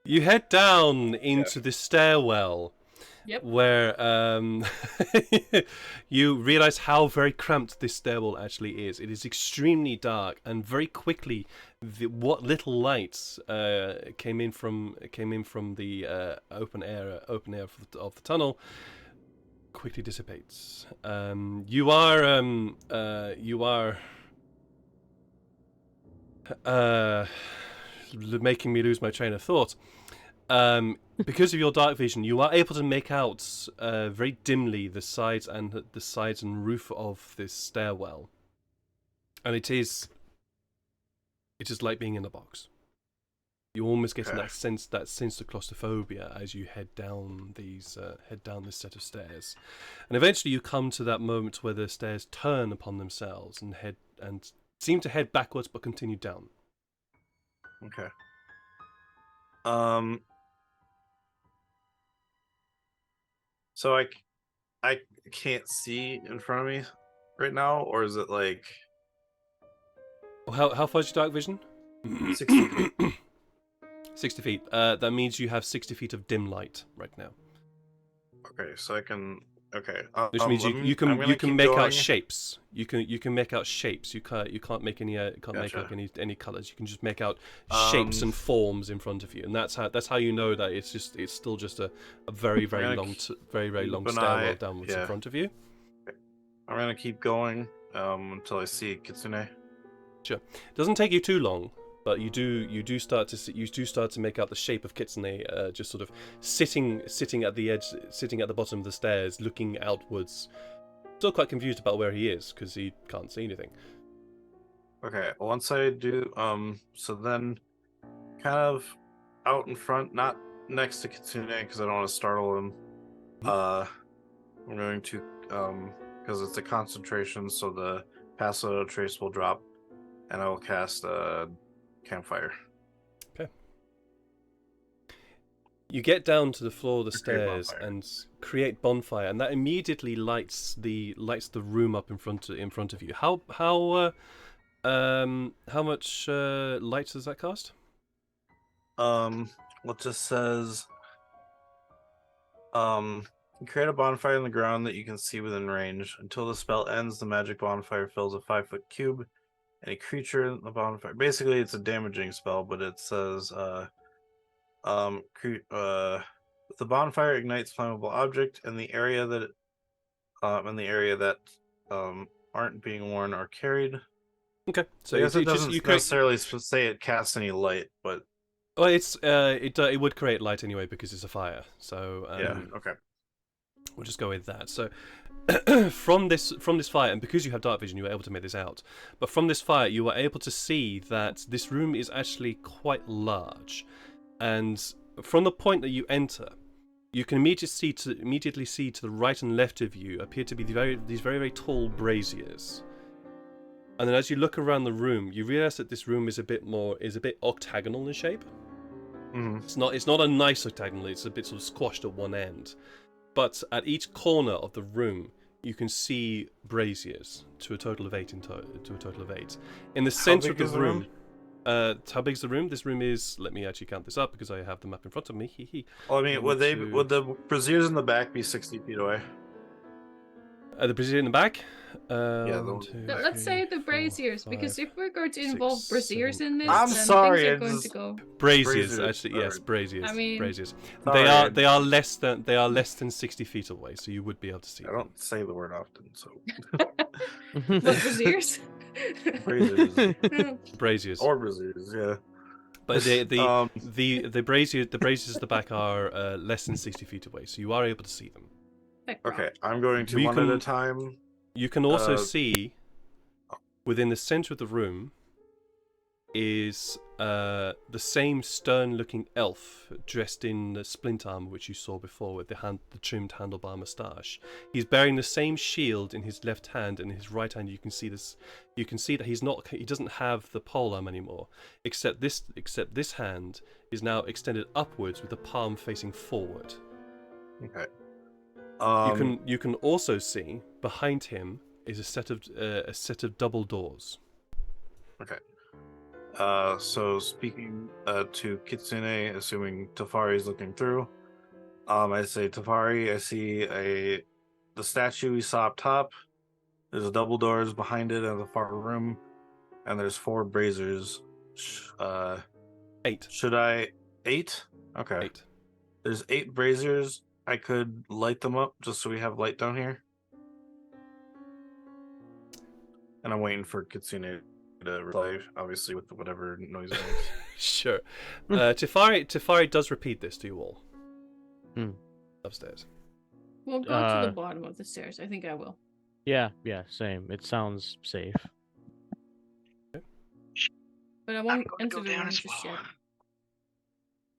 You head down into the stairwell. Yep. Where you realize how very cramped this stairwell actually is. It is extremely dark, and very quickly, what little lights came in from the open air of the tunnel quickly dissipates. You are making me lose my train of thought. Because of your dark vision, you are able to make out very dimly the sides and roof of this stairwell, and it is like being in a box. You almost get that sense of claustrophobia as you head down this set of stairs, and eventually you come to that moment where the stairs turn upon themselves and seem to head backwards but continue down. Okay. So I can't see in front of me right now, or is it like How far is your dark vision? 60 feet? 60 feet. That means you have 60 feet of dim light right now. Okay, so I can. Okay. Which means I'm you gonna can keep make going. out shapes. You can make out shapes. You can't make any make Gotcha. out any colors. You can just make out shapes and forms in front of you, and that's how you know that it's still just a very gonna long keep an stairwell eye- downwards yeah. in front of you. I'm gonna keep going until I see Kitsune. It doesn't take you too long, but you do start to make out the shape of Kitsune, just sort of sitting at the edge, sitting at the bottom of the stairs, looking outwards. Still quite confused about where he is because he can't see anything. Okay, once I do, so then, kind of out in front, not next to Kitsune because I don't want to startle him. I'm going to, because it's a concentration, so the passive trace will drop, and I will cast campfire. You get down to the floor of the Create stairs bonfire. and create bonfire, and that immediately lights the room up in front of you. How much light does that cast? What just says, create a bonfire in the ground that you can see within range. Until the spell ends, the magic bonfire fills a 5-foot cube. Any creature in the bonfire. Basically, it's a damaging spell, but it says, the bonfire ignites flammable object in the area that aren't being worn or carried. Okay, So I guess it doesn't necessarily say it casts any light, but well, it would create light anyway because it's a fire. So yeah, okay. We'll just go with that. So from this fire, and because you have dark vision, you were able to make this out. But from this fire, you were able to see that this room is actually quite large, and from the point that you enter, you can immediately see to the right and left of you appear to be these very tall braziers. And then as you look around the room, you realize that this room is a bit octagonal in shape. Mm-hmm. It's not a nice octagonal. It's a bit sort of squashed at one end. But at each corner of the room, you can see braziers to a total of 8 to a total of 8. In the center of the room. How big's the room? This room is. Let me actually count this up because I have the map in front of me. Well, I mean, would the braziers in the back be 60 feet away? The brazier in the back. Yeah, One, two, Let's three, say the four, braziers, because 5. if we're going to six, involve braziers seven, in this, I'm then sorry, things are it's going just- to go. Braziers, Braziers, actually, yes, alright. braziers. I mean- braziers. Sorry, They are less than 60 feet away, so you would be able to see I them. don't say the word often, so What, braziers? braziers Braziers. or braziers, yeah. But Um, the braziers at the back are less than 60 feet away, so you are able to see them. Okay, I'm going to We one at a can- time. You can also Uh, see within the center of the room is the same stern-looking elf dressed in the splint armor which you saw before with the trimmed handlebar moustache. He's bearing the same shield in his left hand, and in his right hand you can see this. You can see that he doesn't have the polearm anymore, except this hand is now extended upwards with the palm facing forward. Okay. You can also see behind him is a set of double doors. So speaking to Kitsune, assuming Tafari is looking through, I say, Tafari, I see the statue we saw up top. There's double doors behind it in the far room, and there's 4 braziers. 8. Should I 8? Okay. 8. There's 8 braziers. I could light them up just so we have light down here. And I'm waiting for Kitsune to reply, obviously, with whatever noise it makes. Sure. Tafari does repeat this to you all. Upstairs. We'll go to the bottom of the stairs. I think I will. Yeah, same. It sounds safe. But I I'm won't going to enter go the down room as just well. yet.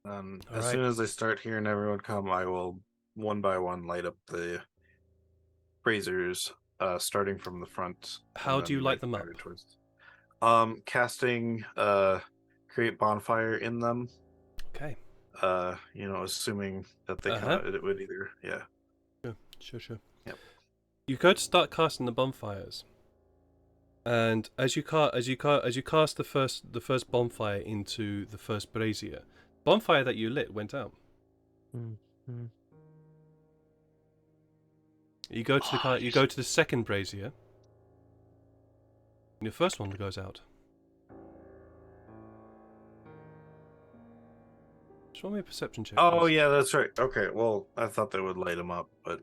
As Alright. soon as I start hearing everyone come, I will one by one light up the braziers, starting from the front. How and do you then light them making up? my way towards- casting create bonfire in them. Okay. Assuming that they it would either, yeah. Sure. Yep. You go to start casting the bonfires, and as you cast the first bonfire into the first brazier, bonfire that you lit went out. Mm-hmm. You go to the second brazier, and your first one goes out. Just roll me a perception check. Oh please. yeah, that's right. Okay, well, I thought they would light them up, but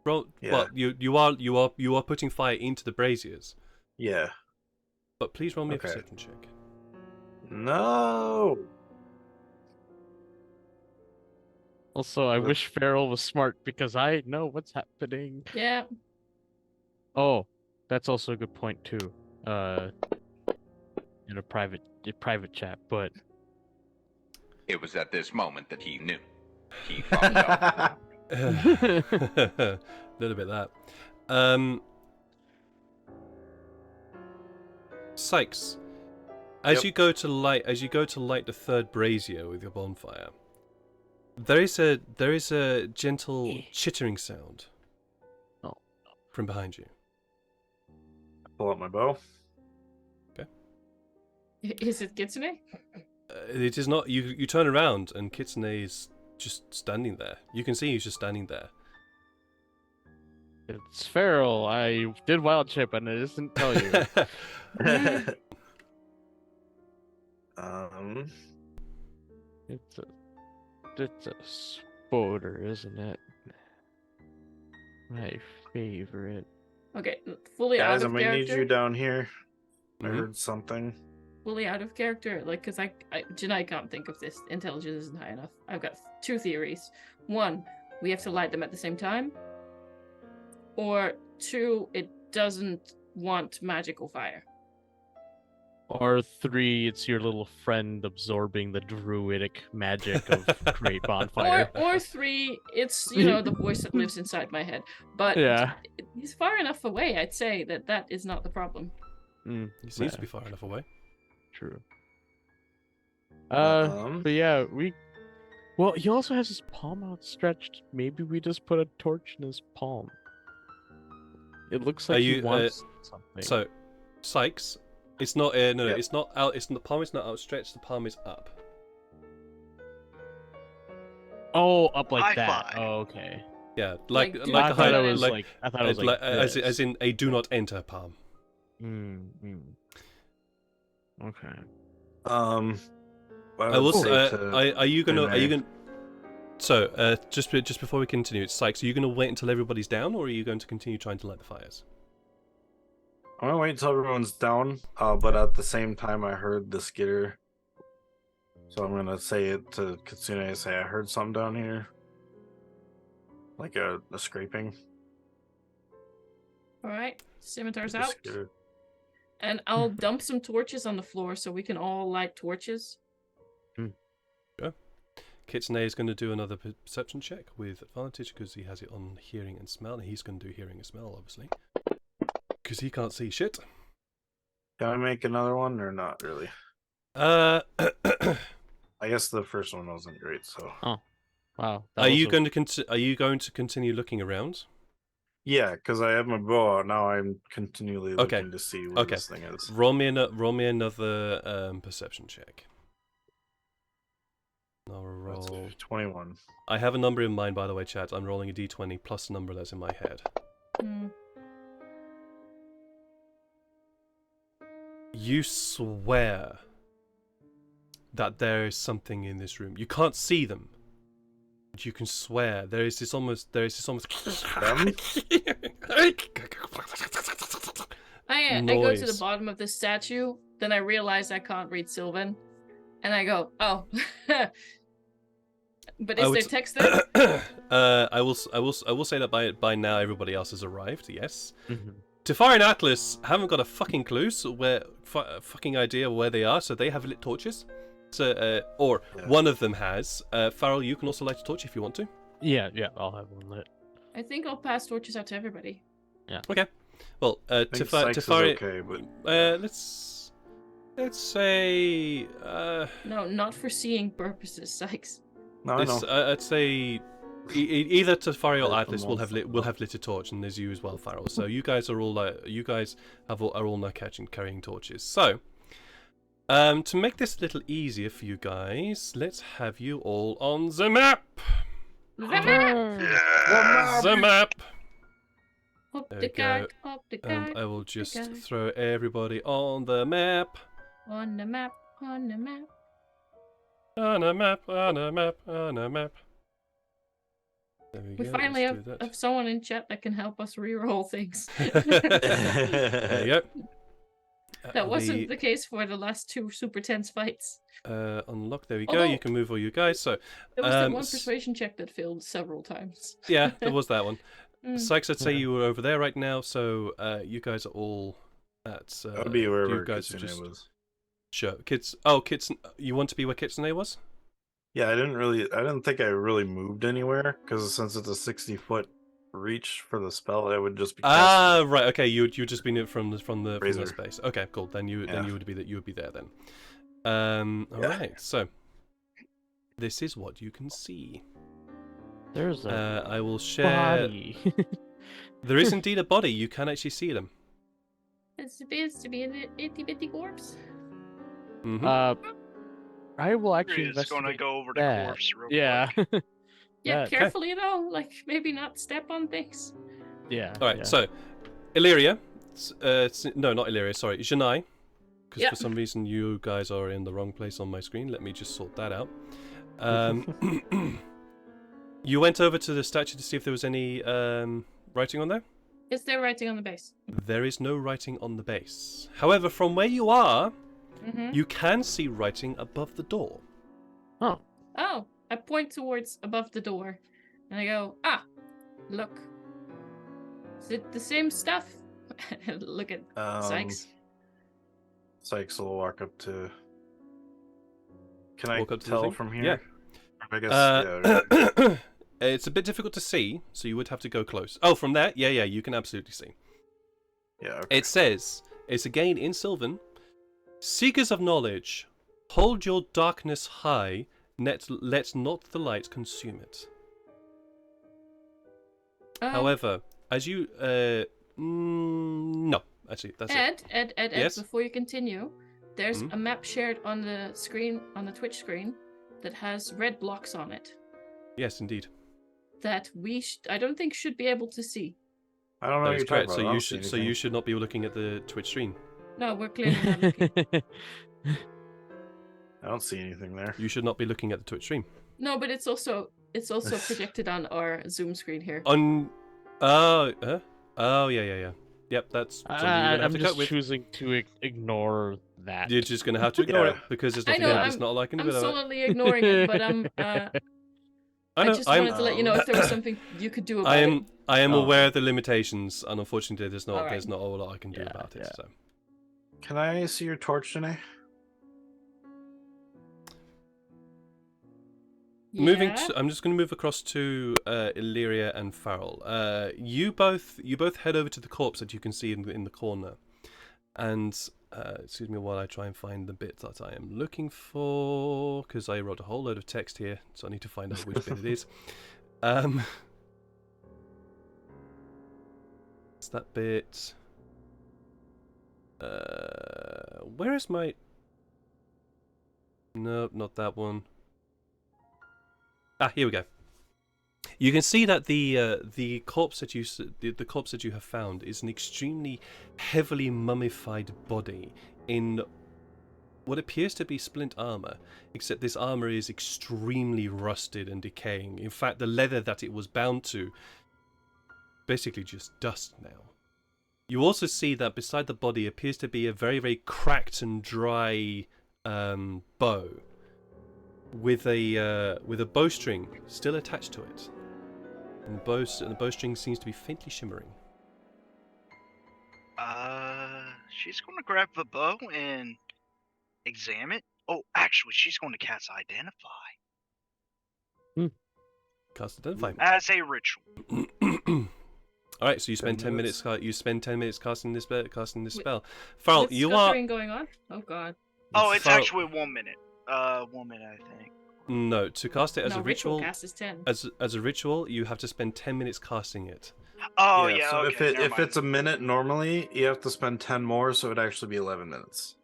Roll. Yeah. Well, you are putting fire into the braziers, yeah. but please roll me Okay. a perception check. No. Also, I What? wish Farrell was smart because I know what's happening. Yeah. Oh, that's also a good point too. In a private chat, but It was at this moment that he knew. He fucked up. A little bit of that. Sykes, as Yep. you go to light the third brazier with your bonfire, there is a gentle chittering sound. Oh. From behind you. Pull out my bow. Is it Kitsune? It is not. You turn around and Kitsune is just standing there. You can see he's just standing there. it's Farrell. I did wild chip and I didn't tell you. It's a spoder, isn't it? My favorite. Okay, fully Guys, out I'm of gonna need character. you down here. I Mhm. heard something. Fully out of character, like, because I can't think of this. Intelligence isn't high enough. I've got 2 theories. 1, we have to light them at the same time. Or 2, it doesn't want magical fire. Or 3, it's your little friend absorbing the druidic magic of Great Bonfire. Or 3, it's, the voice that lives inside my head. But Yeah. he's far enough away, I'd say that is not the problem. He seems to be far enough away. True. Um, But yeah, well, he also has his palm outstretched. Maybe we just put a torch in his palm. It looks Are like you, he wants something. So, Sykes, it's not. No, Yep. it's not out. The palm is not outstretched. The palm is up. Oh, up like High that. five. Oh, okay. Yeah, Like, like do like I a thought high, it was like, like I thought it was like as this. in a do not enter palm. Okay. What I will. would say to Are you gonna? Are you Renee- gonna? So, just before we continue, Sykes, are you gonna wait until everybody's down, or are you going to continue trying to light the fires? I'm gonna wait until everyone's down. But at the same time, I heard the skitter, so I'm gonna say it to Kitsune. Say I heard something down here, like a scraping. All right, scimitars The out, skitter. and I'll dump some torches on the floor so we can all light torches. Kitsune is going to do another perception check with advantage because he has it on hearing and smell, and he's going to do hearing and smell, obviously, because he can't see shit. Can I make another one or not really? Uh, I guess the first one wasn't great. So Wow. are you going to continue looking around? yeah, because I have my bow out now. I'm continually Okay. looking to see where Okay. this thing is. Roll me another perception check. I'll That's a roll. 21. I have a number in mind, by the way, chat. I'm rolling a d20 plus a number that's in my head. Hmm. You swear that there is something in this room. You can't see them, but you can swear there is this almost. Them? I go to the Noise. bottom of the statue, then I realize I can't read Sylvan, and I go, oh. But I is would there s- text there? I will say that by now everybody else has arrived. Yes. Mhm. Tefari and Atlas haven't got a fucking clue, so fucking idea where they are, so they have lit torches. So, or Yeah. one of them has. Farrell, you can also light a torch if you want to. Yeah, I'll have one lit. I think I'll pass torches out to everybody. Well, I think Sykes is Tefari, okay, but let's say No, not for seeing purposes, Sykes. no, I know. I'd say either Tefari or Both Atlas them will all have lit a torch, and there's you as well, Farrell. So you guys are all are all now carrying torches. So. To make this a little easier for you guys, let's have you all on the map. The map. Up There the we go. card, up the And card. I will just Okay. throw everybody on the map. On the map, on the map. On a map, on a map, on a map. There we We go. finally let's do have someone in chat that can help us re-roll things. that. There you go. That wasn't the case for the last two super tense fights. Unlock. There we go. Although- You can move all you guys. So There was that Um, one s- persuasion check that failed several times. yeah, there was that one. Mm. Sykes, I'd say Yeah. you were over there right now. So you guys are all at. I'll be wherever you guys are Kitsune just was. sure. Kids. Oh, Kitsune. You want to be where Kitsune was? Yeah, I didn't think I really moved anywhere because since it's a 60-foot reach for the spell, it would just be. Ah, right. Okay, you just been it from the Razor. space. Okay, cool. Then you Yeah. would be there then. All Yeah. right. So this is what you can see. There's a I will share. body. There is indeed a body. You can actually see them. It's supposed to be an itty bitty corpse. Mhm. I will actually Is gonna investigate go over the that. corpse real Yeah. quick. Yeah, Okay. carefully though. Like maybe not step on things. Yeah. All right. yeah. So Illyria. No, not Illyria. Sorry, Janai. Because Yeah. for some reason you guys are in the wrong place on my screen. Let me just sort that out. You went over to the statue to see if there was any writing on there. Is there writing on the base? There is no writing on the base. However, from where you are, Mm-hmm. you can see writing above the door. Oh. Oh, I point towards above the door, and I go, look. Is it the same stuff? Look at Sykes. Sykes will walk up to. Can I Walk up to the tell thing? from here? Yeah. I guess. Yeah. It's a bit difficult to see, so you would have to go close. Oh, from there? Yeah, you can absolutely see. Yeah. Okay. It says, it's again in Sylvan, Seekers of knowledge, hold your darkness high, let not the light consume it. However, as you No, actually, that's it. Ed, Yes? before you continue, there's Mhm. a map shared on the screen, on the Twitch screen, that has red blocks on it Yes, indeed. that I don't think should be able to see. I don't know That what is you're correct. talking So about. you should, you should not be looking at the Twitch stream. No, we're clearly not looking. I don't see anything there. You should not be looking at the Twitch stream. No, but it's also projected on our Zoom screen here. On, oh yeah. Yep, that's something you're gonna have I'm to just cope with. choosing to ignore that. You're just gonna have to ignore Yeah. it because there's I nothing know, there's not a lot I can do I'm about it. solidly ignoring it, but I I know. just wanted to let you know if there was something you could do about it. I am Oh. aware of the limitations, and unfortunately, there's Alright. not a lot I can do Yeah, about it. yeah. So. Can I see your torch, Janae? Moving, Yeah? I'm just going to move across to Illyria and Farrell. You both head over to the corpse that you can see in the corner, and excuse me while I try and find the bit that I am looking for, because I wrote a whole load of text here, so I need to find out which bit it is. It's that bit. Where is my? No, not that one. Ah, here we go. You can see that the corpse that the corpse that you have found is an extremely heavily mummified body in what appears to be splint armor, except this armor is extremely rusted and decaying. In fact, the leather that it was bound to basically just dust now. You also see that beside the body appears to be a very, very cracked and dry bow with a bowstring still attached to it, and the bowstring seems to be faintly shimmering. She's gonna grab the bow and examine. Oh, actually, she's going to cast Identify Cast Identify. as a ritual. All right, so you spend 10 minutes. You spend 10 minutes casting this spell. Farrell, With you are scuttering going on? Oh god. Oh, it's Farrell- actually 1 minute. 1 minute, I think. no, to cast it as No, a ritual. cast is 10. As a ritual, you have to spend 10 minutes casting it. Oh yeah. So okay, never if it's a mind. minute normally, you have to spend 10 more, so it'd actually be 11 minutes.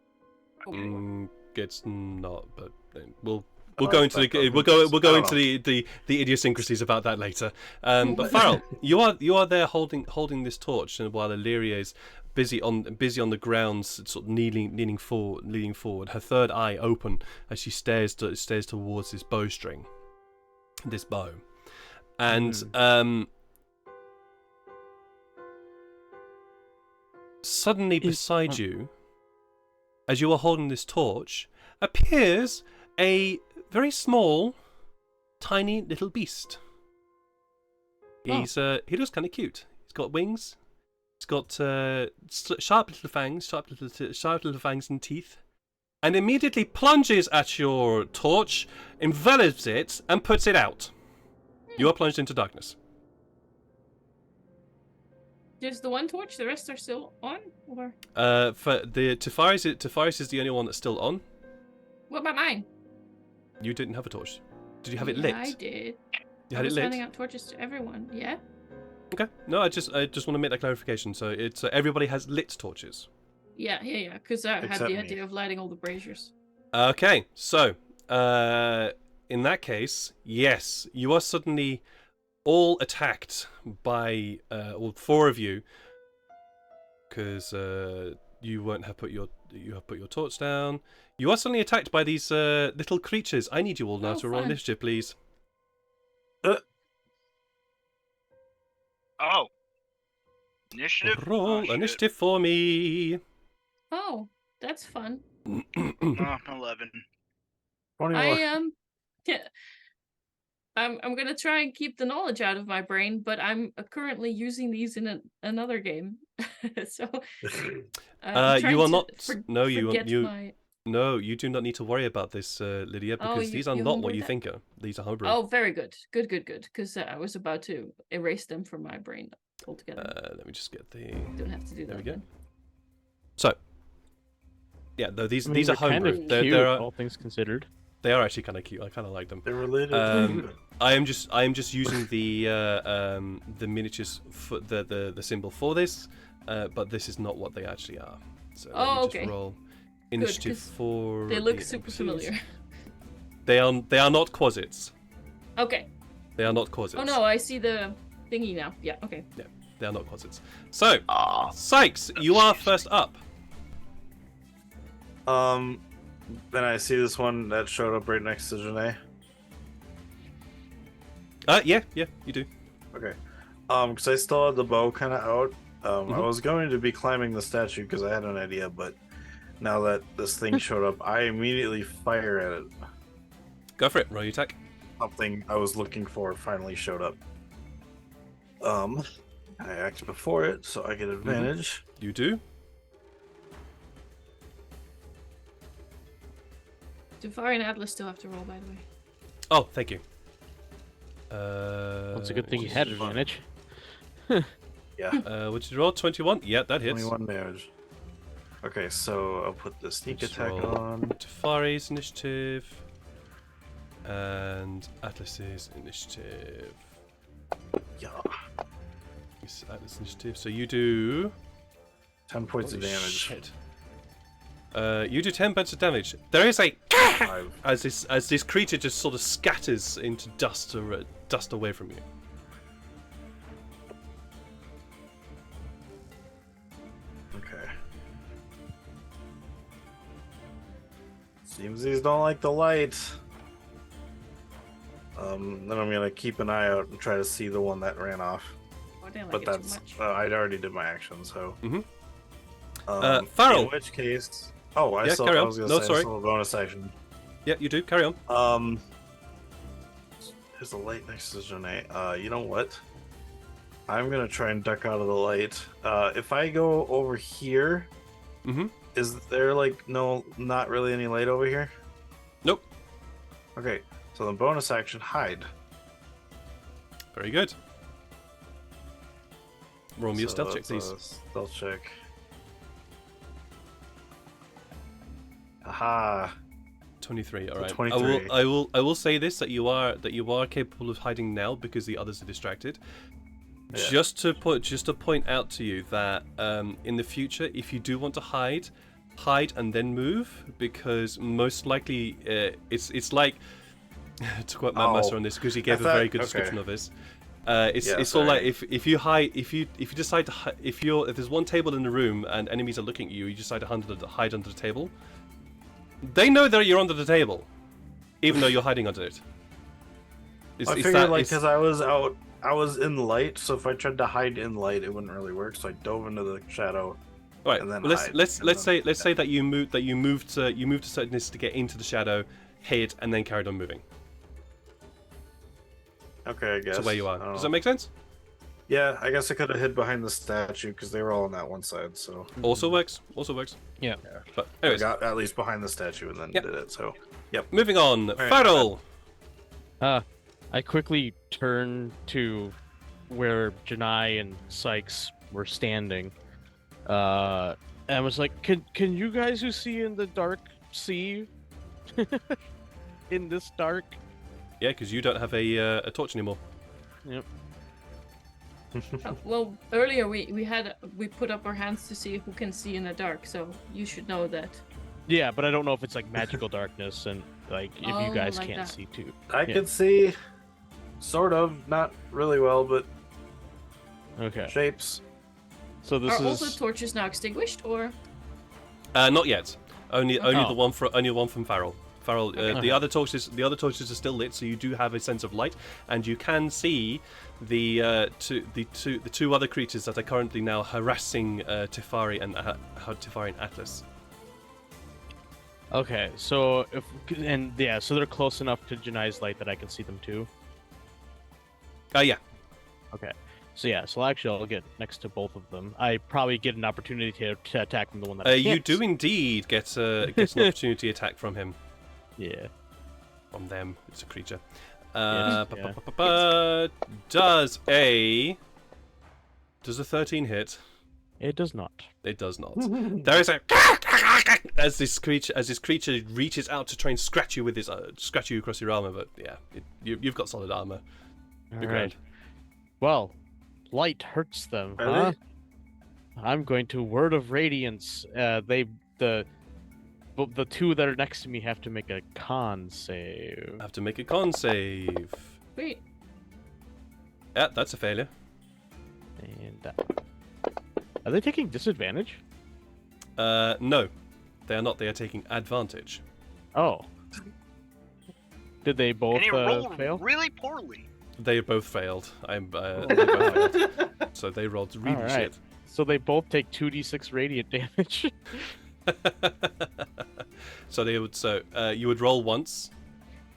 It's not, but we'll But go I into the thought we'll go I don't into the idiosyncrasies about that later. But Farrell, you are there holding this torch, and while Illyria is busy on the ground, sort of leaning forward, her third eye open as she stares towards this bowstring, this bow, and suddenly beside you, as you are holding this torch, appears a very small, tiny little beast. He looks kind of cute. He's got wings. He's got sharp little fangs and teeth, and immediately plunges at your torch, envelops it, and puts it out. You are plunged into darkness. There's the one torch, the rest are still on? Or For the Tifaris is the only one that's still on. what about mine? You didn't have a torch. Did you have it Yeah, lit? I did. You I had it was lit. handing out torches to everyone, yeah? Okay. No, I just want to make that clarification. So it's everybody has lit torches. Yeah, because I had Except the me. idea of lighting all the braziers. Okay. So in that case, yes, you are suddenly all attacked by all four of you, because you have put your torch down. You are suddenly attacked by these little creatures. I need you all now Oh, to roll fun. initiative, please. Oh. Initiative. Roll Oh, shit. initiative for me. Oh, that's fun. 11. 21. Yeah. I'm gonna try and keep the knowledge out of my brain, but I'm currently using these in another game. So I'm trying you are to not. forget my... No, you do not need to worry about this, Lydia, Oh, because these are not what homebrewed you that? think are. These are homebrew. Oh, very good. Good. Because I was about to erase them from my brain altogether. Let me just get the. Don't have to do There that we go. again. So, yeah, though these I mean, these are they're kind homebrew. of They're, cute, they're all things considered. They are actually kind of cute. I kind of like them. They're related. Um, I am just using the miniatures for the symbol for this, but this is not what they actually are. So let me just roll initiative 'cause for. They look the super NPCs. familiar. They are not quasits. Okay. They are not quasits. Oh no, I see the thingy now. Yeah. Okay. Yeah, they are not quasits. So, Sykes, you are first up. Then I see this one that showed up right next to Janae. Yeah, you do. Okay. Because I still had the bow kind of out. I Mhm. was going to be climbing the statue because I had an idea, but now that this thing showed up, I immediately fire at it. Go for it. Roll your attack. Something I was looking for finally showed up. I act before it, so I get advantage. You do. Tefari and Atlas still have to roll, by the way. Oh, thank you. That's a good thing you had advantage. Yeah. What did you roll? 21? Yeah, that hits. 21 damage. Okay, so I'll put the sneak Let's attack roll on. Tefari's initiative. And Atlas's initiative. Yeah. Atlas initiative. So you do 10 points of Holy damage. shit. You do 10 points of damage. There is a as this creature just sort of scatters into dust or dust away from you. Okay. Seems these don't like the light. Then I'm gonna keep an eye out and try to see the one that ran off. Oh, they like But it too that's much. I'd already did my action, so. Farrell. In which case, I Yeah, still carry I on. was gonna No, say sorry. I still have a bonus action. Yeah, you do. Carry on. There's a light next to Janae. You know what? I'm gonna try and duck out of the light. If I go over here, Mm-hmm. is there like not really any light over here? Nope. Okay, so then bonus action hide. Very good. Roll me a So stealth check, that's please. a stealth check. Aha! 23. All So right. 23. I will say this that you are capable of hiding now because the others are distracted. Yeah. Just to point out to you that in the future, if you do want to hide and then move, because most likely it's like to quote Matt Master on this because he gave a very good description of this. It's all like if you hide if you decide to if there's one table in the room and enemies are looking at you, you decide to hide under the table. They know that you're under the table, even though you're hiding under it. I figured because I was in light, so if I tried to hide in light, it wouldn't really work. So I dove into the shadow. All right. And then Well, hide, let's and then- say that you moved to certain distance to get into the shadow, hid, and then carried on moving. Okay, I guess. So where you are. I don't Does know. that make sense? Yeah, I guess I could have hid behind the statue because they were all on that one side. So Also works. Also works. Yeah. But I anyways, got at least behind the statue and then Yep. did it. So moving on. right, Farrell. I quickly turn to where Janai and Sykes were standing, and I was like, "Can you guys who see in the dark see in this dark?" Yeah, because you don't have a torch anymore. Yep. Well, earlier we put up our hands to see who can see in the dark, so you should know that. Yeah, but I don't know if it's like magical darkness and like if Oh, you guys like can't that. see too. I Yeah. could see, sort of, not really well, but Okay. shapes. So this Are all the is torches now extinguished, or? Not yet. Only Okay. the one from Farrell. Farrell. Okay. The other torches are still lit, so you do have a sense of light, and you can see the two other creatures that are currently now harassing Tefari and Atlas. okay. So so they're close enough to Janai's light that I can see them too. Yeah. Okay. So I'll get next to both of them. I probably get an opportunity to attack from the one that I You can't do see. indeed get an opportunity attack from him. Yeah. From them. It's a creature. Yeah. Does a 13 hit? It does not. It does not. There is a as this creature reaches out to try and scratch you with his scratch you across your armor, but yeah, you've got solid armor. All You're right. grand. Well, light hurts them, Are huh? they? I'm going to Word of Radiance. The two that are next to me have to make a con save. I have to make a con save. Wait. Yeah, that's a failure. And are they taking disadvantage? No, they are not. They are taking advantage. Oh. Did they both And he rolled fail? really poorly. They both failed. They both failed. So they rolled really Alright. shit. So they both take 2d6 radiant damage. So you would roll once.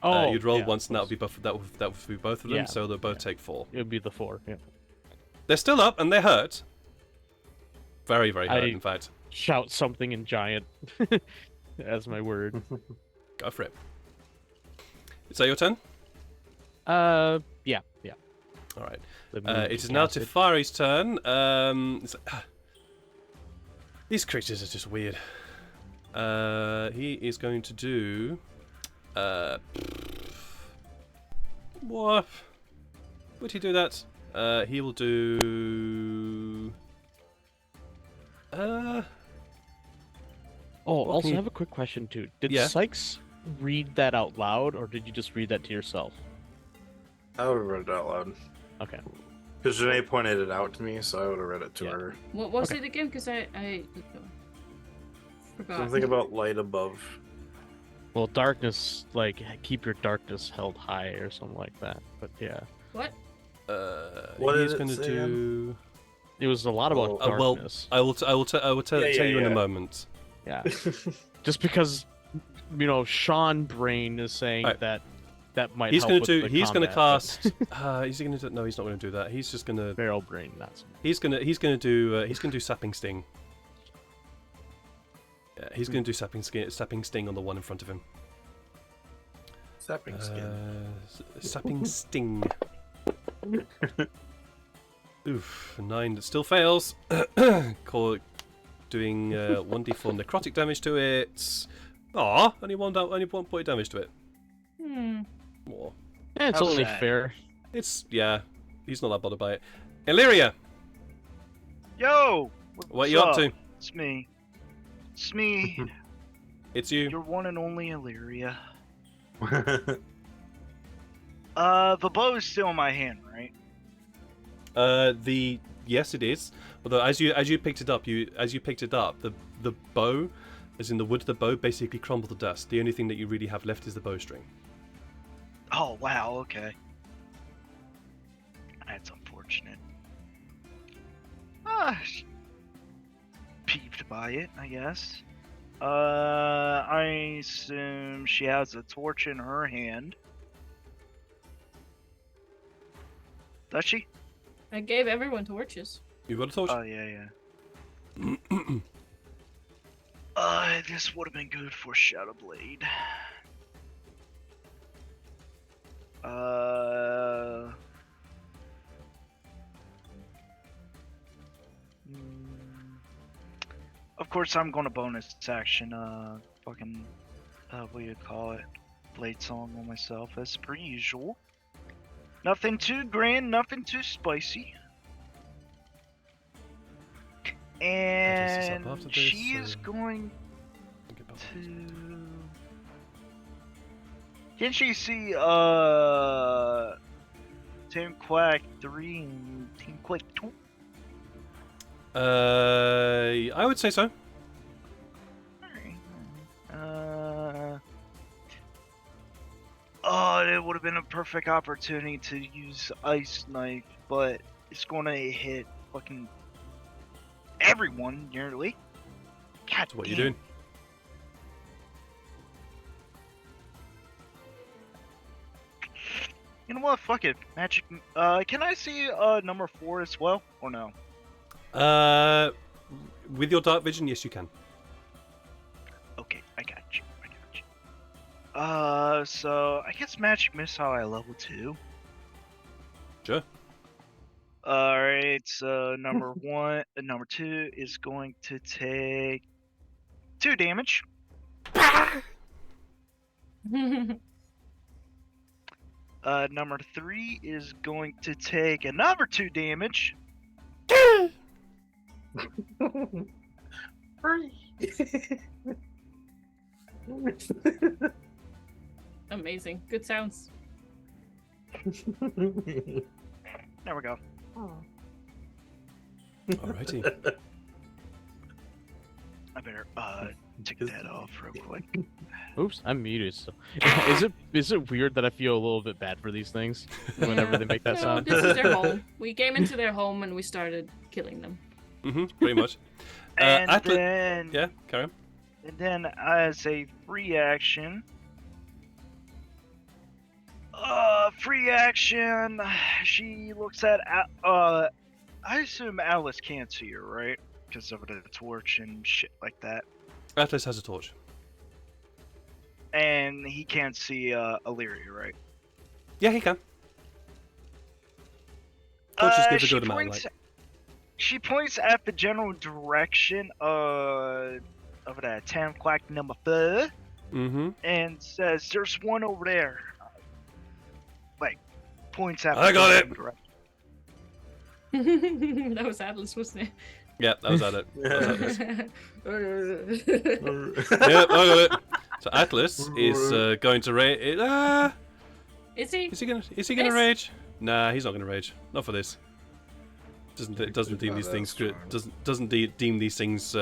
Oh, You'd roll yeah, once, of and that would course. be that would be both of them. Yeah, So they'll both yeah. take 4. It would be the 4. Yeah. They're still up and they're hurt. Very, very hurt, I- in fact. Shout something in giant as my word. Go for it. Is that your turn? Yeah. All right. The moon It is now cast it. Tefari's turn. These creatures are just weird. He is going to do. What? Would he do that? He will do. Oh, what also can I you- have a quick question too. Did Yeah. Sykes read that out loud, or did you just read that to yourself? I would have read it out loud. Okay. Because Janae pointed it out to me, so I would have read it to Yeah. her. What was Okay. it again? Because I forgot. Something about light above. Well, darkness, like keep your darkness held high or something like that. But yeah, What? What he's did it going to say do. it was a lot about Oh, well, darkness. I will tell Yeah, you in a yeah. moment. Yeah. Just because, Sean Brain is saying Alright. that might He's help going with to the he's going to combat, cast. He's going to no, he's not going to do that. He's just going to but Barrel Brain, that's he's going to do sapping sting. Yeah, he's going to do sapping sting on the one in front of him. Sapping skin. Sapping sting. Oof, 9 that still fails. Doing 1d4 necrotic damage to it. Aw, only one point of damage to it. More. yeah, it's How's only that? fair. It's he's not that bothered by it. Illyria, Yo! what are you up to? It's me. It's me. It's you. Your one and only Illyria. The bow is still in my hand, right? Yes, it is. Although as you picked it up, the bow, as in the wood of the bow, basically crumbled to dust. The only thing that you really have left is the bowstring. Oh, wow, okay. That's unfortunate. Peeved by it, I guess. I assume she has a torch in her hand. Does she? I gave everyone torches. You got a torch? Oh, yeah. This would have been good for Shadowblade. Of course, I'm going to bonus action, what do you call it? Blade Song on myself, as per usual. Nothing too grand, nothing too spicy. And after this, she is so- going Think about to... it. Can she see, Team Quack 3 and Team Quack 2? I would say so. Oh, it would have been a perfect opportunity to use Ice Knife, but it's gonna hit fucking everyone nearly. God So what are you damn. doing? You know what? Fuck it. Magic. Can I see number 4 as well, or no? With your dark vision, yes, you can. Okay, I got you. So I guess Magic Missile at level 2. Sure. All right, so number 2 is going to take 2 damage. Number 3 is going to take another 2 damage. Amazing. Good sounds. There we go. Alrighty. I better take that off real quick. Oops, I'm muted. So, is it weird that I feel a little bit bad for these things whenever they make that No, sound? this is their home. We came into their home and we started killing them. Pretty much. And Atlas- then, Yeah, carry on. and then as a free action, she looks at. I assume Alice can't see her, right? Because of the torch and shit like that. Atlas has a torch. And he can't see Illyria, right? Yeah, he can. Torches give a good amount of light. She points at the general direction of that town clock number 4 and says, "There's one over there." Like, points at. I got it. That was Atlas, wasn't it? Yeah, that was at it. Is Yeah, I got it. So Atlas is going to rage. he? Is he gonna rage? Nah, he's not gonna rage. Not for this. Doesn't deem these things doesn't deem these things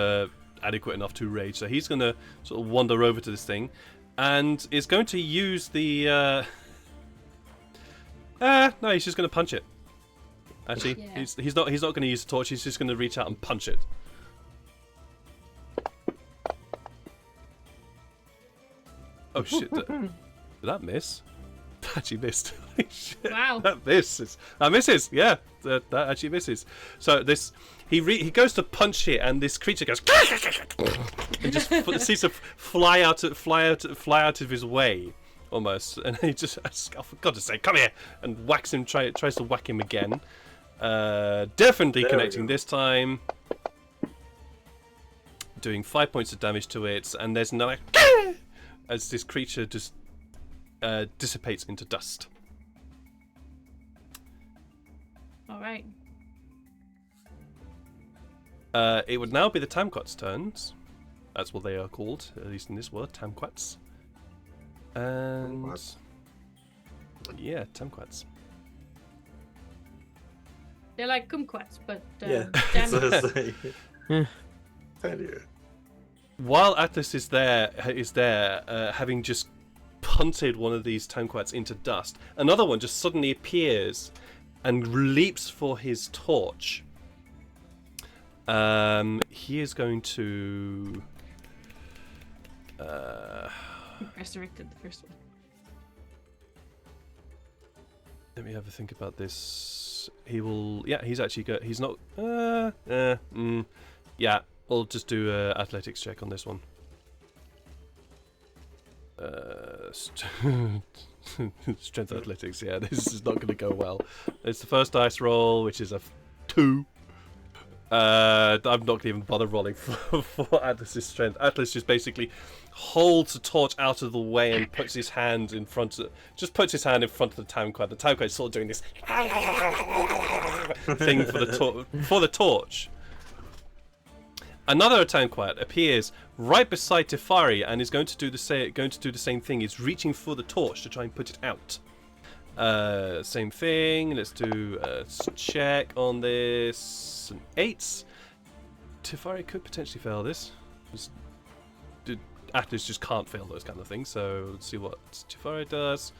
adequate enough to rage. So he's gonna sort of wander over to this thing, and is going to use the. No, he's just gonna punch it. Actually, Yeah. he's not going to use the torch. He's just going to reach out and punch it. Oh shit! Did that miss? That actually missed. Holy shit. Wow. That misses. That misses. Yeah, that actually misses. So this, he goes to punch it, and this creature goes and just seems to fly out of his way, almost. And he just, oh, for God's sake, come here! And whacks him. Tries to whack him again. Definitely There we connecting go. this time. Doing 5 points of damage to it, and there's another as this creature just dissipates into dust. All right. It would now be the Tamquats' turns. That's what they are called, at least in this world, Tamquats. And What? yeah, Tamquats. They're like kumquats, but Yeah. damn So it. it's like- Failure. While Atlas is there, having just punted one of these Tamquats into dust, another one just suddenly appears and leaps for his torch. He is going to. Resurrected the first one. Let me have a think about this. He will. Yeah, he's actually good. He's not. Yeah, we'll just do a athletics check on this one. Strength athletics. Yeah, this is not going to go well. It's the first dice roll, which is a 2. I'm not going to even bother rolling for Atlas's strength. Atlas just basically holds the torch out of the way and puts his hand in front of the Tamquat. The Tamquat is sort of doing this thing for the torch. Another Tamquat appears right beside Tefari and is going to do the same thing. He's reaching for the torch to try and put it out. Same thing. Let's do a check on this. An 8. Tefari could potentially fail this. Atlas just can't fail those kind of things. So let's see what Tefari does.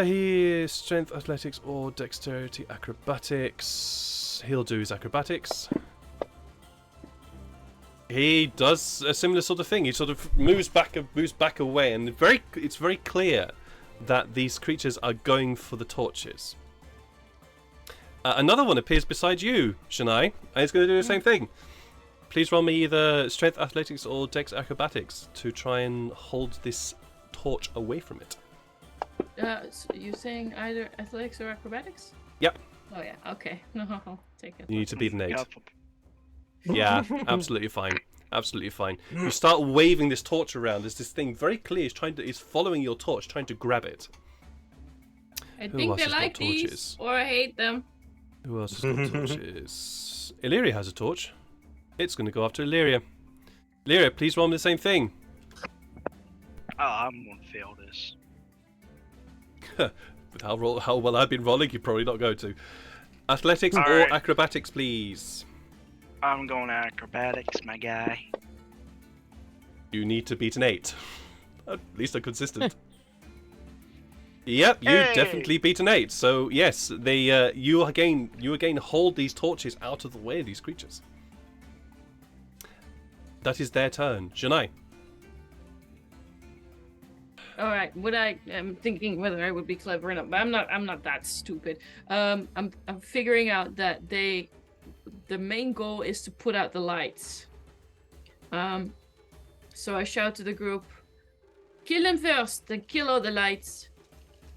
He is strength, athletics, or dexterity, acrobatics. He'll do his acrobatics. He does a similar sort of thing. He sort of moves back away, and it's very clear that these creatures are going for the torches. Another one appears beside you, Shania, and he's going to do the same thing. Please roll me either strength, athletics, or dex acrobatics to try and hold this torch away from it. So you saying either athletics or acrobatics? Yep. Oh yeah. Okay. No, I'll take it. You need to beat an 8. Alpha. Yeah, absolutely fine. Absolutely fine. You start waving this torch around. There's this thing very clear. Is following your torch, trying to grab it. I Who think else they has got like these, torches? or I hate them. Who else has got torches? Illyria has a torch. It's going to go after Illyria. Illyria, please roll me the same thing. Oh, I'm gonna fail this. With how well I've been rolling, you're probably not going to. Athletics or Alright. acrobatics, please. I'm going acrobatics, my guy. You need to beat an 8. At least a consistent. Yep, you Hey! definitely beat an 8. So yes, they you again hold these torches out of the way of these creatures. That is their turn. Janai. All right. I'm thinking whether I would be clever enough, but I'm not that stupid. I'm figuring out that the main goal is to put out the lights. So I shout to the group, "Kill them first, then kill all the lights.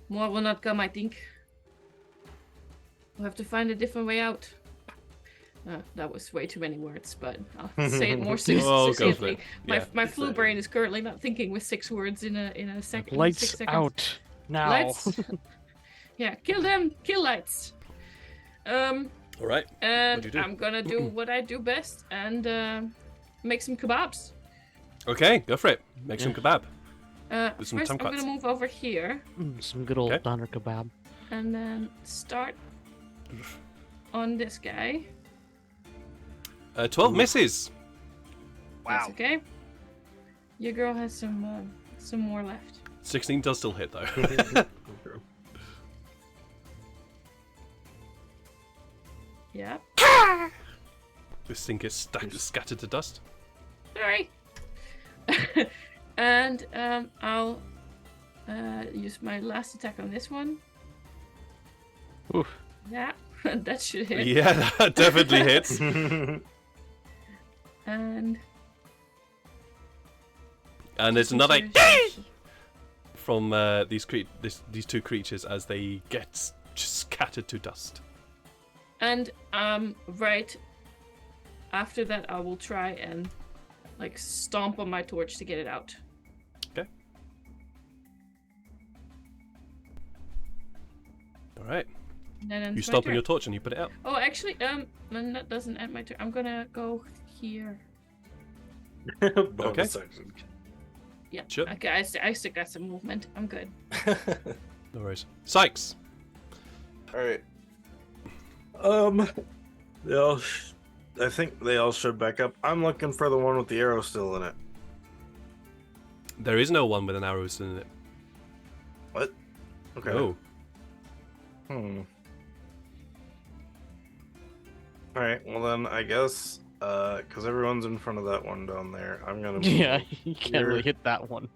More will not come, I think. We'll have to find a different way out." That was way too many words, but I'll say it more Oh, go for succinctly. it. My Yeah. my flu brain is currently not thinking with 6 words in a second. Lights 6 seconds. out now. Lights. Yeah, kill them. Kill lights. All right. And What'd you do? I'm gonna do what I do best and make some kebabs. Okay, go for it. Make some kebab. With some First, I'm tomkats. gonna move over here Some good old Okay. doner kebab. and then start on this guy. 12 misses. That's Wow. okay. Your girl has some more left. 16 does still hit though. Yeah. This thing gets scattered to dust. Sorry. And I'll use my last attack on this one. Oof. Yeah, that should hit. Yeah, that definitely hits. And And there's another Consideration. from these two creatures as they get scattered to dust. And right after that, I will try and like stomp on my torch to get it out. Okay. All right. And then You it's my stomp on turn. your torch and you put it out. Oh, actually, and that doesn't end my turn. I'm gonna go here. Bonus action. Yeah. Sure. Okay, I still got some movement. I'm good. No worries. Sykes. All right. They all. I think they all showed back up. I'm looking for the one with the arrow still in it. There is no one with an arrow in it. What? Okay. No. All right. Well then, I guess because everyone's in front of that one down there, I'm gonna. move Yeah, you can't here, really hit that one.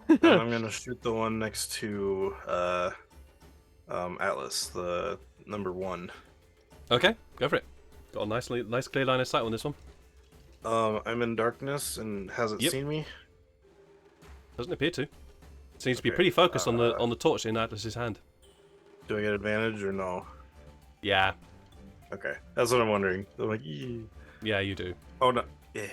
and I'm gonna shoot the one next to Atlas, the number 1. Okay, go for it. Got a nice clear line of sight on this one. I'm in darkness, and has it Yep. seen me? Doesn't appear to. Seems to be Okay, pretty focused on the torch in Atlas's hand. Do I get advantage or no? Yeah, Okay, that's what I'm wondering. I'm like, "Yee." yeah, you do. Oh no, yeah.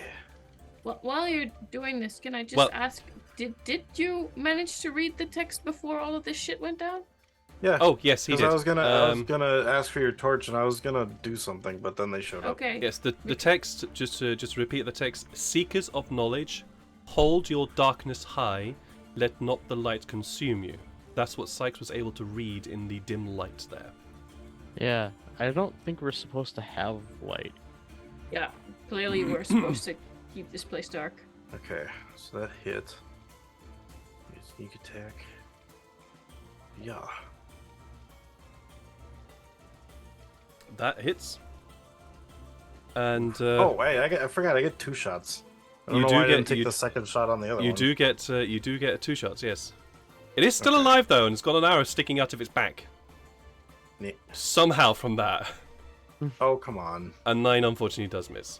Well, while you're doing this, can I just Well- ask, did you manage to read the text before all of this shit went down? Yeah. Oh yes, he 'cause did. I was gonna ask for your torch, and I was gonna do something, but then they showed up. Okay. Yes, the text, just to repeat the text, seekers of knowledge, hold your darkness high, let not the light consume you. That's what Sykes was able to read in the dim light there. Yeah, I don't think we're supposed to have light. Yeah. Clearly, we're supposed to keep this place dark. Okay, so that hit. Sneak attack. Yeah. That hits. And Oh wait, I forgot. I get 2 shots. I don't You know do why I didn't get- take the second shot on the other you one. do get 2 shots. Yes, it is still Okay. alive though, and it's got an arrow sticking out of its back. Neat. Somehow from that, Oh come on. a 9 unfortunately does miss.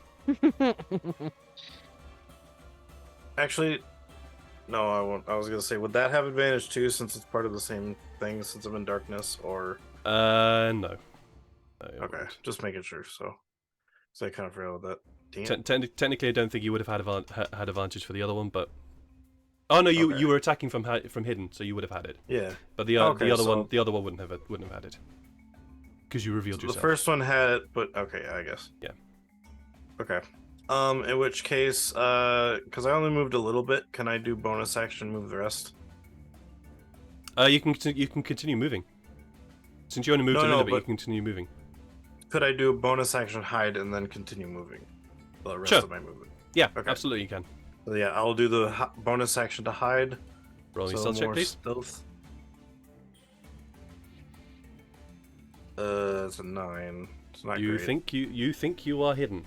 Actually, no, I won't. I was gonna say, would that have advantage too, since it's part of the same thing, since I'm in darkness, or No. Okay, just making sure. So I kind of forgot about that. Damn. Technically, I don't think you would have had advantage for the other one, but oh no, you were attacking from hidden, so you would have had it. Yeah. But the other one wouldn't have had it because you revealed yourself. The first one had it, but okay, I guess. Yeah. Okay. In which case, because I only moved a little bit, can I do bonus action move the rest? You can continue moving. Since you only moved a little bit, you can continue moving. Could I do a bonus action hide and then continue moving the rest of my movement? Yeah, Okay. absolutely you can. So yeah, I'll do the bonus action to hide. Roll me stealth check, please. Stealth. It's a 9. It's not You great. think you are hidden.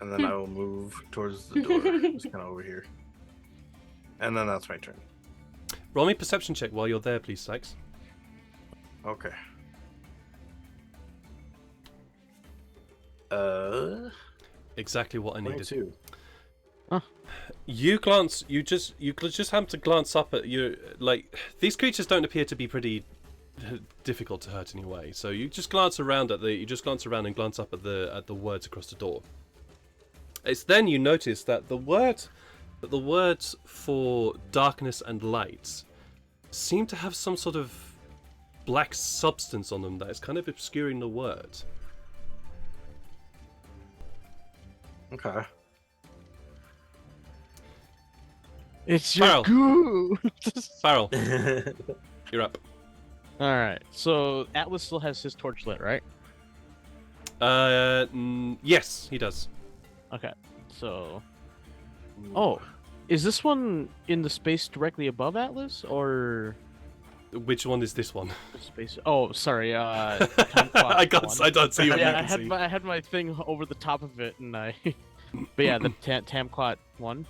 And then I will move towards the door, just kind of over here. And then that's my turn. Roll me perception check while you're there, please, Sykes. Okay. Exactly what I needed. 22. You just happen to glance up at you. Like, these creatures don't appear to be pretty difficult to hurt anyway. So you just glance around and glance up at the words across the door. It's then you notice that the words for darkness and light seem to have some sort of black substance on them that is kind of obscuring the word. Okay. It's your Farrell. goo. Farrell, you're up. All right. So Atlas still has his torch lit, right? Yes, he does. Okay. So. Oh, is this one in the space directly above Atlas, or Which one is this one? the space? Oh, sorry. Time clock I one. don't see what you Yeah, can see. I had my thing over the top of it, and I. But yeah, the Tamclot one.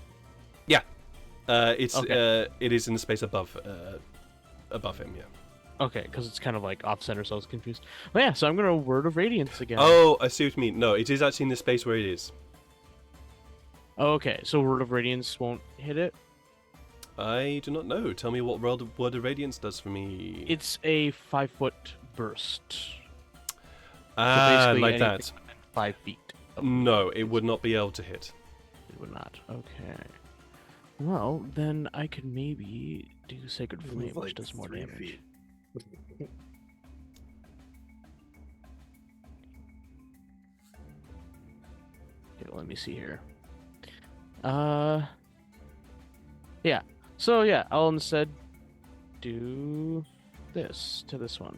It is in the space above him. Yeah. Okay, because it's kind of like off center, so I was confused. Well, yeah, so I'm gonna Word of Radiance again. Oh, I see what you mean. No, it is actually in the space where it is. Okay, so Word of Radiance won't hit it. I do not know. Tell me what Word of Radiance does for me. It's a 5-foot burst. like anything that. within 5 feet. No, it would not be able to hit. It would not. Okay. Well, then I could maybe do Sacred Flame, which does more 3 damage. feet. Okay, let me see here. Yeah. So yeah, I'll instead do this to this one.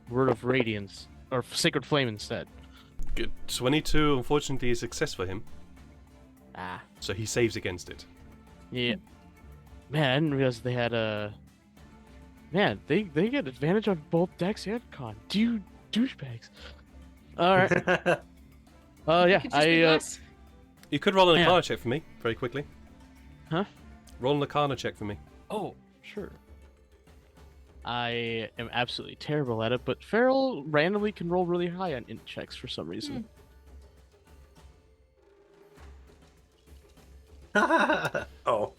Word of Radiance or Sacred Flame instead. Good. 22, unfortunately, is success for him, Ah. so he saves against it. Yeah. Man, I didn't realize they had a. Man, they get advantage on both Dex and Con. Douchebags. All right. Yeah. Could just be less. You could roll an Yeah. Arcana check for me, very quickly. Huh? Roll an Arcana check for me. Oh, sure. I am absolutely terrible at it, but Farrell randomly can roll really high on int checks for some reason. Oh,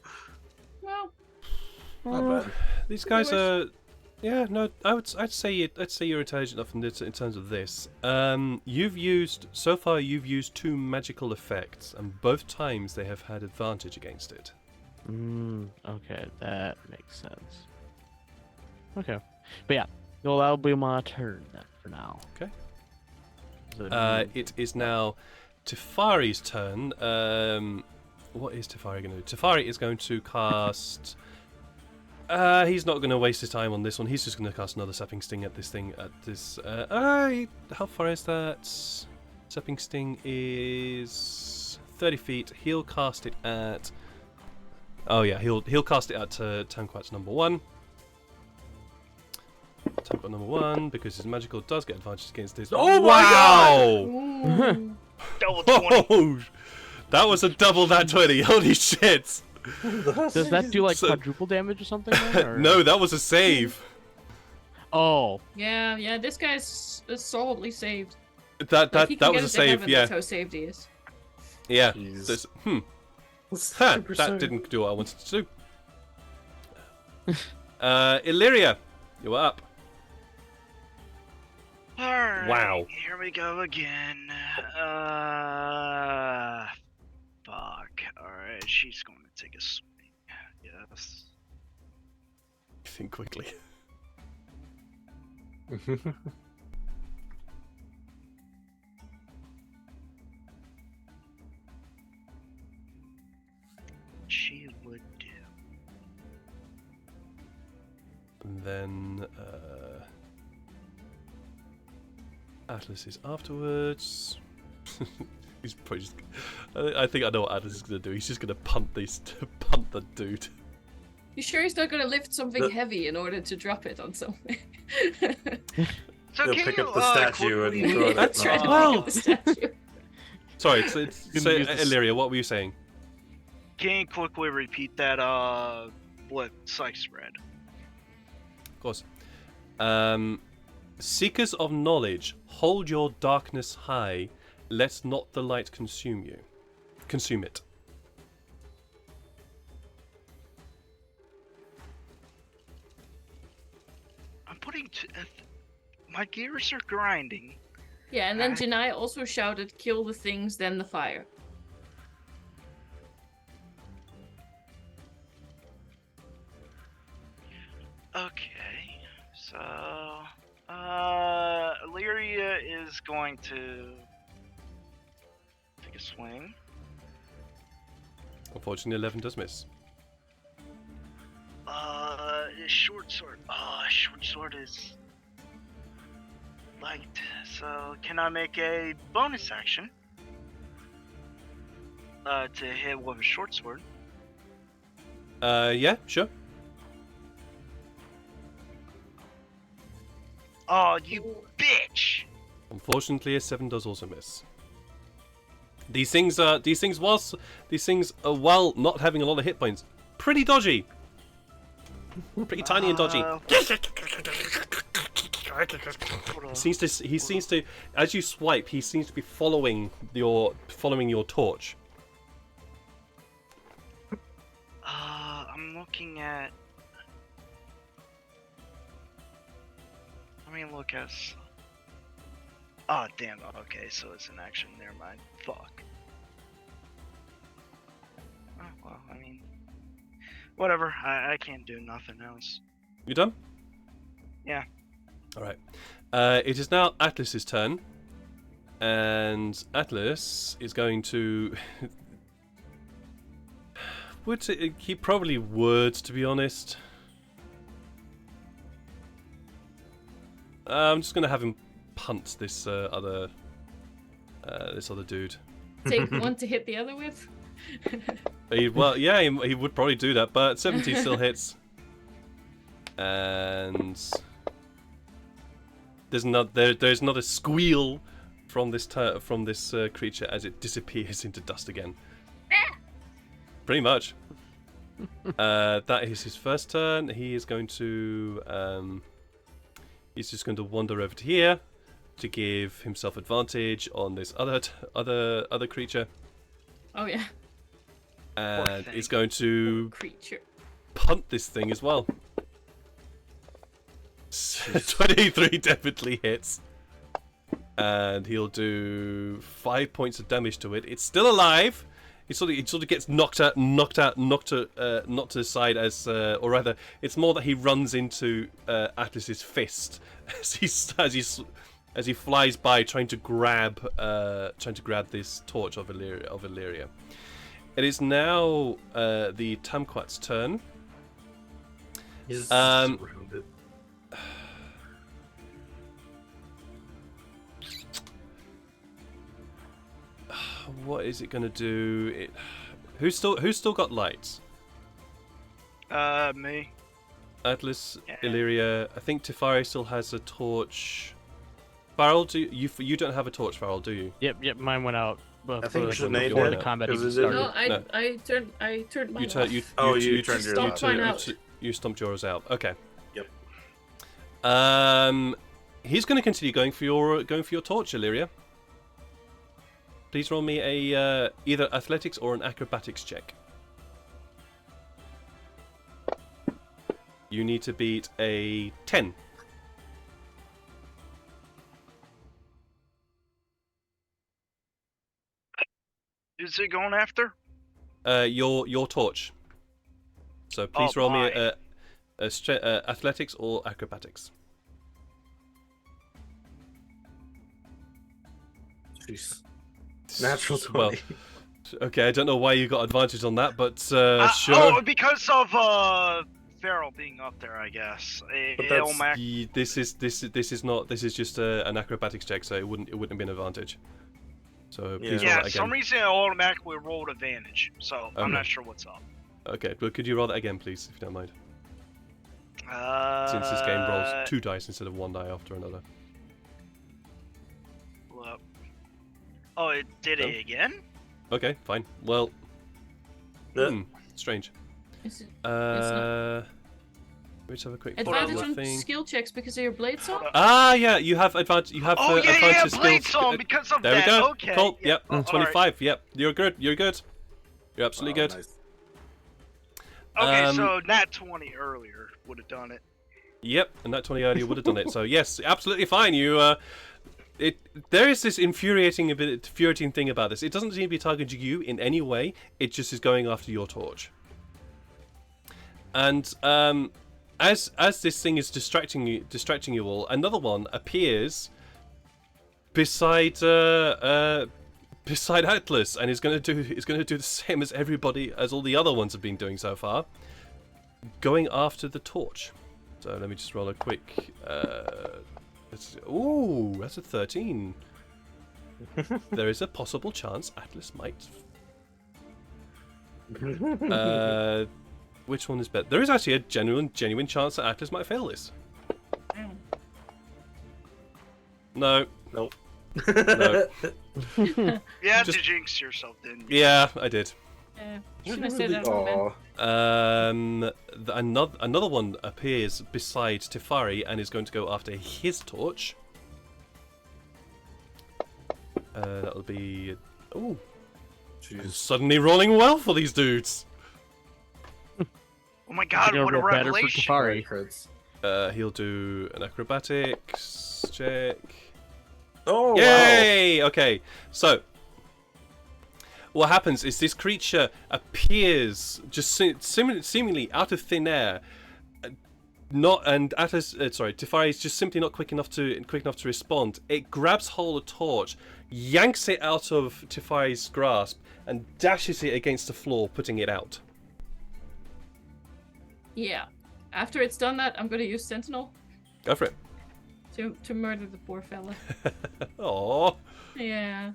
Well, not bad. These guys wish. are. Yeah, no, I'd say you're intelligent enough in terms of this. You've used 2 magical effects, and both times they have had advantage against it. Okay, that makes sense. Okay. But yeah, well, that'll be my turn then for now. Okay. So, It is now Tefari's turn. What is Tefari going to do? Tefari is going to cast. He's not going to waste his time on this one. He's just going to cast another Sapping Sting at this thing. How far is that? Sapping Sting is 30 feet. He'll cast it at. Oh yeah, he'll cast it at Tanquat's number 1. Tanquat number 1, because his magical does get advantage against this. Oh my wow! ooh. Double 20. Oh, that was a double that 20. Holy shit! does that do like So- quadruple damage or something? Then, or... No, that was a save. Oh. Yeah, this guy's solidly saved. That Like, he can was get a into save. heaven, Yeah, That's how saved he is. yeah. Jeez. This- That's Huh, super that sad. didn't do what I wanted to do. Illyria, you are up. Alright. Wow. Here we go again. Fuck. Alright, she's going to take a swing. Yes. Think quickly. She would do. And then Atlas is afterwards. He's probably just. I think I know what Atlas is gonna do. He's just gonna punt the dude. You sure he's not gonna lift something heavy in order to drop it on something? So He'll can pick you, up the statue and throw it. That's Try right. to Well- pick up the statue. Sorry, so Gonna use this- Illyria, what were you saying? Can you quickly repeat that, what Sykes read? Of course. Seekers of knowledge, hold your darkness high. Let not the light consume you. Consume it. I'm putting... my gears are grinding. Yeah, and then Janai also shouted, "Kill the things, then the fire." Okay, so... Illyria is going to... take a swing. Unfortunately, 11 does miss. Short sword. Short sword is... light. So, can I make a bonus action? To hit with a short sword. Yeah, sure. Oh, you bitch! Unfortunately, a 7 does also miss. These things are while not having a lot of hit points, pretty dodgy. Pretty tiny and dodgy. He seems to, as you swipe, he seems to be following your torch. I'm looking at... Let me look at... Oh, damn. Okay, so it's an action. Never mind. Fuck. Oh, well, I mean... Whatever. I can't do nothing else. You done? Yeah. Alright. It is now Atlas's turn. And Atlas is going to... he probably would, to be honest. I'm just going to have him punt this other dude. Take one to hit the other with. He would probably do that, but 17 still hits. And there's not a squeal from this creature as it disappears into dust again. Pretty much. That is his first turn. He is going to he's just going to wander over to here to give himself advantage on this other creature. Oh yeah, And thing. he's going to creature. punt this thing as well. 23 definitely hits. And he'll do 5 points of damage to it. It's still alive. It sort of gets knocked to the side or rather, it's more that he runs into Atlas's fist as he flies by, trying to grab this torch of Illyria. It is now the Tamquat's turn. He's surrounded. What is it going to do? Who's still got lights? Me. Atlas, Yeah. Illyria. I think Tefari still has a torch. Farrell, you don't have a torch, Farrell, do you? Yep, mine went out. I think Sinead before did, the combat 'cause even it didn't- started. No, No. I turned mine You off. turned Stomped mine out. you stomped yours out. Okay. Yep. He's going to continue going for your torch, Illyria. Please roll me a either athletics or an acrobatics check. You need to beat a 10. is it going after? Your torch. So please roll me my. athletics or acrobatics. Jeez. Natural 20. Well, okay, I don't know why you got advantage on that, but sure. Oh, because of Feral being up there, I guess. But that's- This is just an acrobatics check, so it wouldn't have been advantage. So please roll Yeah, that for again. some reason I automatically rolled advantage, so I'm Okay. not sure what's up. Okay, but could you roll that again, please, if you don't mind? Since this game rolls 2 dice instead of 1 die after another. Look. Oh, it did Oh. it again? Okay, fine. Well, strange. Is it Let's have a quick advantage look on thing. skill checks because of your blade Hold saw? up. Ah, yeah, you have advantage. You have Oh, yeah, advantage Blade skills. Song, because of There that. we go. Okay. Cool. Yeah. Yep. Oh, alright. 25. Yep. You're good. You're good. You're absolutely good. Nice. Okay, so nat 20 earlier would have done it. Yep. And that 20 earlier would have done it. So yes, absolutely fine. You there is this infuriating thing about this. It doesn't seem to be targeting you in any way. It just is going after your torch. And as this thing is distracting you all, another one appears beside Atlas, and is going to do the same as all the other ones have been doing so far, going after the torch. So let me just roll a quick. Ooh, that's a 13. There is a possible chance Atlas might. Which one is better? There is actually a genuine chance that Atlas might fail this. No. Nope. No. You had Just- to jinx yourself, didn't you? Yeah, I did. Shouldn't have said that, man. Aw. Another one appears beside Tefari and is going to go after his torch. That'll be. Oh, Jeez. suddenly rolling well for these dudes. Oh my god, You're what a gonna roll better for revelation. Tefari. Crits. He'll do an acrobatics check. Oh, Yay! Okay, so what happens is this creature appears just seemingly out of thin air. Tefari is just simply not quick enough to respond. It grabs hold of the torch, yanks it out of Tefari's grasp, and dashes it against the floor, putting it out. Yeah. After it's done that, I'm gonna use Sentinel Go for it. to murder the poor fella. Aww. Yeah.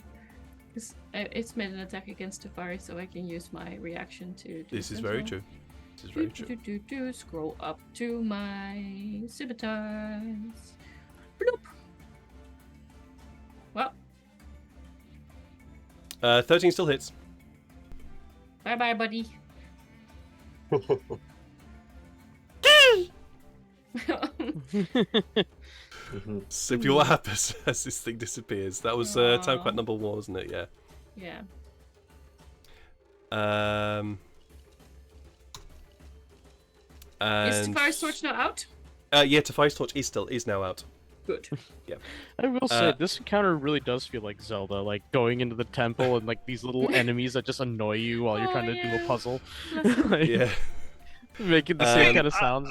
It's made an attack against Tefari, so I can use my reaction to do This is very Sentinel. true. This is very true. Scroll up to my scimitars. Bloop. Well, 13 still hits. bye bye, buddy. Simply what happens as this thing disappears. That was time quite number 1, wasn't it? Yeah. Yeah. Is And Tefari's torch now out? yeah, Tefari's torch is now out. Good. I will say this encounter really does feel like Zelda, like going into the temple and like these little enemies that just annoy you while you're Oh, trying to do yeah. a puzzle, Yeah. making the same Um, kind of sounds.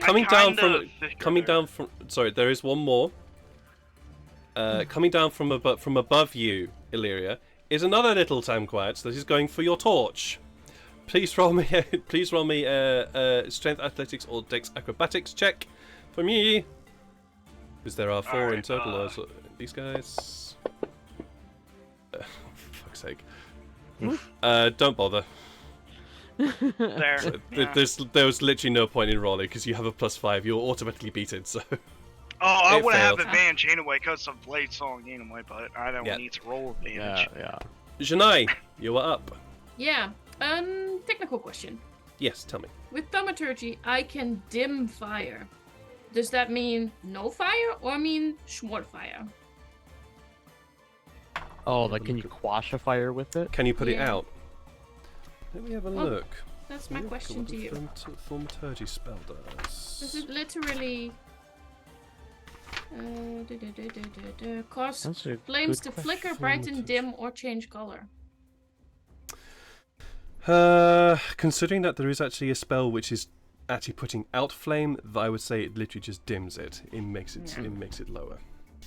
Coming down from. Sorry, there is one more. Coming down from above you, Illyria, is another little Tamquat that is going for your torch. Please roll me strength athletics or dex acrobatics check for me. Because there are 4 in Alright, total. These guys. For fuck's sake. Don't bother. There. Yeah. There was literally no point in rolling because you have a +5. You're automatically beaten. So. Oh, I It would have failed. advantage anyway because of Blade Song anyway, but I don't Yeah. need to roll Yeah, advantage. yeah. Janai, you are up. Yeah. Technical question. Yes, tell me. With thaumaturgy, I can dim fire. Does that mean no fire or mean short fire? Oh, like can you quash a fire with it? Can you put it Yeah. out? Let me have a Well, look. That's my question to you. Thaumaturgy spell does. Does it literally Cause That's a flames good to flicker, question. brighten, dim, or change color. Considering that there is actually a spell which is actually putting out flame, I would say it literally just dims it. It makes it lower.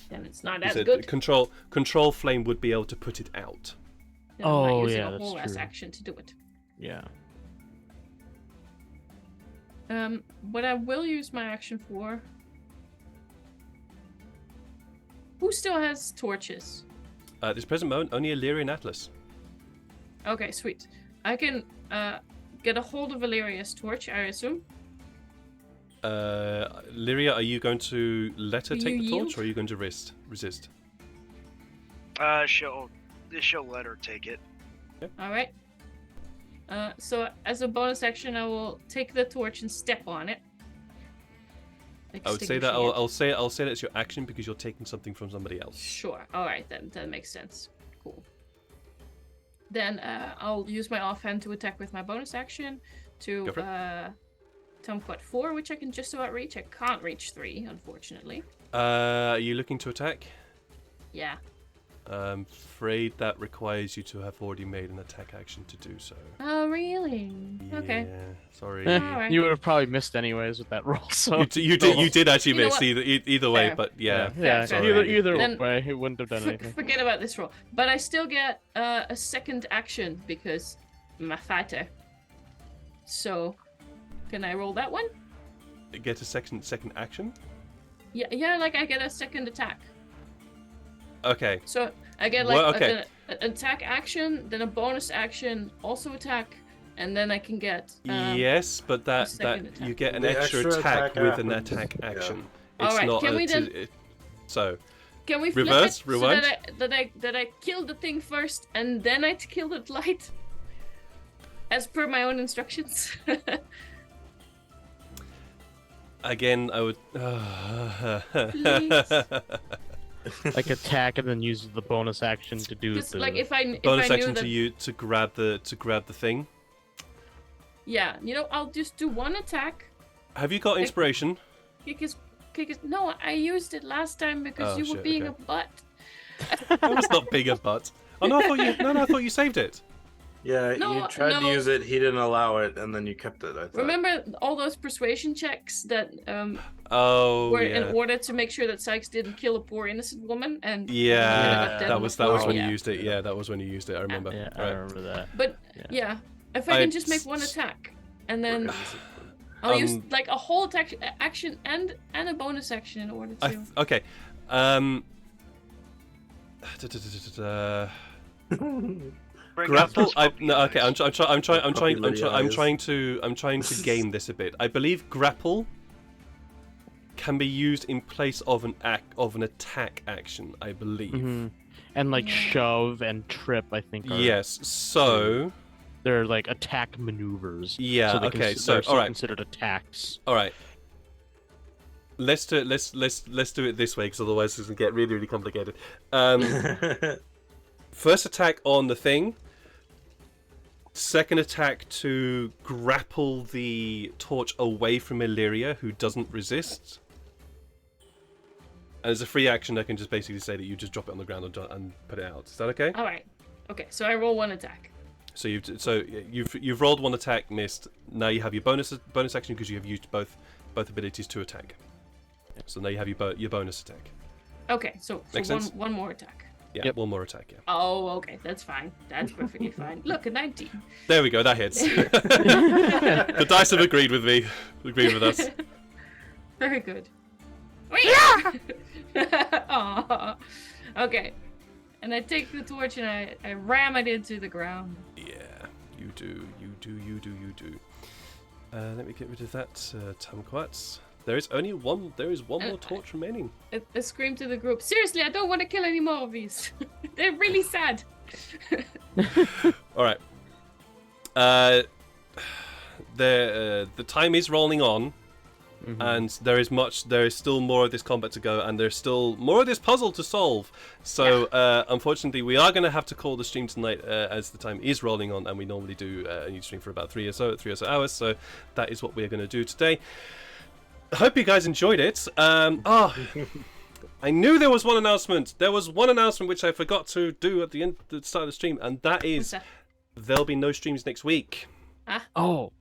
Then it's not Is as it- good. Control flame would be able to put it out. Then I'm not Oh, using yeah, a that's whole ass true. action to do it. Yeah. What I will use my action for. Who still has torches? At this present moment, only Illyria and Atlas. Okay, sweet. I can get a hold of Valeria's torch, I assume. Lyria, are you going to let her Will take you the torch, yield? or are you going to resist? She'll let her take it. All right. So as a bonus action, I will take the torch and step on it. I would say that I'll say that's your action because you're taking something from somebody else. Sure. All right, then that makes sense. Cool. Then I'll use my offhand to attack with my bonus action to Go for Tomquat 4, which I can just about reach. I can't reach 3, unfortunately. Are you looking to attack? Yeah. I'm afraid that requires you to have already made an attack action to do so. Oh, really? Okay. Yeah, sorry. Alright. You would have probably missed anyways with that roll. So You did actually You know miss what? either way, Fair. but yeah. yeah. Sorry. Either Then- way, it wouldn't have done anything. Forget about this roll. But I still get a second action because I'm a fighter. So, can I roll that one? Get a second action. Yeah, like I get a second attack. Okay. So I get like Well, okay. an attack action, then a bonus action, also attack, and then I can get. Yes, but that second you attack. get an The extra extra attack attack with an happens, attack yeah. action. Alright, It's not. can we then- So Can we flip Reverse, it rewind. so that I kill the thing first and then I kill the light? As per my own instructions. again, I would. Like attack and then use the bonus action to do Just the. like if I Bonus knew action that, to you to grab the thing. yeah, I'll just do one attack. Have you got inspiration? Kick his. No, I used it last time because Oh, you were shit, being okay. a butt. That was not big a butt. Oh no, I thought you saved it. Yeah, No, you tried to no. use it, he didn't allow it, and then you kept it. I thought. Remember all those persuasion checks that Oh were yeah. in order to make sure that Sykes didn't kill a poor innocent woman? And Yeah, dead that on was the when floor? you Yeah. used it. Yeah, that was when you used it. I remember. Yeah, I Right. remember that. But Yeah. if I I- can just make one attack, and then I'll use like a whole attack action and a bonus action in order to. Okay. Bring Grapple. out those No. Okay. I'm trying eyes. to game this a bit. I believe grapple can be used in place of an attack action. I believe. Mhm. And like Yeah. shove and trip, I think. Are, Yes. So. they're like attack maneuvers. Yeah. So they okay. they're So. still All right. considered attacks. All right. Let's do it this way, because otherwise it's gonna get really, really complicated. First attack on the thing. Second attack to grapple the torch away from Illyria, who doesn't resist. And as a free action, I can just basically say that you just drop it on the ground and put it out. Is that okay? All right. Okay. So I roll one attack. So you've rolled one attack, missed. Now you have your bonus action because you have used both abilities to attack. So now you have your bonus attack. Okay. So Makes sense? one more attack. Yeah, Yep. one more attack. Yeah. Oh, okay. That's fine. That's perfectly fine. Look, a 19. There we go. That hits. The dice have agreed with me. Agreed with us. Very good. Yeah! Aw. Okay. And I take the torch and I ram it into the ground. Yeah, you do. Let me get rid of that Tamquats. There is one more torch remaining. I scream to the group, seriously, I don't want to kill any more of these. They're really sad. All right. The time is rolling on, and there is still more of this combat to go, and there's still more of this puzzle to solve. So unfortunately, we are going to have to call the stream tonight as the time is rolling on, and we normally do a new stream for about 3 or so hours. So that is what we're going to do today. I hope you guys enjoyed it. I knew there was one announcement. There was one announcement which I forgot to do at the start of the stream, and that is there'll be no streams next week. Oh.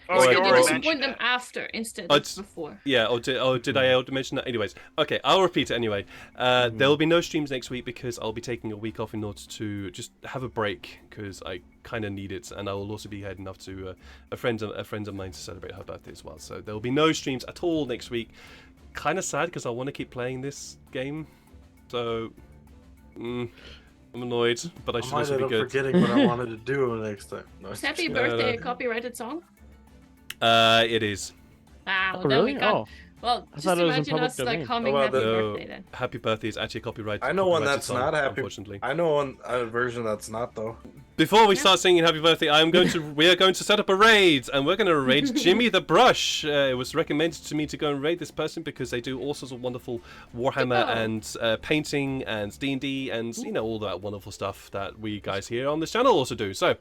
Oh, So you you already just mentioned want them that. after instead Oh, of it's- before. Yeah, did I mention that? Anyways, okay, I'll repeat it anyway. There will be no streams next week because I'll be taking a week off in order to just have a break because I kind of need it, and I will also be heading off to a friend of mine to celebrate her birthday as well. So there will be no streams at all next week. Kind of sad because I want to keep playing this game, so I'm annoyed, but I should might also end be up good. forgetting what I wanted to do next time. No, Is Happy no. Birthday a copyrighted song? It is. Ah, Oh, well, then really? we can't. Oh. Well, I just thought it was in imagine public us like domain. humming Oh, well, Happy the- Birthday then. Happy Birthday is actually a copyright. I know one copyrighted that's song, not happy. Unfortunately. I know a version that's not though. Before we start singing Happy Birthday, we are going to set up a raid, and we're going to raid Jimmy the Brush. It was recommended to me to go and raid this person because they do all sorts of wonderful Warhammer and painting and D&D and all that wonderful stuff that we guys here on this channel also do. So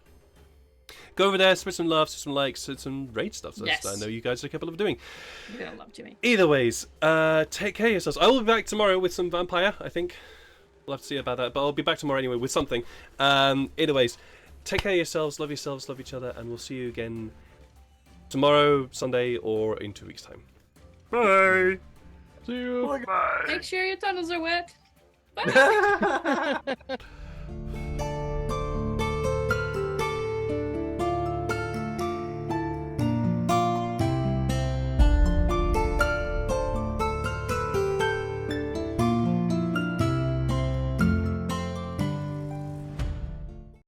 go over there, spread some love, some likes, some raid stuff. So Yes. I know you guys are capable of doing. We're gonna love Jimmy. Either ways, take care of yourselves. I will be back tomorrow with some vampire, I think. We'll have to see about that, but I'll be back tomorrow anyway with something. Either ways, take care of yourselves, love each other, and we'll see you again tomorrow, Sunday, or in 2 weeks' time. Bye! See you. Bye. Make sure your tunnels are wet. Bye.